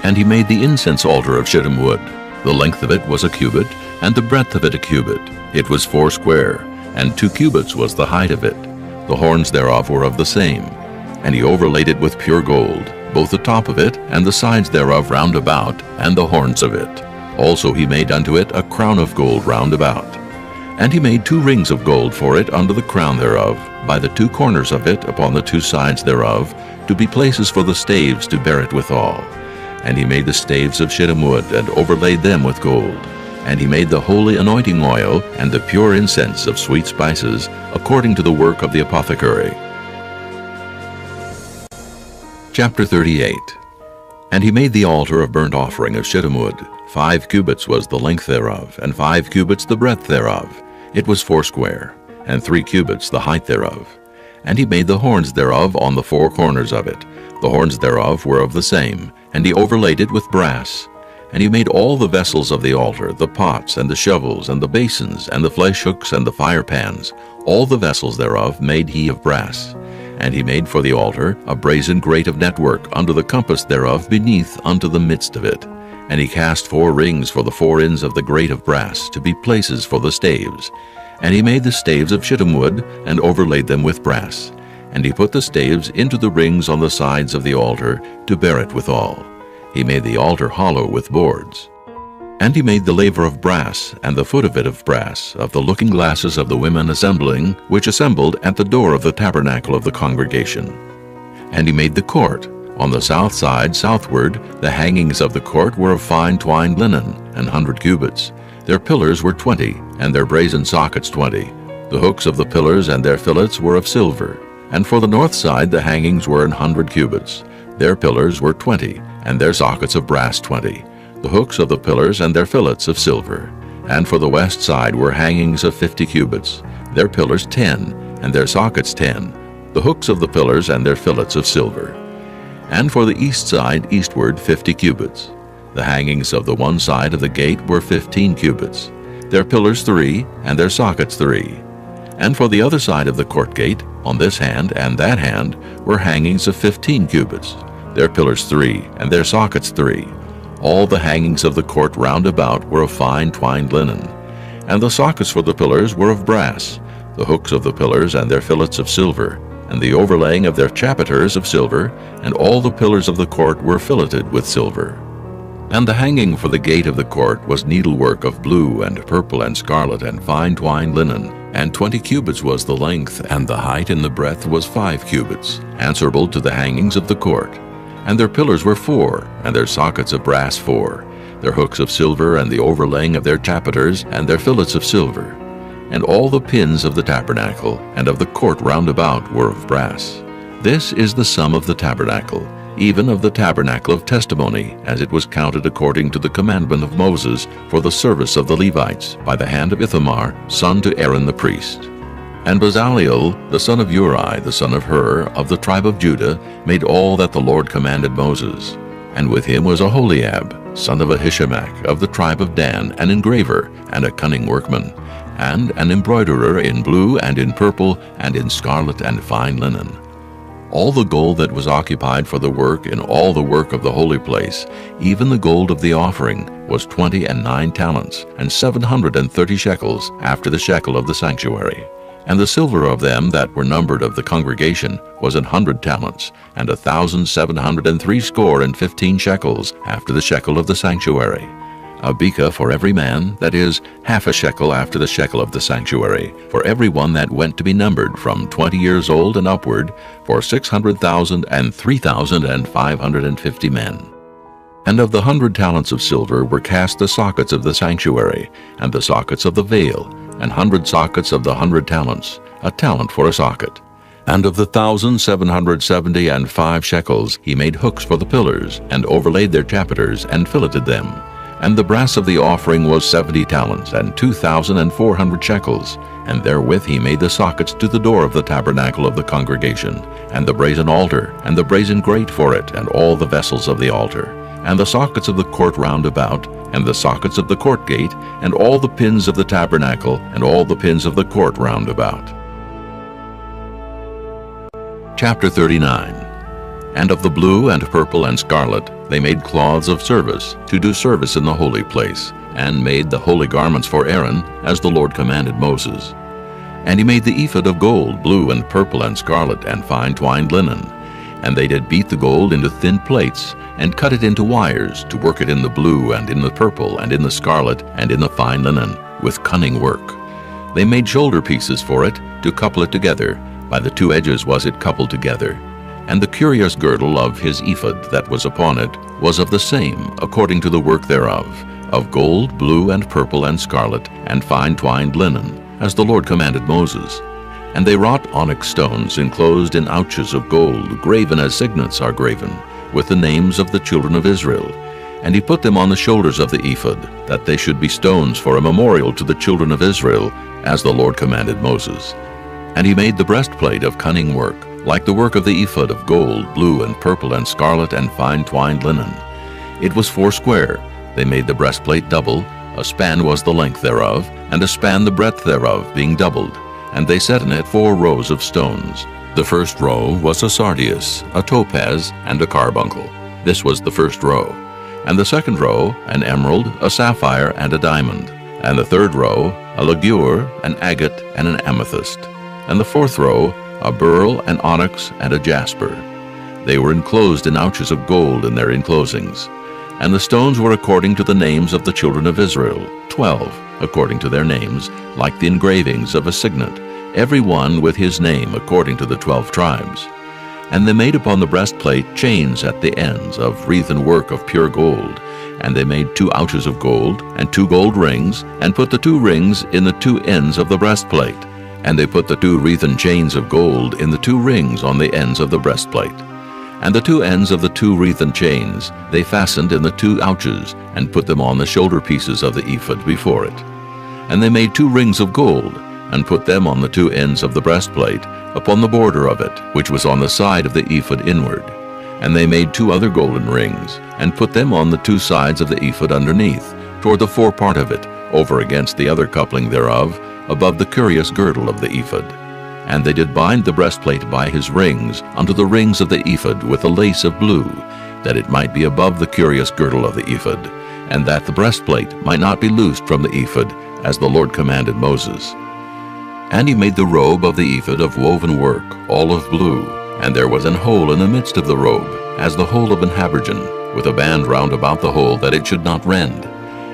Speaker 1: And he made the incense altar of shittim wood. The length of it was 1 cubit, and the breadth of it 1 cubit. It was 4 square, and 2 cubits was the height of it. The horns thereof were of the same. And he overlaid it with pure gold, both the top of it, and the sides thereof round about, and the horns of it. Also he made unto it a crown of gold round about. And he made 2 rings of gold for it under the crown thereof, by the 2 corners of it upon the 2 sides thereof, to be places for the staves to bear it withal. And he made the staves of shittim wood, and overlaid them with gold. And he made the holy anointing oil, and the pure incense of sweet spices, according to the work of the apothecary. Chapter 38. And he made the altar of burnt offering of shittim wood. 5 cubits was the length thereof, and 5 cubits the breadth thereof. It was 4 square, and 3 cubits the height thereof. And he made the horns thereof on the four corners of it. The horns thereof were of the same, and he overlaid it with brass. And he made all the vessels of the altar, the pots, and the shovels, and the basins, and the flesh hooks, and the fire pans. All the vessels thereof made he of brass. And he made for the altar a brazen grate of network unto the compass thereof beneath unto the midst of it. And he cast 4 rings for the 4 ends of the grate of brass, to be places for the staves. And he made the staves of shittim wood, and overlaid them with brass. And he put the staves into the rings on the sides of the altar, to bear it withal. He made the altar hollow with boards. And he made the laver of brass, and the foot of it of brass, of the looking glasses of the women assembling, which assembled at the door of the tabernacle of the congregation. And he made the court. On the south side southward, the hangings of the court were of fine twined linen, 100 cubits. Their pillars were 20, and their brazen sockets 20. The hooks of the pillars and their fillets were of silver. And for the north side the hangings were 100 cubits. Their pillars were 20, and their sockets of brass 20. The hooks of the pillars and their fillets of silver. And for the west side were hangings of 50 cubits. Their pillars 10, and their sockets 10. The hooks of the pillars and their fillets of silver. And for the east side eastward 50 cubits. The hangings of the one side of the gate were 15 cubits. Their pillars 3, and their sockets 3. And for the other side of the court gate, on this hand and that hand, were hangings of 15 cubits. Their pillars 3, and their sockets 3. All the hangings of the court round about were of fine twined linen. And the sockets for the pillars were of brass, the hooks of the pillars and their fillets of silver, and the overlaying of their chapiters of silver, and all the pillars of the court were filleted with silver. And the hanging for the gate of the court was needlework of blue and purple and scarlet and fine twined linen, and 20 cubits was the length, and the height and the breadth was 5 cubits, answerable to the hangings of the court. And their pillars were 4, and their sockets of brass 4, their hooks of silver, and the overlaying of their chapiters, and their fillets of silver. And all the pins of the tabernacle, and of the court round about, were of brass. This is the sum of the tabernacle, even of the tabernacle of testimony, as it was counted according to the commandment of Moses, for the service of the Levites, by the hand of Ithamar, son to Aaron the priest. And Bezaleel, the son of Uri, the son of Hur, of the tribe of Judah, made all that the Lord commanded Moses. And with him was Aholiab, son of Ahishamach, of the tribe of Dan, an engraver, and a cunning workman, and an embroiderer in blue and in purple, and in scarlet and fine linen. All the gold that was occupied for the work in all the work of the holy place, even the gold of the offering, was 29 talents, and 730 shekels, after the shekel of the sanctuary. And the silver of them that were numbered of the congregation was 100 talents, and 1,760 shekels, after the shekel of the sanctuary. A beka for every man, that is, half a shekel after the shekel of the sanctuary, for every one that went to be numbered from 20 years old and upward, for 600,000 and 3,550 men. And of the 100 talents of silver were cast the sockets of the sanctuary, and the sockets of the veil, 100 sockets of the 100 talents, a talent for a socket. And of the 1,775 shekels he made hooks for the pillars, and overlaid their chapiters, and filleted them. And the brass of the offering was 70 talents, and 2,400 shekels, and therewith he made the sockets to the door of the tabernacle of the congregation, and the brazen altar, and the brazen grate for it, and all the vessels of the altar, and the sockets of the court round about, and the sockets of the court gate, and all the pins of the tabernacle, and all the pins of the court round about. Chapter 39. And of the blue and purple and scarlet they made cloths of service, to do service in the holy place, and made the holy garments for Aaron, as the Lord commanded Moses. And he made the ephod of gold, blue and purple and scarlet, and fine twined linen. And they did beat the gold into thin plates, and cut it into wires, to work it in the blue, and in the purple, and in the scarlet, and in the fine linen, with cunning work. They made shoulder pieces for it, to couple it together. By the 2 edges was it coupled together. And the curious girdle of his ephod that was upon it was of the same, according to the work thereof, of gold, blue, and purple, and scarlet, and fine twined linen, as the Lord commanded Moses. And they wrought onyx stones enclosed in ouches of gold, graven as signets are graven, with the names of the children of Israel. And he put them on the shoulders of the ephod, that they should be stones for a memorial to the children of Israel, as the Lord commanded Moses. And he made the breastplate of cunning work, like the work of the ephod of gold, blue, and purple, and scarlet, and fine twined linen. It was 4 square. They made the breastplate double. A span was the length thereof, and a span the breadth thereof, being doubled. And they set in it 4 rows of stones. The first row was a sardius, a topaz, and a carbuncle. This was the first row. And the second row, an emerald, a sapphire, and a diamond. And the third row, a ligure, an agate, and an amethyst. And the fourth row, a beryl, an onyx, and a jasper. They were enclosed in ouches of gold in their enclosings. And the stones were according to the names of the children of Israel, 12, according to their names, like the engravings of a signet, every one with his name according to the 12 tribes. And they made upon the breastplate chains at the ends of wreathen work of pure gold. And they made 2 ouches of gold, and 2 gold rings, and put the 2 rings in the 2 ends of the breastplate. And they put the 2 wreathen chains of gold in the 2 rings on the ends of the breastplate. And the 2 ends of the 2 wreathen chains they fastened in the 2 ouches, and put them on the shoulder pieces of the ephod before it. And they made 2 rings of gold, and put them on the 2 ends of the breastplate, upon the border of it, which was on the side of the ephod inward. And they made 2 other golden rings, and put them on the 2 sides of the ephod underneath, toward the forepart of it, over against the other coupling thereof, above the curious girdle of the ephod. And they did bind the breastplate by his rings unto the rings of the ephod with a lace of blue, that it might be above the curious girdle of the ephod, and that the breastplate might not be loosed from the ephod, as the Lord commanded Moses. And he made the robe of the ephod of woven work, all of blue, and there was an hole in the midst of the robe, as the hole of an habergeon, with a band round about the hole, that it should not rend.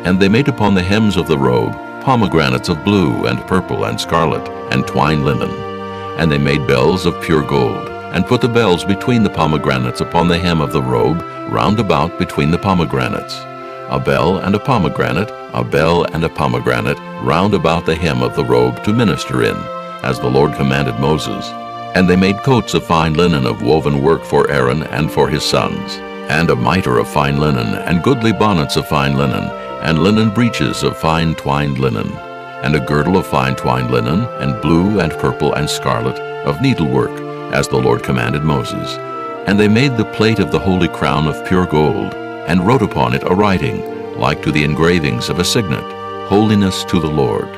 Speaker 1: And they made upon the hems of the robe pomegranates of blue, and purple, and scarlet, and twined linen. And they made bells of pure gold, and put the bells between the pomegranates upon the hem of the robe, round about between the pomegranates. A bell and a pomegranate, a bell and a pomegranate, round about the hem of the robe to minister in, as the Lord commanded Moses. And they made coats of fine linen of woven work for Aaron and for his sons, and a mitre of fine linen, and goodly bonnets of fine linen, and linen breeches of fine twined linen, and a girdle of fine twined linen, and blue and purple and scarlet, of needlework, as the Lord commanded Moses. And they made the plate of the holy crown of pure gold, and wrote upon it a writing, like to the engravings of a signet, Holiness to the Lord.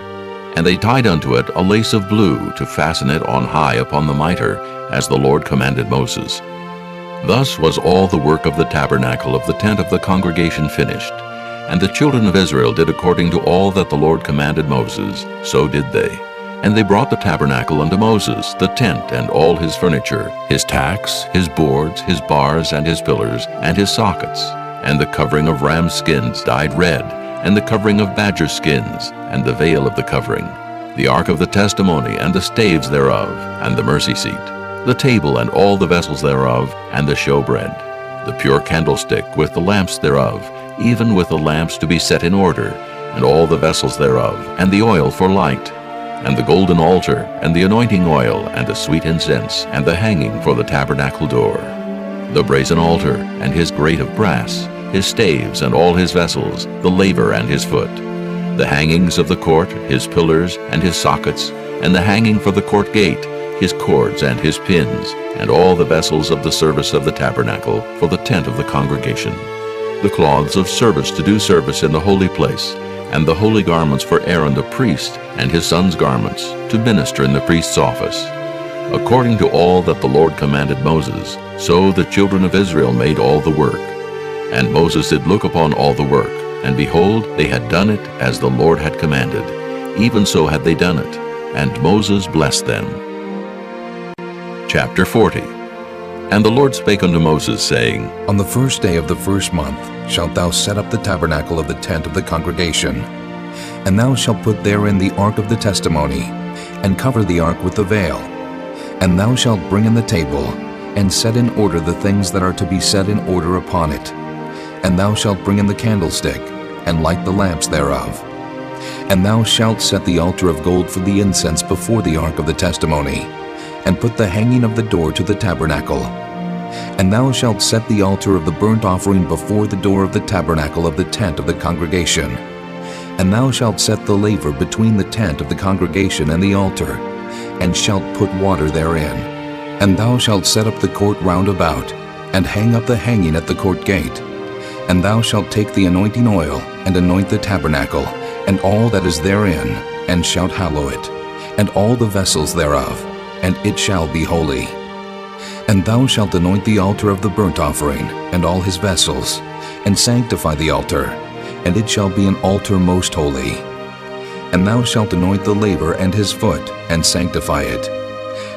Speaker 1: And they tied unto it a lace of blue, to fasten it on high upon the mitre, as the Lord commanded Moses. Thus was all the work of the tabernacle of the tent of the congregation finished. And the children of Israel did according to all that the Lord commanded Moses, so did they. And they brought the tabernacle unto Moses, the tent and all his furniture, his tacks, his boards, his bars, and his pillars, and his sockets, and the covering of ram skins dyed red, and the covering of badger skins, and the veil of the covering, the ark of the testimony, and the staves thereof, and the mercy seat, the table and all the vessels thereof, and the showbread, the pure candlestick with the lamps thereof, even with the lamps to be set in order, and all the vessels thereof, and the oil for light, and the golden altar, and the anointing oil, and the sweet incense, and the hanging for the tabernacle door, the brazen altar, and his grate of brass, his staves, and all his vessels, the laver and his foot, the hangings of the court, his pillars, and his sockets, and the hanging for the court gate, his cords and his pins, and all the vessels of the service of the tabernacle for the tent of the congregation, the cloths of service to do service in the holy place, and the holy garments for Aaron the priest, and his sons' garments, to minister in the priest's office. According to all that the Lord commanded Moses, so the children of Israel made all the work. And Moses did look upon all the work, and behold, they had done it as the Lord had commanded. Even so had they done it, and Moses blessed them. Chapter 40. And the Lord spake unto Moses, saying,
Speaker 10: On the 1st day of the 1st month shalt thou set up the tabernacle of the tent of the congregation. And thou shalt put therein the ark of the testimony, and cover the ark with the veil. And thou shalt bring in the table, and set in order the things that are to be set in order upon it. And thou shalt bring in the candlestick, and light the lamps thereof. And thou shalt set the altar of gold for the incense before the ark of the testimony, and put the hanging of the door to the tabernacle. And thou shalt set the altar of the burnt offering before the door of the tabernacle of the tent of the congregation. And thou shalt set the laver between the tent of the congregation and the altar, and shalt put water therein. And thou shalt set up the court round about, and hang up the hanging at the court gate. And thou shalt take the anointing oil, and anoint the tabernacle, and all that is therein, and shalt hallow it, and all the vessels thereof, and it shall be holy. And thou shalt anoint the altar of the burnt offering, and all his vessels, and sanctify the altar, and it shall be an altar most holy. And thou shalt anoint the laver and his foot, and sanctify it.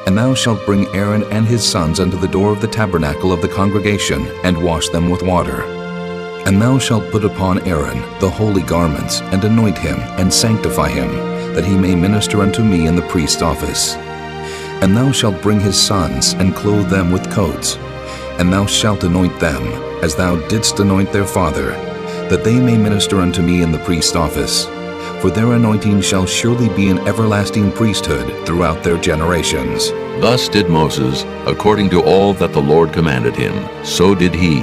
Speaker 10: And thou shalt bring Aaron and his sons unto the door of the tabernacle of the congregation, and wash them with water. And thou shalt put upon Aaron the holy garments, and anoint him, and sanctify him, that he may minister unto me in the priest's office. And thou shalt bring his sons, and clothe them with coats. And thou shalt anoint them, as thou didst anoint their father, that they may minister unto me in the priest's office. For their anointing shall surely be an everlasting priesthood throughout their generations.
Speaker 1: Thus did Moses, according to all that the Lord commanded him, so did he.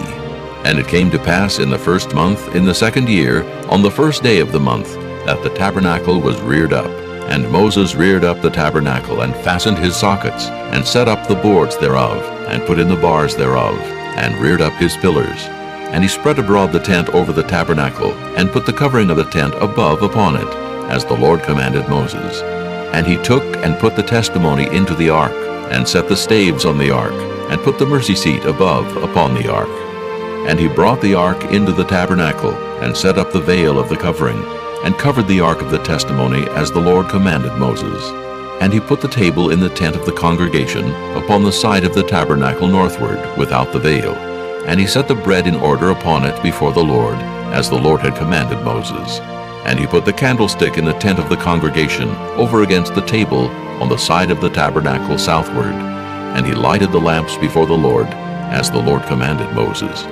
Speaker 1: And it came to pass in the first month, in the second year, on the first day of the month, that the tabernacle was reared up. And Moses reared up the tabernacle, and fastened his sockets, and set up the boards thereof, and put in the bars thereof, and reared up his pillars. And he spread abroad the tent over the tabernacle, and put the covering of the tent above upon it, as the Lord commanded Moses. And he took and put the testimony into the ark, and set the staves on the ark, and put the mercy seat above upon the ark. And he brought the ark into the tabernacle, and set up the veil of the covering, and covered the ark of the testimony as the Lord commanded Moses. And he put the table in the tent of the congregation upon the side of the tabernacle northward, without the veil. And he set the bread in order upon it before the Lord, as the Lord had commanded Moses. And he put the candlestick in the tent of the congregation, over against the table, on the side of the tabernacle southward. And he lighted the lamps before the Lord, as the Lord commanded Moses.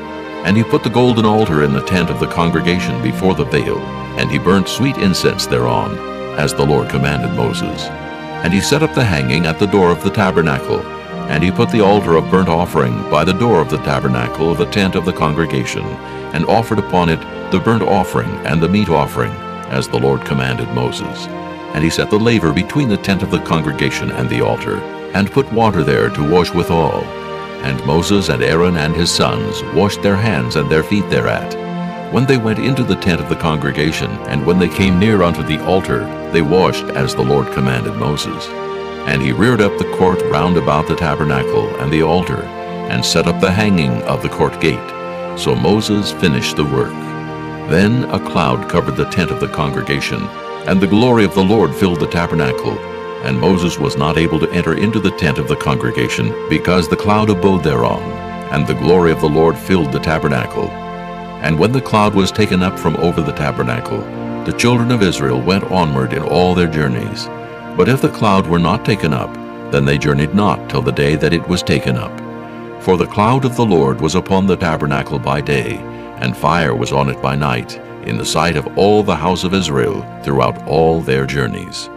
Speaker 1: And he put the golden altar in the tent of the congregation before the veil, and he burnt sweet incense thereon, as the Lord commanded Moses. And he set up the hanging at the door of the tabernacle, and he put the altar of burnt offering by the door of the tabernacle of the tent of the congregation, and offered upon it the burnt offering and the meat offering, as the Lord commanded Moses. And he set the laver between the tent of the congregation and the altar, and put water there to wash withal. And Moses and Aaron and his sons washed their hands and their feet thereat. When they went into the tent of the congregation, and when they came near unto the altar, they washed as the Lord commanded Moses. And he reared up the court round about the tabernacle and the altar, and set up the hanging of the court gate. So Moses finished the work. Then a cloud covered the tent of the congregation, and the glory of the Lord filled the tabernacle. And Moses was not able to enter into the tent of the congregation, because the cloud abode thereon, and the glory of the Lord filled the tabernacle. And when the cloud was taken up from over the tabernacle, the children of Israel went onward in all their journeys. But if the cloud were not taken up, then they journeyed not till the day that it was taken up. For the cloud of the Lord was upon the tabernacle by day, and fire was on it by night, in the sight of all the house of Israel throughout all their journeys.